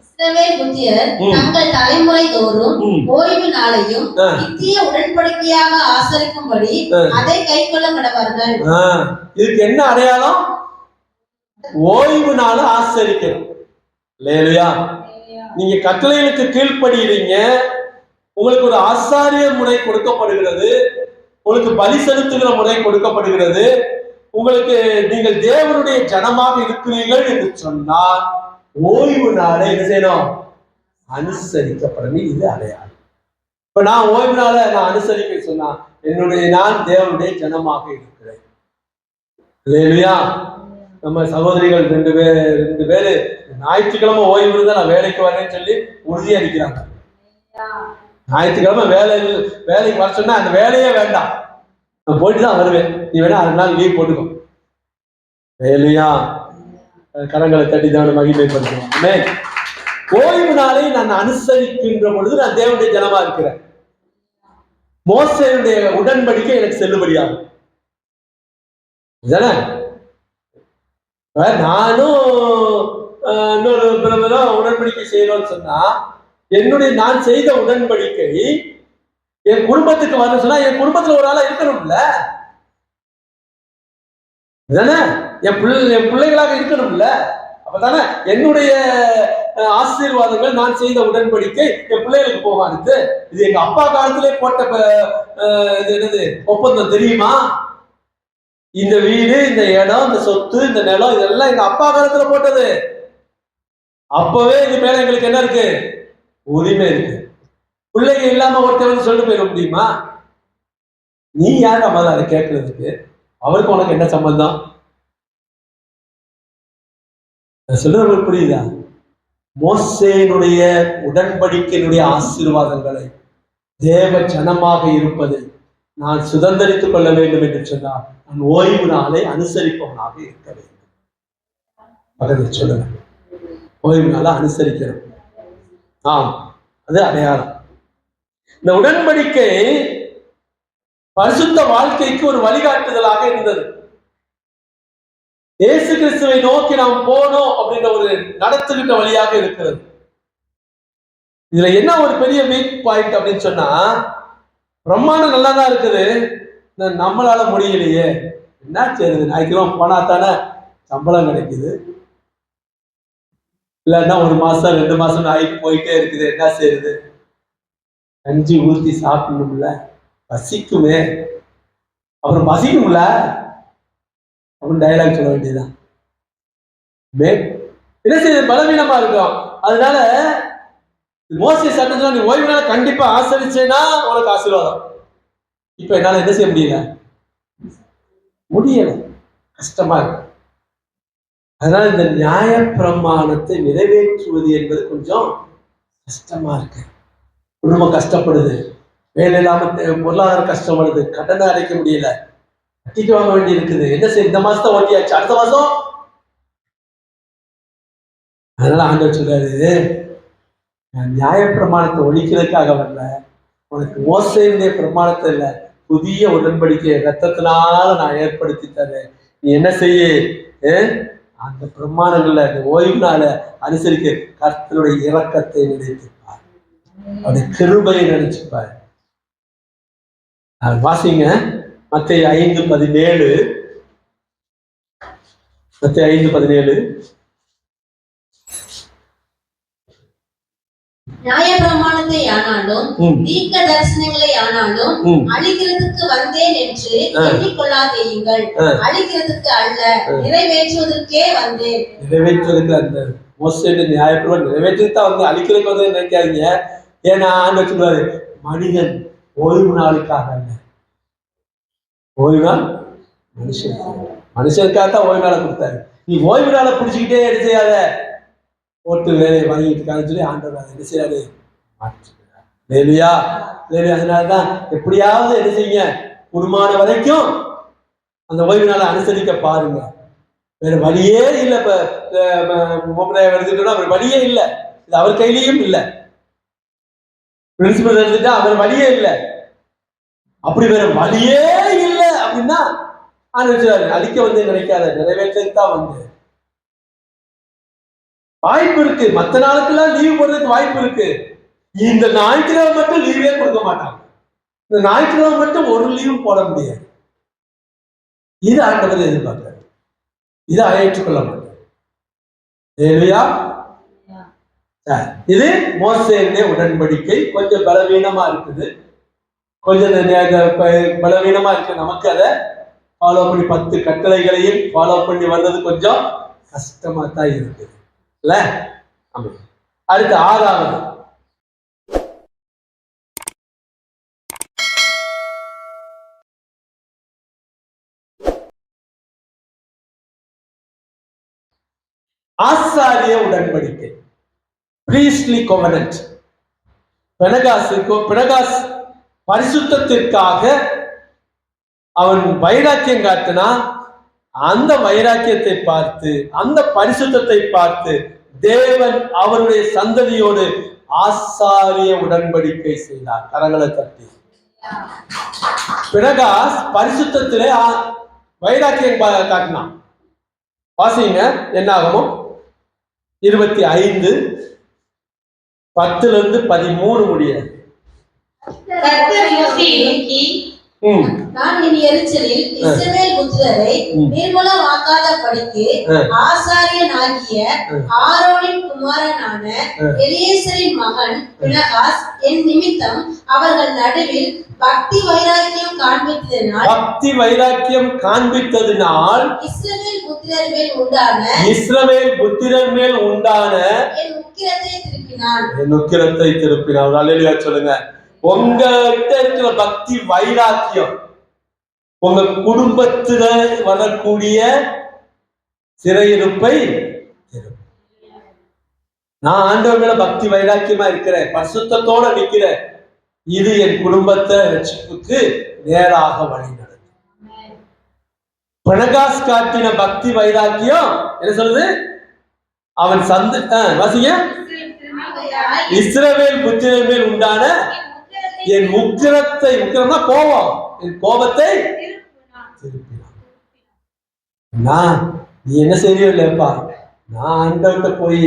இஸ்ரவேல் புத்திரர் தங்கள் தலைமுறை தோறும் ஓய்வு நாளையும் நித்திய உடன்படிக்கையாக ஆசரிக்கும்படி அதை கைக்கொள்ள கடவார்கள். இதுக்கு என்ன அடையாளம்? ஓய்வு நாள ஆசரிக்கணும் இல்லையா? நீங்க கட்டளைகளுக்கு கீழ்ப்படுகிறீங்க, உங்களுக்கு ஒரு ஆசாரிய முறை கொடுக்கப்படுகிறது, உங்களுக்கு பலி செலுத்துகிற முறை கொடுக்கப்படுகிறது, உங்களுக்கு நீங்கள் தேவனுடைய ஜனமாக இருக்கிறீர்கள் என்று சொன்னால் ஓய்வு நாளை என்ன செய்யணும்? அனுசரிக்கப்படணும். இது அடையாளம். இப்ப நான் ஓய்வு நாளை நான் அனுசரிக்க சொன்னா நான் தேவனுடைய ஜனமாக இருக்கிறேன் இல்லையா? நம்ம சகோதரிகள் 2 பேரு ஞாயிற்றுக்கிழமை ஓய்வு தான் நான் வேலைக்கு வரேன்னு சொல்லி உறுதியா இருக்கிறாங்க. ஞாயிற்றுக்கிழமை வேலைக்கு வர சொன்னா அந்த வேலையே வேண்டாம், நான் போயிட்டு தான் வருவேன், நீ வேணா 2 நாள் லீவ் போட்டுக்கோ இல்லையா? கரங்களை தட்டி தான் மகிமைப்படுத்துவேன். ஓய்வு நாளை நான் அனுசரிக்கின்ற பொழுது நான் தேவனுடைய ஜனமா இருக்கிறேன். மோசேயுடைய உடன்படிக்கை எனக்கு செல்லுபடியாகும். நானும் இன்னொரு பிரதமரும் உடன்படிக்கை செய்யணும்னு சொன்னா, நான் செய்த உடன்படிக்கை என் குடும்பத்துக்கு வரணும் சொன்னா என் குடும்பத்துல ஒரு ஆளா இருக்கணும்ல, என் பிள்ளைகளாக இருக்கணும்ல. அப்பதானே என்னுடைய ஆசீர்வாதங்கள், நான் செய்த உடன்படிக்கை என் பிள்ளைகளுக்கு போகாது. இது எங்க அப்பா காலத்திலே போட்ட என்னது ஒப்பந்தம் தெரியுமா? இந்த வீடு, இந்த இடம், இந்த சொத்து, இந்த நிலம், இதெல்லாம் எங்க அப்பா காலத்துல போட்டது. அப்பவே இது மேல எங்களுக்கு என்ன இருக்கு? உரிமை இருக்கு. பிள்ளைங்க இல்லாம ஒருத்தர் வந்து சொல்லிட்டு போயிட முடியுமா? நீ யார் அம்மா அதை கேட்கறதுக்கு? அவருக்கு உனக்கு என்ன சம்பந்தம்? சொல்றது புரியுதா? மோசேனுடைய உடன்படிக்கையினுடைய ஆசீர்வாதங்களை, தேவ ஜனமாக இருப்பதை நான் சுதந்திரித்துக் கொள்ள வேண்டும் என்று சொன்னால் நான் ஓய்வு நாளை அனுசரிப்பவனாக இருக்க வேண்டும். பகதை சொல்லுங்க, ஓய்வு நாளை அனுசரிக்கிறோம். ஆம், அது அடையாளம். இந்த உடன்படிக்கை பரிசுத்த வாழ்க்கைக்கு ஒரு வழிகாட்டுதலாக இருந்தது. இயேசு கிறிஸ்துவை நோக்கி நாம் போனோம் அப்படின்ற ஒரு நடத்துகின்ற வழியாக இருக்கிறது. இதுல என்ன ஒரு பெரிய வீக் பாயிண்ட் அப்படின்னு சொன்னா, பிரம்மாண்டம் நல்லா தான் இருக்குது, நம்மளால முடியலையே, என்ன செய்யுது, ஞாயிற்றுக்கிழமை போனா தானே சம்பளம் கிடைக்குது, இல்லைன்னா ஒரு மாசம் 2 மாசம் ஆகிட்டு போயிட்டே இருக்குது, என்ன செய்யுது, கஞ்சி ஊற்றி சாப்பிடணும்ல, பசிக்குமே, அப்புறம் பசிக்கும்ல அப்படின்னு டைலாக் சொல்ல வேண்டியதுதான். என்ன செய்யுது, பலவீனமா இருக்கும். அதனால மோசே சட்டத்துல நீ ஓய்வு நாள் கண்டிப்பா ஆசரிச்சேன்னா உனக்கு ஆசீர்வாதம். இப்ப என்னால என்ன செய்ய முடியல, கஷ்டமா இருக்கு. அதனால இந்த நியாய பிரமாணத்தை நிறைவேற்றுவது என்பது கொஞ்சம் கஷ்டமா இருக்கு. குடும்பம் கஷ்டப்படுது, வேலை இல்லாம பொருளாதார கஷ்டப்படுது, கடனை அடைக்க முடியல, கட்டிக்கு வாங்க வேண்டி இருக்குது, என்ன செய்ய, இந்த மாசத்தை ஓட்டியாச்சு, அடுத்த மாசம். அதனால ஆண்டவர் சொல்றாரு, நியாய பிரமாணத்தை ஒழிக்கிறதுக்காக வரல, உனக்கு மோசேயுடைய பிரமாணத்தை இல்ல, புதிய உடன்படிக்கை ரத்தத்தினால நான் ஏற்படுத்தி தரேன். நீ என்ன செய்ய, அந்த பிரமாணங்கள்ல அந்த ஓய்வுனால அனுசரிக்க கர்த்தருடைய இரக்கத்தை நினைத்துப்பார், அவருடைய கிருபையை நினைச்சுப்பார். வாசிங்க மத்தேயு 5:17. மத்தேயு 5:17. நியாய பிரமாணத்தை ஆனாலும் தீர்க்க தரிசனங்களை ஆனாலும் அழிக்கிறதுக்கு வந்தேன் என்று எண்ணிக்கொள்ளாதேயுங்கள். அழிக்கிறதுக்கு அல்ல, நிறைவேற்றுவதற்கே வந்தேன். நிறைவேற்றுவதற்கு அந்த மோசேயுடைய நியாயப்பிரமாணம் நிறைவேற்றிட்டு தான் வந்து அழிக்கிறதுக்கு வந்து நினைக்காதீங்க. ஏன்னா ஆண்டவர் சொல்றாரு, மனிதன் ஓய்வு நாளுக்காக அல்ல, ஓய்வு நாள் மனுஷனுக்காக தான் ஓய்வு நாளை கொடுத்தாரு. நீ ஓய்வு நாளை பிடிச்சிக்கிட்டே என்ன செய்யாத, போட்டு வேலையை வாங்கிட்டு இருக்கான்னு சொல்லி ஆண்டவர் அதை என்ன செய்யாது மாற்றிக்கிறார். லேலுயா லேலுயா. அதனாலதான் எப்படியாவது என்ன செய்யுங்க, குடும்பமான வரைக்கும் அந்த ஓய்வு நாளை அனுசரிக்க பாருங்க. வேற வழியே இல்லை. இப்ப எடுத்துக்கிட்டோம்னா அவர் வழியே இல்லை, இது அவர் கையிலையும் இல்லை. பிரின்சிபல் எடுத்துட்டா அவர் வழியே இல்லை. அப்படி வேற வழியே இல்லை அப்படின்னா ஆண்டவர் அழிக்க வந்து நினைக்காத, நிறைவேற்றதுக்கு தான் வந்து வாய்ப்பு இருக்கு. மற்ற நாளுக்கெல்லாம் லீவ் போடுறதுக்கு வாய்ப்பு இருக்கு. இந்த ஞாயிற்றுக்கிழமை மட்டும் லீவே கொடுக்க மாட்டாங்க. இந்த ஞாயிற்றுக்கிழமை மட்டும் ஒரு லீவும் போட முடியாது. இது ஆண்டவர் எதிர்பார்க்கிறார், இதை ஏற்றுக்கொள்ள மாட்டார். இல்லையா? இது மோசேயுடைய உடன்படிக்கை கொஞ்சம் பலவீனமா இருக்குது. கொஞ்சம் பலவீனமா இருக்கு. நமக்கு அதை ஃபாலோ பண்ணி 10 கட்டளைகளையும் ஃபாலோ பண்ணி வர்றது கொஞ்சம் கஷ்டமா தான் இருக்குது. அடுத்து 6வது, ஆசாரிய உடன்படிக்கை, பிரீஸ்ட்லி கோவனன்ட். பினகாஸ் பரிசுத்தத்திற்காக அவன் வைராக்கியம் காட்டினா, அந்த வைராக்கியத்தை பார்த்து, அந்த பரிசுத்தத்தை பார்த்து தேவன் அவருடைய சந்ததியோடு ஆசாரிய உடன்படிக்கை செய்தார். கரங்களை தட்டி. பினகாஸ் பரிசுத்தத்திலே வைராக்கியம் காட்டினான். வாசிங்க, என்ன ஆகுமோ 25:10-13 முடிய. நான் என் எரிச்சலில் இஸ்ரவேல் புத்திரரை நிர்மூலமாக்காத படிக்கு ஆசாரியனாகிய ஆரோனின் குமாரனான எலியேசரின் மகன் பினகாஸ் என் நிமித்தம் அவர்கள் நடுவில் பக்தி வைராக்கியம் காண்பித்ததினால் இஸ்ரவேல் புத்திரர் மேல் உண்டான என் உக்கிரத்தை திருப்பினார். அல்லேலூயா சொல்லுங்க. உங்ககிட்ட இருக்கிற பக்தி வைராக்கியம் உங்க குடும்பத்துல வரக்கூடிய சிறையிருப்பை, நான் ஆண்டவர் மேல பக்தி வைராக்கியமா இருக்கிறேன், பரிசுத்தத்தோட நிக்கிறேன், இது என் குடும்பத்தை ரட்சிப்புக்கு நேராக வழி நடத்தும். பினகாஸ் காட்டின பக்தி வைராக்கியம் என்ன சொல்லுது? அவன் வாசிங்க, இஸ்ரவேல் புத்திரர் மேல் உண்டான என் உக்கிரம்னா கோபம், என் கோபத்தை திருப்பினான். நீ என்ன செய்யறியோ இல்லையப்பா, நான் ஆண்டவர்கிட்ட போய்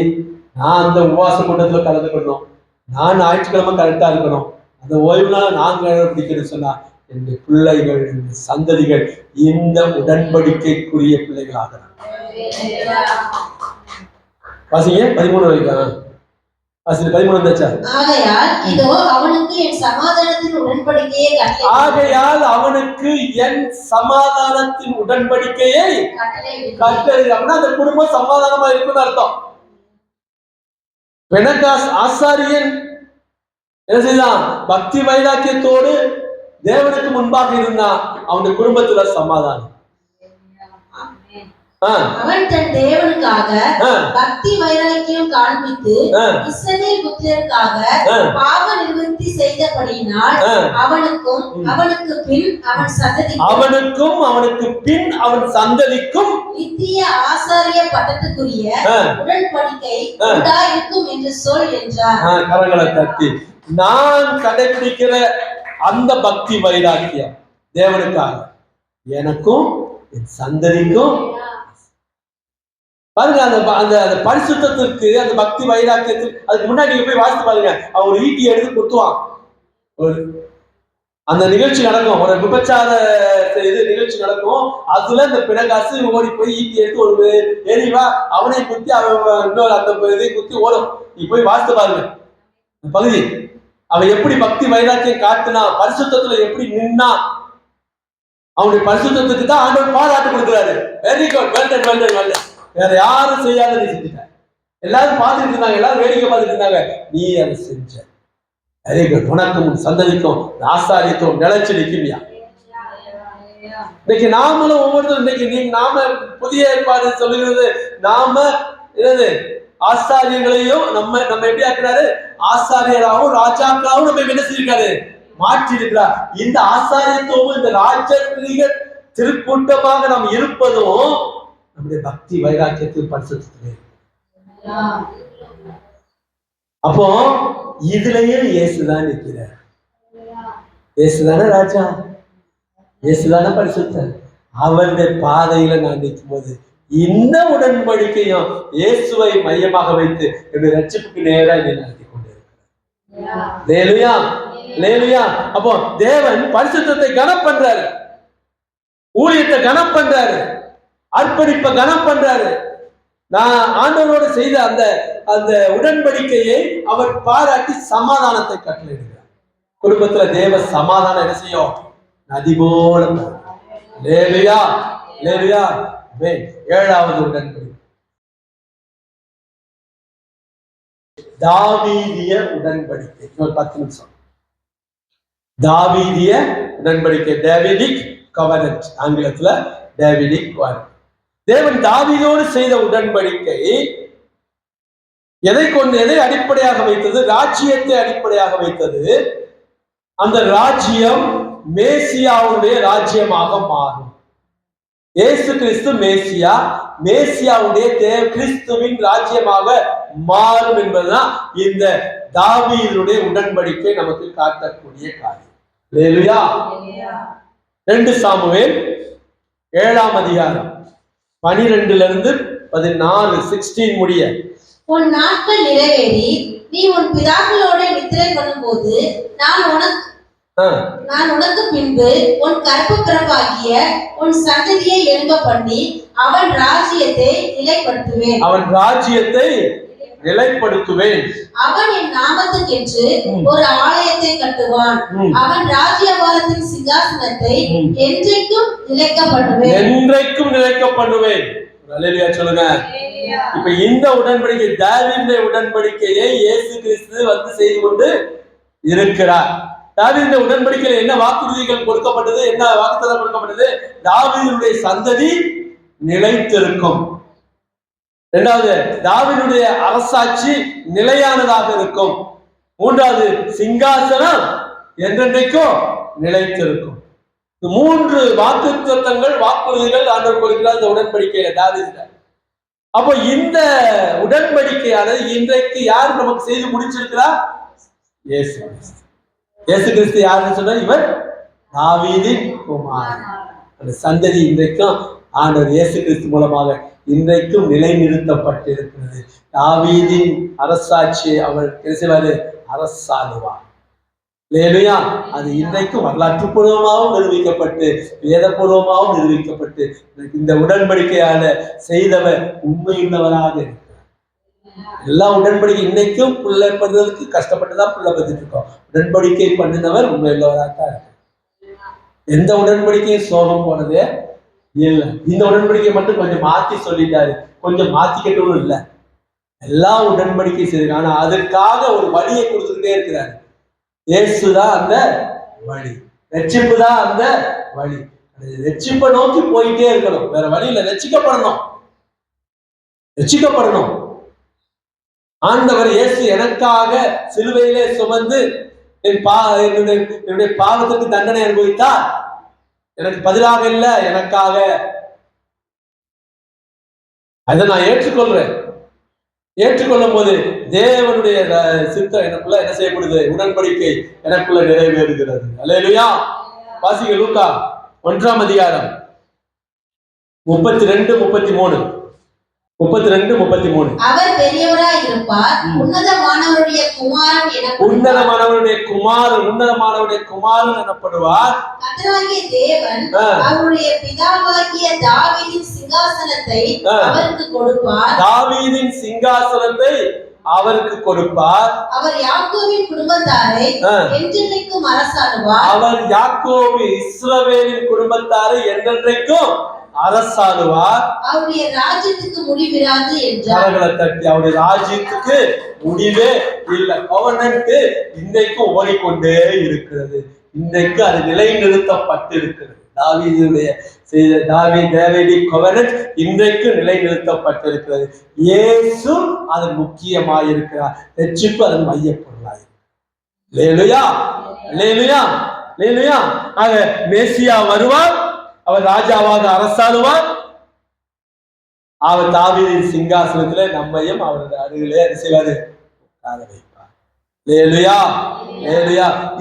நான் அந்த உபவாச கூட்டத்துல கலந்துக்கணும், நான் ஞாயிற்றுக்கிழமை கரெக்டா இருக்கணும், அந்த ஓய்வு நாள் நான் பிடிக்கணும்னு சொன்னா என்னுடைய பிள்ளைகள், என்னுடைய சந்ததிகள் இந்த உடன்படிக்கைக்குரிய பிள்ளைகளாக வாசிங்க 13 வரைக்கும். வாசிங்க 13 வந்தாச்சா? ஆகையால் இதோ அவனுக்கு என் சமாதானத்தின் உடன்படிக்கையை கட்டளை. அப்படின்னா அந்த குடும்பம் சமாதானமா இருக்குன்னு அர்த்தம். பெனகாஸ் ஆசாரியன் என்ன செய்தான்? பக்தி வைராக்கியத்தோடு தேவனுக்கு முன்பாக இருந்தான். அவனுடைய குடும்பத்துல சமாதானம். அவன் தன் தேவனுக்காக பக்தி வைராக்கியம் காண்பித்து இஸ்ரவேல் புத்திரருக்காக பாவ நிவர்த்தி செய்தபடியினால் அவனுக்கும் அவனுக்கு பின் அவன் சந்ததிக்கும் நித்திய ஆசாரிய பட்டத்துக்குரிய உடன்படிக்கை உண்டாயிருக்கும் என்று சொல் என்றார். கரங்களை தட்டி நான் கடைபிடிக்கிற அந்த பக்தி வைராக்கியம் தேவனுக்காக எனக்கும் என் சந்ததிக்கும் பாருங்க. அந்த பரிசுத்தத்திற்கு, அந்த பக்தி வைராக்கியத்துக்கு, அதுக்கு முன்னாடி நீங்க போய் வாசித்து பாருங்க. அவர் ஈட்டி எடுத்து குத்துவான். அந்த நிகழ்ச்சி நடக்கும், ஒரு விபச்சார இது நிகழ்ச்சி நடக்கும். அதுல இந்த பிணகாசு ஓடி போய் ஈட்டி எடுத்து ஒரு எரிவா அவனை குத்தி அவன் இன்னொரு அந்த இதை குத்தி ஓடும். நீ போய் வாசித்து பாருங்க பகுதி. அவன் எப்படி பக்தி வைராக்கியம் காட்டுனா, பரிசுத்தத்துல எப்படி நின்னா. அவனுடைய பரிசுத்தத்துக்கு தான் ஆண்டவர் பாராட்டு கொடுக்குறாரு. Very good, well done well done well done. வேற யாரும் செய்யாத நீ செஞ்சுட்ட. எல்லாரும் பார்த்துட்டு இருந்தாங்க, எல்லாரும் வேடிக்கை பார்த்துட்டு இருந்தாங்க, நீ அதை செஞ்ச. Very good. உனக்கும் சந்ததிக்கும் ஆசாரியத்துவம் நிலைச்சு நிற்குமியா. இன்னைக்கு நாமளும் ஒவ்வொருத்தரும் இன்னைக்கு நாம புதிய ஏற்பாடு சொல்லுகிறது, நாம என்னது ஆசாரியங்களையும் நம்ம எப்படி ஆக்குறாரு? ஆசாரியராகவும் ராஜாக்களாகவும் நம்ம என்ன செஞ்சிருக்காரு? மாற்றி இருக்கிறார். இந்த ஆசாரியத்துவமும் இந்த ராஜரீக திருக்கூட்டமாக நாம் இருப்பதும் நம்முடைய பக்தி வைராக்கியத்தில் பரிசுத்தத்திலே. அப்போ இதுலயும் இயேசுதான் நிற்கிறார். இயேசுதான ராஜா, இயேசுதான பரிசுத்தர். அவருடைய பாதையில நான் நிற்கும் போது இந்த உடன்படிக்கையும் இயேசுவை மையமாக வைத்து என்னுடைய ரட்சிப்புக்கு நேராக என்னை நடத்தி கொண்டிருக்கிறார். அப்போ தேவன் பரிசுத்தத்தை கனம் பண்றாரு, ஊழியத்தை கனம் பண்றாரு, அர்ப்பணிப்ப கனம் பண்றாரு. நான் ஆண்டவரோடு செய்த அந்த உடன்படிக்கையை அவர் பாராட்டி சமாதானத்தை கட்டளையிடுகிறார். குடும்பத்துல தேவ சமாதானம் என்ன செய்யும்? நதி போல. லேலுயா லேலுயா. 7வது உடன்படிக்கை தாவீதிய உடன்படிக்கை. 10 நிமிஷம். தாவீதிய உடன்படிக்கை, டேவிடிக் கவர்னன்ட், ஆங்கிலத்துல டேவிடிக் கவர்னன்ட். தேவன் தாவீதோடு செய்த உடன்படிக்கை எதை அடிப்படையாக வைத்தது? ராஜ்யத்தை அடிப்படையாக வைத்தது. அந்த ராஜ்யம் மேசியாவுடைய ராஜ்யமாக மாறும். இயேசு கிறிஸ்து மேசியா, மேசியாவுடைய கிறிஸ்துவின் ராஜ்யமாக மாறும் என்பதுதான் இந்த தாவீதுடைய உடன்படிக்கை நமக்கு காட்டக்கூடிய காரியம். அல்லேலூயா. 2 சாமுவேல் 7ஆம் அதிகாரம் 12 14 16 முடிய. உன் நாட்கள் நிறைவேறி நீ உன் பிதாக்களோட நித்திரை பண்ணும்போது நான் உனக்கு பின்பு உன் கற்ப பிறப்பாகிய உன் சந்ததியை எழும்ப பண்ணி அவன் ராஜ்யத்தை நிலைப்படுத்துவேன். அவன் என் நாமத்துக்கென்று ஒரு ஆலயத்தை கட்டுவான். அவன் ராஜ்யபாரத்தின் சிங்காசனத்தை என்றைக்கும் நிலைக்க பண்ணுவேன். அல்லேலூயா சொல்லுங்க. இப்ப இந்த உடன்படிக்கை, தாவீதுடைய உடன்படிக்கையை இயேசு கிறிஸ்து வந்து செய்து கொண்டு இருக்கிறார். தாவீதுடைய உடன்படிக்கையில் என்ன வாக்குறுதிகள் கொடுக்கப்பட்டது? என்ன வாக்குத்தத்தம் கொடுக்கப்பட்டது? தாவீதுடைய சந்ததி நிலைத்திருக்கும். 2வது, தாவீதுடைய அரசாட்சி நிலையானதாக இருக்கும். 3வது, சிங்காசனம் என்றென்றைக்கும் நிலைத்திருக்கும். 3 வாக்குத்தத்தங்கள், வாக்குறுதிகள் ஆண்டவர் கொடுக்கிறார் இந்த உடன்படிக்கையில தாவீதுல. அப்போ இந்த உடன்படிக்கையானது இன்றைக்கு யார் நமக்கு செய்து முடிச்சிருக்கிறார்? இயேசு கிறிஸ்து. இயேசு கிறிஸ்து யாருன்னு சொன்னா இவர் தாவீதின் குமாரன். அந்த சந்ததி இன்றைக்கும் ஆண்டவர் இயேசு கிறிஸ்து மூலமாக இன்றைக்கும் நிலைநிறுத்தப்பட்டிருக்கிறது. தாவீதின் அரசாட்சி அவர் செய்வாரு, அரசாளுவார். இல்லையா? அது இன்றைக்கும் வரலாற்று பூர்வமாகவும் நிரூபிக்கப்பட்டு வேதபூர்வமாகவும் நிரூபிக்கப்பட்டு இந்த உடன்படிக்கையான செய்தவர் உண்மையுள்ளவராக இருக்கிறார். எல்லா உடன்படிக்கை இன்னைக்கும் பிள்ளை பண்ணுறதுக்கு கஷ்டப்பட்டுதான் பிள்ளை பண்ணிட்டு இருக்கோம். உடன்படிக்கை பண்ணினவர் உண்மையுள்ளவராக தான் இருக்கு. எந்த உடன்படிக்கையும் சோகம் போனதே இல்லை. இந்த உடன்படிக்கை மட்டும் கொஞ்சம் மாத்தி சொல்லிட்டாரு, கொஞ்சம் மாத்திக்கிட்டவும் இல்லை. எல்லா உடன்படிக்கை செய்திருக்காங்க. ஆனா அதற்காக ஒரு வழியை கொடுத்துக்கிட்டே இருக்கிறாரு. இயேசுதான் அந்த வழி, ரட்சிப்பு தான் அந்த வழி. ரட்சிப்பை நோக்கி போயிட்டே இருக்கணும், வேற வழியில ரட்சிக்கப்படணும். ஆண்டவர் இயேசு எனக்காக சிலுவையிலே சுமந்து என்னுடைய பாவத்துக்கு தண்டனை அனுபவித்தார். எனக்கு பதிலாக இல்லை, எனக்காக. அதை நான் ஏற்றுக்கொள்ளும் போது தேவனுடைய சித்தம் எனக்குள்ள என்ன செய்யப்படுது? உடன்படிக்கை எனக்குள்ள நிறைவேறுகிறது. அல்லேலூயா. வாசிங்க லூக்கா 1ஆம் அதிகாரம் 32, 33. 32, 33. அவர் பெரியவராய் இருப்பார், உன்னதமானவருடைய குமாரன் எனப்படுவார். கர்த்தராகிய தேவன் அவருடைய பிதாவாகிய தாவீதின் சிங்காசனத்தை அவருக்கு கொடுப்பார். அவர் யாக்கோபின் குடும்பத்தாரை என்றென்றைக்கும் இஸ்ரவேலின் குடும்பத்தாரை என்றென்றைக்கும் அரசாளுவார். அவருடைய ராஜ்யத்துக்கு முடிவிராது என்றார். அவருடைய ராஜ்யத்துக்கு முடிவே இல்லை. கவர்னன்ட் இன்றைக்கும் ஓடிக்கொண்டே இருக்கிறது. இன்றைக்கு அது நிலைநிறுத்தப்பட்டிருக்கிறது. இன்றைக்கு நிலைநிறுத்தப்பட்டிருக்கிறது. இயேசு அதன் முக்கியமாயிருக்கிறார். ரட்சிப்பு அதன் மையப்பொருளாயிருக்கிறது. ஆக மேசியா வருவார், அவர் ராஜாவாக அரசாளுவார். அவர் தாவீதின் சிங்காசனத்திலே நம்மையும் அவரது அருகிலே செய்வாரு, வைப்பார்.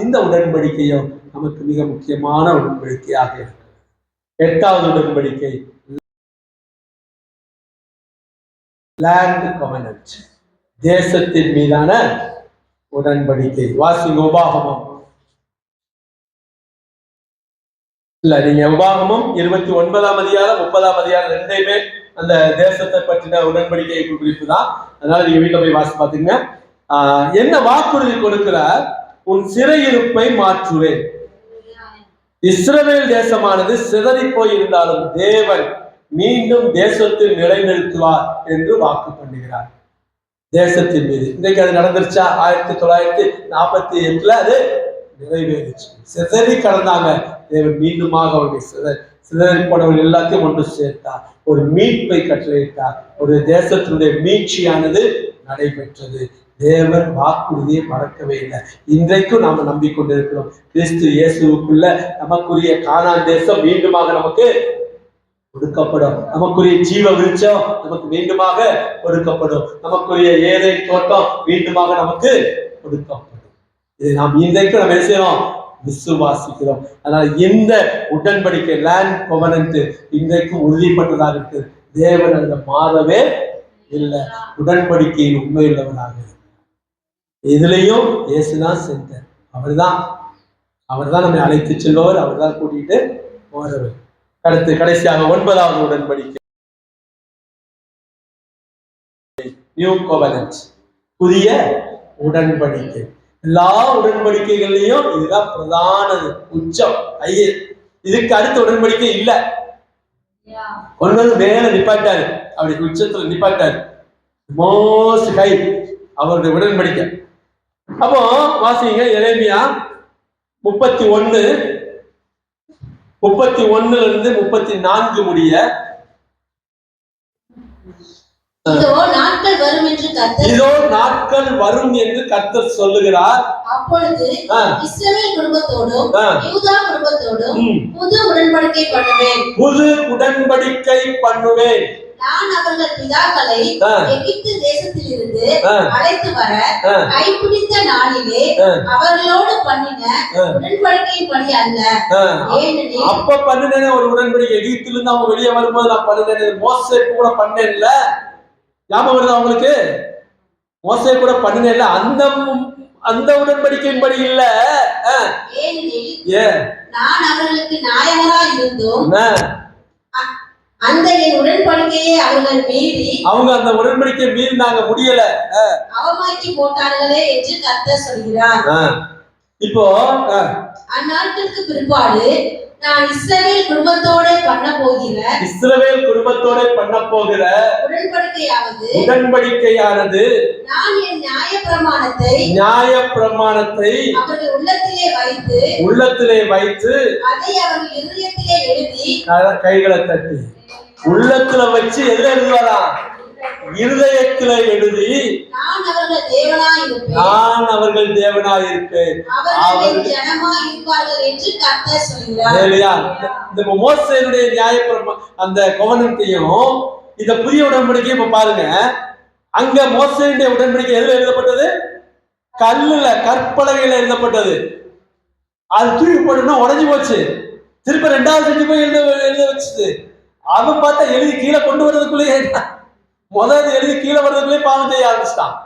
இந்த உடன்படிக்கையும் நமக்கு மிக முக்கியமான உடன்படிக்கையாக இருக்கிறது. 8வது உடன்படிக்கை, லேண்ட் கவர்னன்ட், தேசத்தின் மீதான உடன்படிக்கை. வாசிங்க உபாகமம். இல்ல, நீங்க உபாகமம் 29ஆம் அதிகாரம் 30ஆம் அதிகாரம் ரெண்டையுமே அந்த தேசத்தை பற்றின உடன்படிக்கை குறிப்பு தான். அதனால நீங்க வீட்டுல போய் வாசி பாத்தீங்க. என்ன வாக்குறுதி கொடுக்கிறார்? உன் சிறையிருப்பை மாற்றுவேன். இஸ்ரவேல் தேசமானது சிதறி போயிருந்தாலும் தேவன் மீண்டும் தேசத்தில் நிலைநிறுத்துவார் என்று வாக்கு பண்ணுகிறார். தேசத்தின் மீது இன்றைக்கு அது நடந்துருச்சா? 1948 அது நிறைவேறிச்சு. சிதறி கடந்தாங்க. தேவன் மீண்டுமாக அவருடைய சிதறி போனவர்கள் எல்லாத்தையும் ஒன்று சேர்த்தார். ஒரு மீட்பை கட்டளையிட்டார். ஒரு தேசத்தினுடைய மீட்சியானது நடைபெற்றது. தேவன் வாக்குறுதியை மறக்கவே இல்லை. இன்றைக்கும் நாம நம்பிக்கொண்டிருக்கிறோம். கிறிஸ்து இயேசுக்குள்ள நமக்குரிய கானான் தேசம் மீண்டுமாக நமக்கு கொடுக்கப்படும். நமக்குரிய ஜீவ விருட்சம் நமக்கு மீண்டுமாக கொடுக்கப்படும். நமக்குரிய ஏதேன் தோட்டம் மீண்டுமாக நமக்கு கொடுக்கப்படும். இதை நாம் இன்றைக்கும் நம்ம என்ன செய்யறோம்? விசுவாசிக்கிறோம். அதனால இந்த உடன்படிக்கை, லேண்ட் கவர்னன்ட் இன்றைக்கும் உறுதிப்பட்டதாக இருக்கு. தேவன் அதுல மாறவே இல்லை. உடன்படிக்கையில் உண்மையுள்ளவராக இருக்கு. இதுலயும் இயேசுதான் சென்றார். அவர்தான் நம்மை அழைத்து செல்பவர். அவர்தான் கூட்டிட்டு போறவர். அடுத்து கடைசியாக 9வது உடன்படிக்கை, நியூ கவர்னன்ட், புதிய உடன்படிக்கை. எல்லா உடன்படிக்கைகள்லையும் இதுதான் பிரதானது, உச்சம். இதுக்கு அடுத்த உடன்படிக்கை இல்ல. ஒன்று மேல நிப்பாட்டாரு, அப்படி உச்சத்துல நிப்பாட்டாரு. மோஸ்ட் ஹை அவருடைய உடன்படிக்கை. அப்போ வாசிங்க எரேமியா 31 இருந்து 34 முடிய. இதோ நாட்கள் வரும் என்று கர்த்தர் சொல்லுகிறார். அப்பொழுது இஸ்ரவேல் குடும்பத்தோடும் யூதா குடும்பத்தோடும் புது உடன்படிக்கை பண்ணுவேன். நான் அவர்கள் பிதாக்களை ஆ. எகிப்து தேசத்திலிருந்து ஆ. அழைத்து வர ஆ. கைப்பிடித்த நாளிலே ஆ. அவர்களோடு பண்ணின ஆ. உடன்படிக்கையின்படி அல்ல. ஆ. ஏனெனில் அப்ப பண்ணினேனே ஒரு உடன்படிக்கை, எகிப்தில இருந்து அவங்க வெளியே வரும்போது நான் பண்ணினேன். மோசே கூட பண்ணேன்ல, ஞாபகம் வருதா அவங்களுக்கு? மோசே கூட பண்ணினேன்ல, அந்த உடன்படிக்கையின்படி இல்ல. ஏனெனில் ஏ நான் அவர்களுக்கு நாயகராய் இருந்தும் என்ன? அந்த என் உடன்படிக்கையை அவர்கள் மீறி அவங்க அந்த உடன்படிக்கை மீறி நாங்க முடியல. அவமாக்கி போட்டார்களே என்று கர்த்தர் சொல்கிறார். இப்போ அந்நாட்களுக்கு பிற்பாடு நான் இஸ்ரவேல் குடும்பத்தோட பண்ண போகிற உடன்படிக்கையானது நான் என் நியாயப்பிரமாணத்தை அவர்கள் உள்ளத்திலே வைத்து அதை அவர்கள் இருதயத்திலே எழுதி கைகளை தட்டி உள்ளத்துல வச்சு எதுல எழுதுவாரா? இருதயத்துல எழுதி நான் அவர்கள் தேவனாய் இருப்பேன் அவர்கள் ஜனமாய் இருப்பார்கள் என்று கர்த்தர் சொல்கிறார். இந்த மோசேயுடைய அந்த கோவனத்தையும் இந்த புதிய உடன்படிக்கை இப்ப பாருங்க. அங்க மோசேயுடைய உடன்படிக்கை எதுல எழுதப்பட்டது? கல்லுல, கற்பலகையில எழுதப்பட்டது. அது தூக்கி போட்டோம்னா உடஞ்சி போச்சு. திருப்ப ரெண்டாவது செஞ்சு போய் எழுத வச்சுது. அவன் பார்த்தா எழுதி கீழே கொண்டு வர்றதுக்குள்ளேயே முதல்ல எழுதி கீழே வர்றதுக்குள்ளே பாவம் செய்ய ஆரம்பிச்சிட்டான்.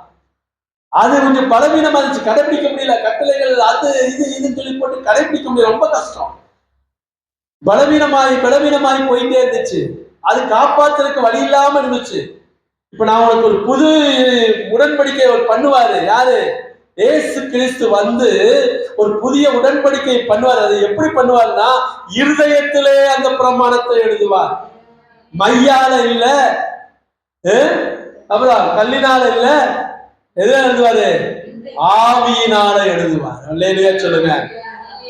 அது கொஞ்சம் பலவீனமா இருந்துச்சு, கடைபிடிக்க முடியல. கட்டளைகள் அது இதுன்னு சொல்லி போட்டு கடைபிடிக்க முடியல, ரொம்ப கஷ்டம். பலவீனமாய் போயிட்டே இருந்துச்சு. அது காப்பாத்துறதுக்கு வழி இல்லாம இருந்துச்சு. இப்ப நான் உனக்கு ஒரு புது உடன்படிக்கை பண்ணுவாரு. யாரு? இயேசு கிறிஸ்து வந்து ஒரு புதிய உடன்படிக்கை பண்ணுவார். அது எப்படி பண்ணுவாருன்னா, இருதயத்திலே அந்த பிரமாணத்தை எழுதுவார். மையால இல்ல, அப்புறம் கல்லினால இல்ல, எதுல எழுதுவாரு? ஆவியினால எழுதுவார். அல்லேலூயா சொல்லுங்க.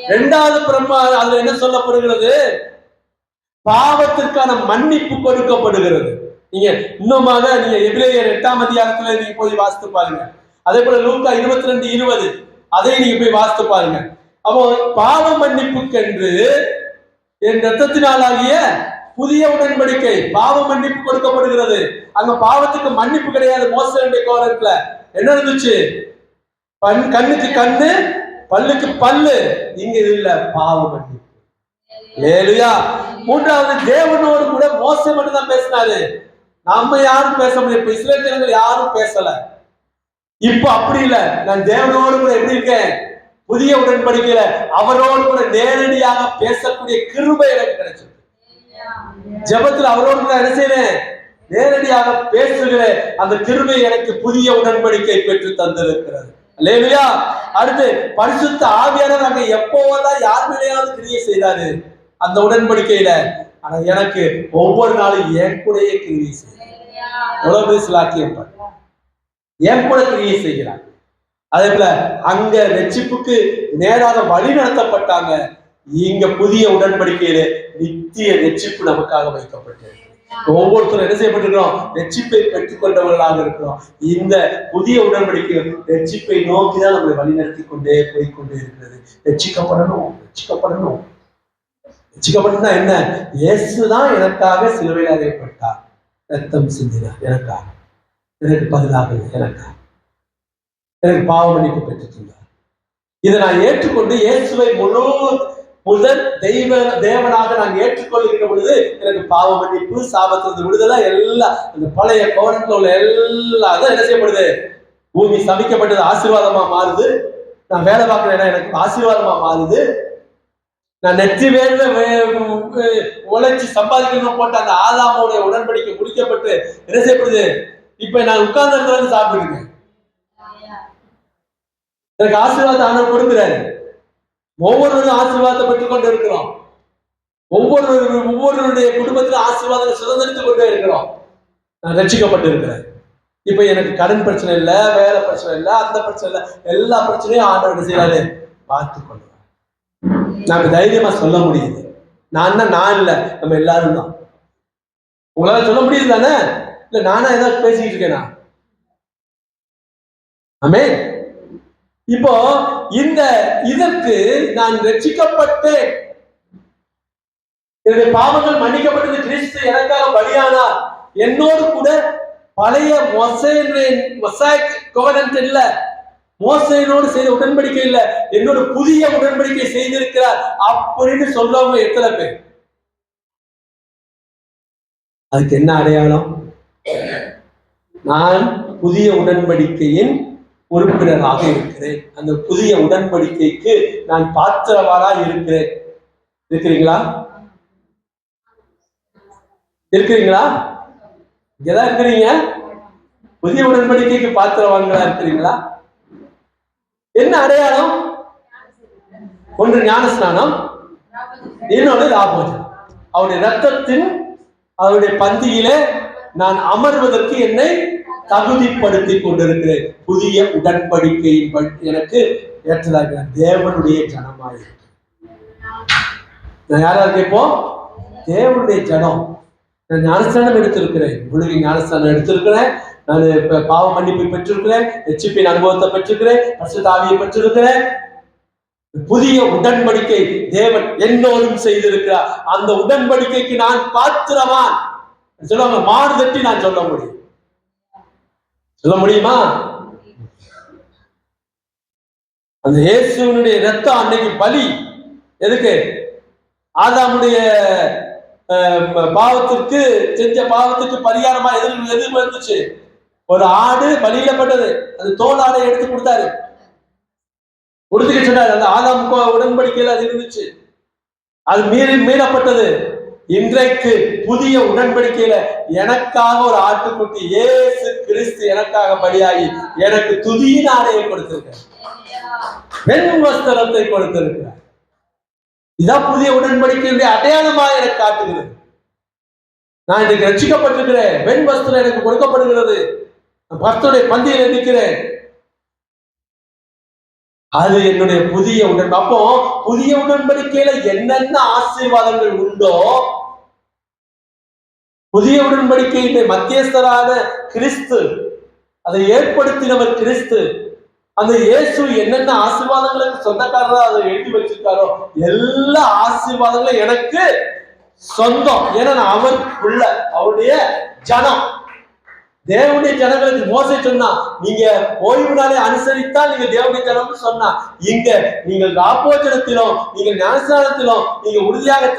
இரண்டாவது பிரமாணம் அதுல என்ன சொல்லப்படுகிறது? பாவத்திற்கான மன்னிப்பு கொடுக்கப்படுகிறது. நீங்க இன்னுமாக நீங்க எபிரேயர் 8ஆம் அதிகாரத்துல நீங்க போய் வாசித்து பாருங்க. அதே போல லூக்கா 22:20 அதை நீங்க போய் வாசித்து பாருங்க. அப்போ பாவ மன்னிப்புக்கென்று என் இரத்தத்தினாலாகிய புதிய உடன்படிக்கை பாவ மன்னிப்பு கொடுக்கப்படுகிறது. அங்க பாவத்துக்கு மன்னிப்பு கிடையாது. மோசேயுடைய காலத்துல என்ன இருந்துச்சு? கண்ணுக்கு கண்ணு, பல்லுக்கு பல்லு. இங்க இல்ல, பாவ மன்னிப்பு. அல்லேலூயா. மூன்றாவது, தேவனோடு கூட மோசே மட்டும் தான் பேசினாரு. நம்ம யாரும் பேச முடியாது. இப்ப இஸ்ரேல் ஜனங்கள் யாரும் பேசல. இப்ப அப்படி இல்ல. நான் தேவனோடு கூட எப்படி இருக்கேன்? புதிய உடன்படிக்கையில அவரோடு கூட நேரடியாக பேசக்கூடிய கிருபை எனக்கு கிடைச்சது. ஜெபத்துல அவரோடு கூட என்ன செய்யறேன்? நேரடியாக பேசுகிறேன். அந்த கிருபை எனக்கு புதிய உடன்படிக்கை பெற்று தந்திருக்கிறது. அல்லேலூயா. அடுத்து, பரிசுத்த ஆவியானவர் அங்க எப்போவெல்லாம் யார் மேலேயாவது கிரியை செய்தாரு அந்த உடன்படிக்கையில. ஆனா எனக்கு ஒவ்வொரு நாளும் என் கூடயே கிரியை செய்தார். எவ்வளவு பேசலாக்கியம் என் கூட கிரியை செய்கிறார். அதே போல அங்க ரட்சிப்புக்கு நேராக வழி நடத்தப்பட்டாங்க. இங்க புதிய உடன்படிக்கையில நித்திய ரட்சிப்பு நமக்காக வைக்கப்பட்டது. ஒவ்வொருத்தரும் என்ன செய்யப்பட்டிருக்கிறோம்? ரட்சிப்பை பெற்றுக் கொண்டவர்களாக இருக்கிறோம். இந்த புதிய உடன்படிக்கை ரட்சிப்பை நோக்கிதான் நம்மளை வழி நடத்தி கொண்டே போய்கொண்டே இருக்கிறது. ரட்சிக்கப்படணும்னா என்ன? இயேசுதான் எனக்காக சிலுவையில் அறையப்பட்டார், ரத்தம் சிந்தினார் எனக்காக, எனக்கு பதிலாக எனக்காக எனக்கு பாவ மன்னிப்பு பெற்று தந்தார். இதை நான் ஏற்றுக்கொண்டு இயேசுவை முதல் தேவனாக நான் ஏற்றுக்கொள்கிற பொழுது எனக்கு பாவ மன்னிப்பு, சாபத்திலிருந்து விடுதலை எல்லாம் அந்த பழைய கோவணத்துல உள்ள எல்லாம் என்ன செய்யப்படுது? பூமி சபிக்கப்பட்டது ஆசீர்வாதமா மாறுது. நான் வேலை பார்க்கிற இடம் எனக்கு ஆசீர்வாதமா மாறுது. நான் நெற்றி வேர்ல உழைச்சி சம்பாதிக்கணும் போட்ட அந்த ஆதாமோடைய உடன்படிக்கை முடிக்கப்பட்டு என்ன செய்யப்படுது? இப்ப நான் உட்கார்ந்த இடத்துல வந்து சாப்பிடுறேன். எனக்கு ஆசீர்வாதம் ஆண்டவர் கொடுக்கிறாரு. ஒவ்வொருவரும் ஆசீர்வாதத்தை பெற்றுக் கொண்டு இருக்கிறோம். ஒவ்வொருவருடைய குடும்பத்திலும் ஆசீர்வாதத்தை சுதந்திரித்துக் கொண்டே இருக்கிறோம். நான் ரட்சிக்கப்பட்டு இருக்கிறேன். இப்ப எனக்கு கடன் பிரச்சனை இல்லை, வேலை பிரச்சனை இல்லை, அந்த பிரச்சனை இல்லை, எல்லா பிரச்சனையும் ஆண்டவர் என்ன செய்யறாரு? பார்த்து கொள்வார். நாம தைரியமா சொல்ல முடியுது. நான் இல்லை, நம்ம எல்லாரும் தான். உங்களால சொல்ல முடியுது தானே? இல்ல நானா ஏதாவது பேசிக்கிட்டு இருக்கேனா? ஆமென். இப்போ இதற்கு நான் ரட்சிக்கப்பட்டேன், என்னுடைய பாவங்கள் மன்னிக்கப்பட்டது, கிறிஸ்து எனக்காக பலியானார், என்னோடு கூட பழைய மொசைக் கோவனன்ட் இல்ல, மோசையோடு செய்த உடன்படிக்கை இல்ல, என்னோட புதிய உடன்படிக்கை செய்திருக்கிறார் அப்படின்னு சொல்றவங்க எத்தனை பேர்? அதுக்கு என்ன அடையாளம்? நான் புதிய உடன்படிக்கையின் உறுப்பினராக இருக்கிறேன், அந்த புதிய உடன்படிக்கைக்கு நான் பாத்திரவாளா இருக்கிறேன். இருக்கிறீங்களா? இருக்கிறீங்களா? இங்கதான் இருக்கிறீங்க. புதிய உடன்படிக்கைக்கு பாத்திரவான்களா இருக்கிறீங்களா? என்ன அடையாளம்? ஒன்று ஞானஸ்நானம், இன்னொன்று ராபோஜனம். அவருடைய ரத்தத்தின் அவருடைய பந்தியிலே நான் அமர்வதற்கு என்னை தகுதிப்படுத்தி கொண்டிருக்கிறேன். புதிய உடன்படிக்கையின் எனக்கு ஏற்றதாக தேவனுடைய ஜனமாய். நான் யாரா இருக்கேன் இப்போ? தேவனுடைய ஜனம். நான் ஞானஸ்தானம் எடுத்திருக்கிறேன், முழுகி ஞானஸ்தானம் எடுத்திருக்கிறேன். நான் பாவ மன்னிப்பை பெற்றிருக்கிறேன், ரட்சிப்பின் அனுபவத்தை பெற்றிருக்கிறேன், பரிசுத்த ஆவியை பெற்றிருக்கிறேன். புதிய உடன்படிக்கை தேவன் என்னோடும் செய்திருக்கிறார். அந்த உடன்படிக்கைக்கு நான் பாத்திரவான். சொல்லுவாங்க, மாடு தட்டி நான் சொல்ல முடியும். சொல்ல முடியுமா? அந்த இயேசுவினுடைய ரத்தம் அன்னைக்கு பலி. எதுக்கு? ஆதாமுடைய பாவத்திற்கு செஞ்ச பாவத்துக்கு பரிகாரமா எதிர்ப்பு இருந்துச்சு. ஒரு ஆடு பலியிடப்பட்டது, அது தோல் ஆடை எடுத்து கொடுத்தாரு, கொடுத்துக்க சொன்னாரு. அந்த ஆதாம் உடன்படிக்கையில அது இருந்துச்சு, அது மீறப்பட்டது. இன்றைக்கு புதிய உடன்படிக்கையில எனக்காக ஒரு ஆட்டுக்குட்டி இயேசு கிறிஸ்து எனக்காக பலியாகி எனக்கு துதியின் ஆடையை கொடுத்திருக்கிறார், வெண் வஸ்திரத்தை கொடுத்திருக்கிறார். இதான் புதிய உடன்படிக்கையுடைய அடையாளமாக எனக்கு காட்டுகிறது. நான் இன்றைக்கு ரட்சிக்கப்பட்டிருக்கிறேன், வெண் வஸ்திரம் எனக்கு கொடுக்கப்படுகிறது, கர்த்தருடைய பந்தியில் இருக்கிறேன். அது என்னுடைய புதிய உடன்படிக்கை. அப்போ புதிய உடன்படிக்கையில என்னென்ன ஆசீர்வாதங்கள் உண்டோ, புதிய உடன்படிக்கையின் மத்தியஸ்தரான கிறிஸ்து, அதை ஏற்படுத்தினவர் கிறிஸ்து, அந்த இயேசு என்னென்ன ஆசீர்வாதங்களுக்கு சொந்தக்காரரா அதை எழுதி வச்சிருக்காரோ எல்லா ஆசீர்வாதங்களும் எனக்கு சொந்தம். ஏன்னா நான் அவர் உள்ள அவருடைய ஜனம். தேவனுடைய ஜனங்களுக்கு மோசே சொன்னா, நீங்க ஓய்வு நாளை அனுசரித்தால் நீங்க தேவனுடைய ஜனம்னு சொன்னா, இங்க நீங்கள் ராபோஜனத்திலும் நீங்கள் ஞானஸ்நானத்திலும் நீங்க உறுதியாக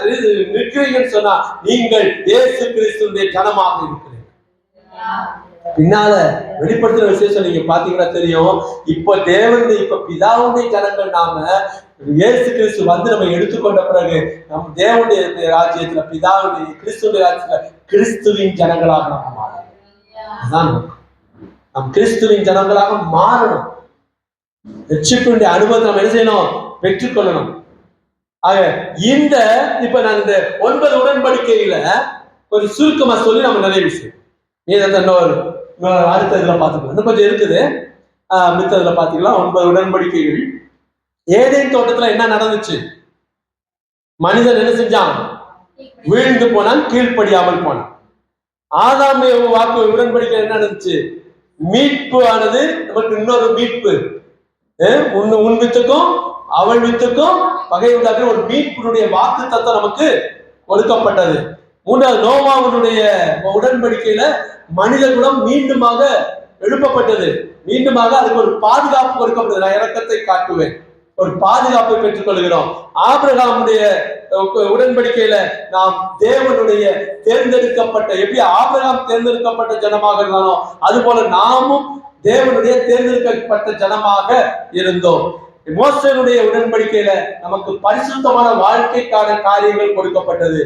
நிற்கிறீங்கன்னு சொன்னா, நீங்கள் இயேசு கிறிஸ்துவினுடைய ஜனமாக இருக்கிறீங்க. பின்னால வெளிப்படுத்துற விசேஷம் நீங்க பாத்தீங்கன்னா தெரியும். இப்ப தேவனுடைய இப்ப பிதாவுடைய ஜனங்கள் நாம இயேசு கிறிஸ்து வந்து நம்ம எடுத்துக்கொண்ட பிறகு நம் தேவனுடைய ராஜ்யத்துல பிதாவுடைய கிறிஸ்துடைய ராஜ்யத்துல கிறிஸ்துவின் ஜனங்களாக நம்ம மாறணும். அதான் நம் கிறிஸ்துவின் ஜனங்களாக மாறணும். ரட்சிப்பினுடைய அனுபவத்தை நம்ம என்ன செய்யணும்? பெற்றுக்கொள்ளணும். ஆக இந்த இப்ப நான் இந்த 9 உடன்படிக்கையில கொஞ்சம் சுருக்கமா சொல்லி நம்ம நிறைய விஷயம் அடுத்த இதுல பாத்துக்கலாம். இன்னும் கொஞ்சம் இருக்குது, மித்ததுல பாத்தீங்கன்னா 9 உடன்படிக்கைகள். ஏதேன் தோட்டத்துல என்ன நடந்துச்சு? மனிதன் என்ன செஞ்சான்? வீழ்ந்து போனான், கீழ்ப்படியாமல் போனான். ஆதாம் வாக்கு உடன்படிக்கை என்ன நடந்துச்சு? மீட்பு ஆனது நமக்கு இன்னொரு மீட்பு, உன் வித்துக்கும் அவள் வித்துக்கும் பகை உண்டாக்குற ஒரு மீட்பினுடைய வாக்கு தத்துவம் நமக்கு கொடுக்கப்பட்டது. 3வது நோவாவினுடைய உடன்படிக்கையில மனித குலம் மீண்டுமாக எழுப்பப்பட்டது, மீண்டுமாக அதுக்கு ஒரு பாதுகாப்பு கொடுக்கப்பட்டது. நான் இரக்கத்தை காட்டுவேன், ஒரு பாதுகாப்பை பெற்றுக் கொள்கிறோம். ஆபிரகாமுடைய உடன்படிக்கையில நாம் தேவனுடைய தேர்ந்தெடுக்கப்பட்ட, எப்படி ஆபிரகாம் தேர்ந்தெடுக்கப்பட்ட ஜனமாக இருந்தானோ அது போல நாமும் தேவனுடைய தேர்ந்தெடுக்கப்பட்ட ஜனமாக இருந்தோம். மோசேயுடைய உடன்படிக்கையில நமக்கு பரிசுத்தமான வாழ்க்கைக்கான காரியங்கள் கொடுக்கப்பட்டது.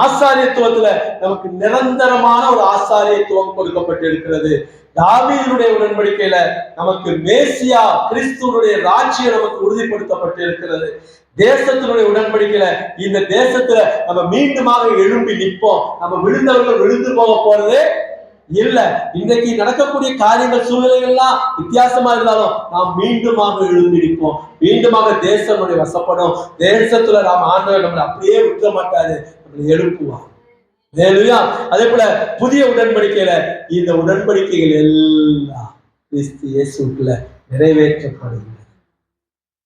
ஆசாரியத்துவத்துல நமக்கு நிரந்தரமான ஒரு ஆசாரியத்துவம் கொடுக்கப்பட்டிருக்கிறது. தாவீதுடைய உடன்படிக்கையில நமக்கு மேசியா கிறிஸ்துவனுடைய ராஜ்யம் நமக்கு உறுதிப்படுத்தப்பட்டு இருக்கிறது. தேசத்தினுடைய உடன்படிக்கையில இந்த தேசத்துல நம்ம மீண்டுமாக எழும்பி நிற்போம். நம்ம விழுந்தவர்கள் விழுந்து போக போறதே இல்ல. இன்னைக்கு நடக்கக்கூடிய காரியங்கள் சூழ்நிலைகள்லாம் வித்தியாசமா இருந்தாலும் நாம் மீண்டுமாக எழும்பி நிற்போம். மீண்டுமாக தேசனுடைய வசப்படும். தேசத்துல நாம் ஆண்டவர் நம்மளை அப்படியே விட்டுற மாட்டாரு, நம்மளை எழுப்புவார். அதே போல புதிய உடன்படிக்கையில இந்த உடன்படிக்கைகள் எல்லாம் கிறிஸ்து இயேசுக்குள்ள நிறைவேற்றப்படுகிறது.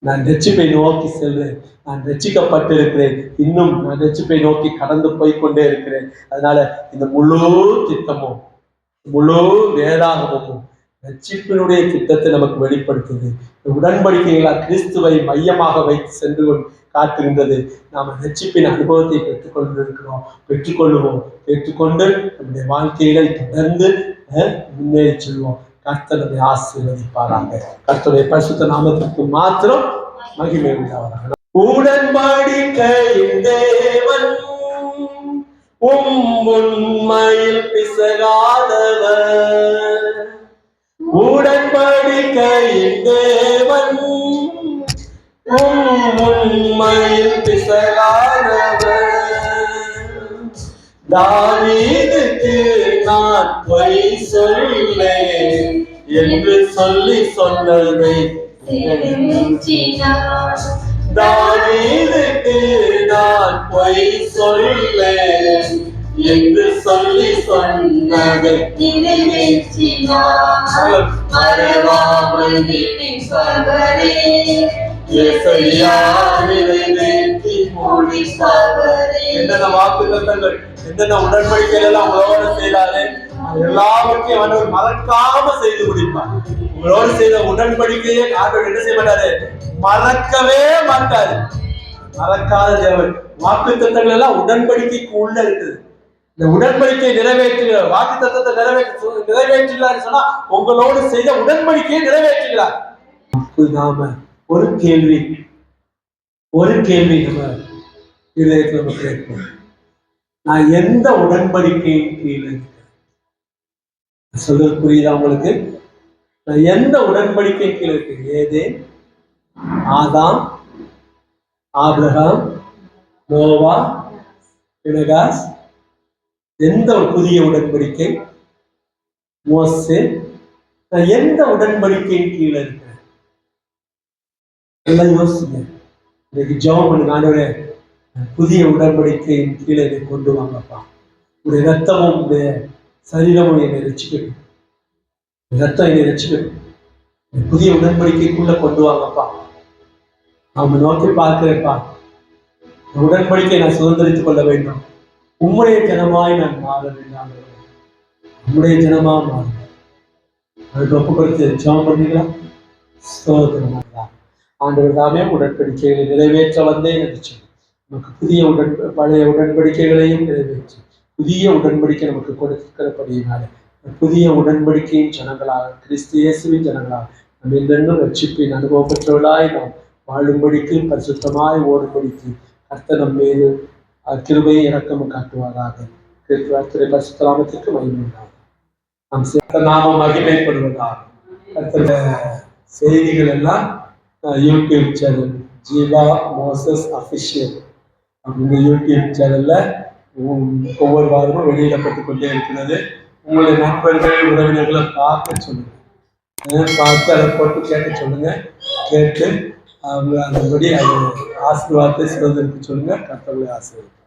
நான் ரட்சிப்பை நோக்கி செல்றேன், நான் ரட்சிக்கப்பட்டிருக்கிறேன், இன்னும் நான் ரட்சிப்பை நோக்கி கடந்து போய்கொண்டே இருக்கிறேன். அதனால இந்த முழு திட்டமும் முழு வேதாகமும் ரட்சிப்பினுடைய திட்டத்தை நமக்கு வெளிப்படுத்துது. உடன்படிக்கைகளால் கிறிஸ்துவை மையமாக வைத்து சென்று காட்டுகின்றது. நாம் ரட்சிப்பின் அனுபவத்தை பெற்றுக்கொள்ளுவோம். பெற்றுக்கொண்டு நம்முடைய வாழ்க்கையில தொடர்ந்து முன்னேறி செல்வோம். கர்த்தர் நம்மை ஆசீர்வதிப்பாராக. கர்த்தருடைய பரிசுத்த நாமத்திற்கு மாத்திரம் மகிமை உண்டாவதாக. உடன்படிக்கையின் தேவன் உண்மையில் பிசகாதவர். உடன்படிக்கையின் தேவன் உண்மையில் பிசகாதவர். தாவீதுக்கு நான் பொய் சொல்லேன் என்று சொல்லி சொன்னதை தாவீதுக்கு நான் பொய் சொல்லேன் என்று சொல்லி சொன்னதை மறவாமல் நினைப்பவரே, என்னென்ன வாக்குத்தத்தங்கள் என்னென்ன உடன்படிக்கைகள் எல்லாம் உங்களோட செய்தாரு எல்லாவற்றையும் ஆண்டவர் மறக்காம செய்து முடிப்பார். உங்களோடு செய்த உடன்படிக்கையை ஆண்டவர் என்ன செய்ய மாட்டாரு, மறக்கவே மாட்டாரு. மறக்காத தேவன். வாக்குத்தத்தங்கள் எல்லாம் உடன்படிக்கைக்கு உள்ள இருக்குது. இந்த உடன்படிக்கை நிறைவேற்றுகிற வாக்குத்தத்தத்தை நிறைவேற்றுகிறார் சொன்னா உங்களோடு செய்த உடன்படிக்கையை நிறைவேற்றுகிறார். நாம ஒரு கேள்வி நம்ம இதயத்துல நம்ம கேட்போம், நான் எந்த உடன்படிக்கையின் கீழே சொல்றது புரியுதா உங்களுக்கு? நான் எந்த உடன்படிக்கையின் கீழே இருக்கேன்? ஏதேன், ஆதாம், ஆபிரகாம், நோவா, பினகாஸ், எந்த ஒரு புதிய உடன்படிக்கை, மோசே, நான் எந்த உடன்படிக்கையின் கீழே இருக்கிறேன்? எல்லாம் யோசிங்க. இன்னைக்கு ஜெபம் பண்ணுங்க, ஆண்டவரே புதிய உடன்படிக்கையின் கீழே என்னை கொண்டு வாங்கப்பா. உடைய ரத்தமும் உடைய சரீரமும் என்னை ரட்சிக்கணும். ரத்தம் என்னை ரட்சிக்கணும். புதிய உடன்படிக்கைக்குள்ள கொண்டு வாங்கப்பா. அவங்க நோக்கி பார்க்கிறேன்ப்பா. உடன்படிக்கை நான் சுதந்திரித்துக் கொள்ள வேண்டும். உம்முடைய ஜனமாய் நான் மாற வேண்டும். உம்முடைய ஜனமா மாறும். அதுக்கு ஒப்பு கொடுத்து ஜெபம் பண்ணீங்களா? ஸ்தோத்திரம். ஆண்டவர் தாமே உடன்படிக்கைகளை நிறைவேற்ற வந்தேன் என்று சொல்லி நமக்கு பழைய உடன்படிக்கைகளையும் நிறைவேற்றி புதிய உடன்படிக்கை நமக்கு கொடுக்கிறபடியினால புதிய உடன்படிக்கையின் ஜனங்களாக, கிறிஸ்து இயேசுவின் ஜனங்களாக நம்ம என்றென்றும் ரட்சிப்பின் அனுபவம் பெற்றவர்களாய் நாம் வாழும்படிக்கு, பரிசுத்தமாய் ஓடும்படிக்கு கர்த்தர் நம் மீது கிருபையை இரக்கமும் காட்டுவாராக. பரிசுத்த நாமத்திற்கு மகிமை உண்டாகும். நாம் சேர்த்த நாமம் மகிமைப்படுவதாக. கர்த்தர் செய்திகள் எல்லாம் YouTube channel Jeeva Moses official அப்படிங்கிற யூடியூப் சேனல்ல ஒவ்வொரு வாரமும் வெளியிடப்பட்டு கொண்டே இருக்கிறது. உங்களுடைய நண்பர்கள் உறவினர்களை பார்க்க சொல்லுங்க, பார்த்து அதை போட்டு கேட்க சொல்லுங்க. கேட்டு அவங்க அதன்படி அதை ஆசீர்வாதத்தை சிறந்திருக்க சொல்லுங்க. கர்த்தர்களை ஆசீர்வாதம்.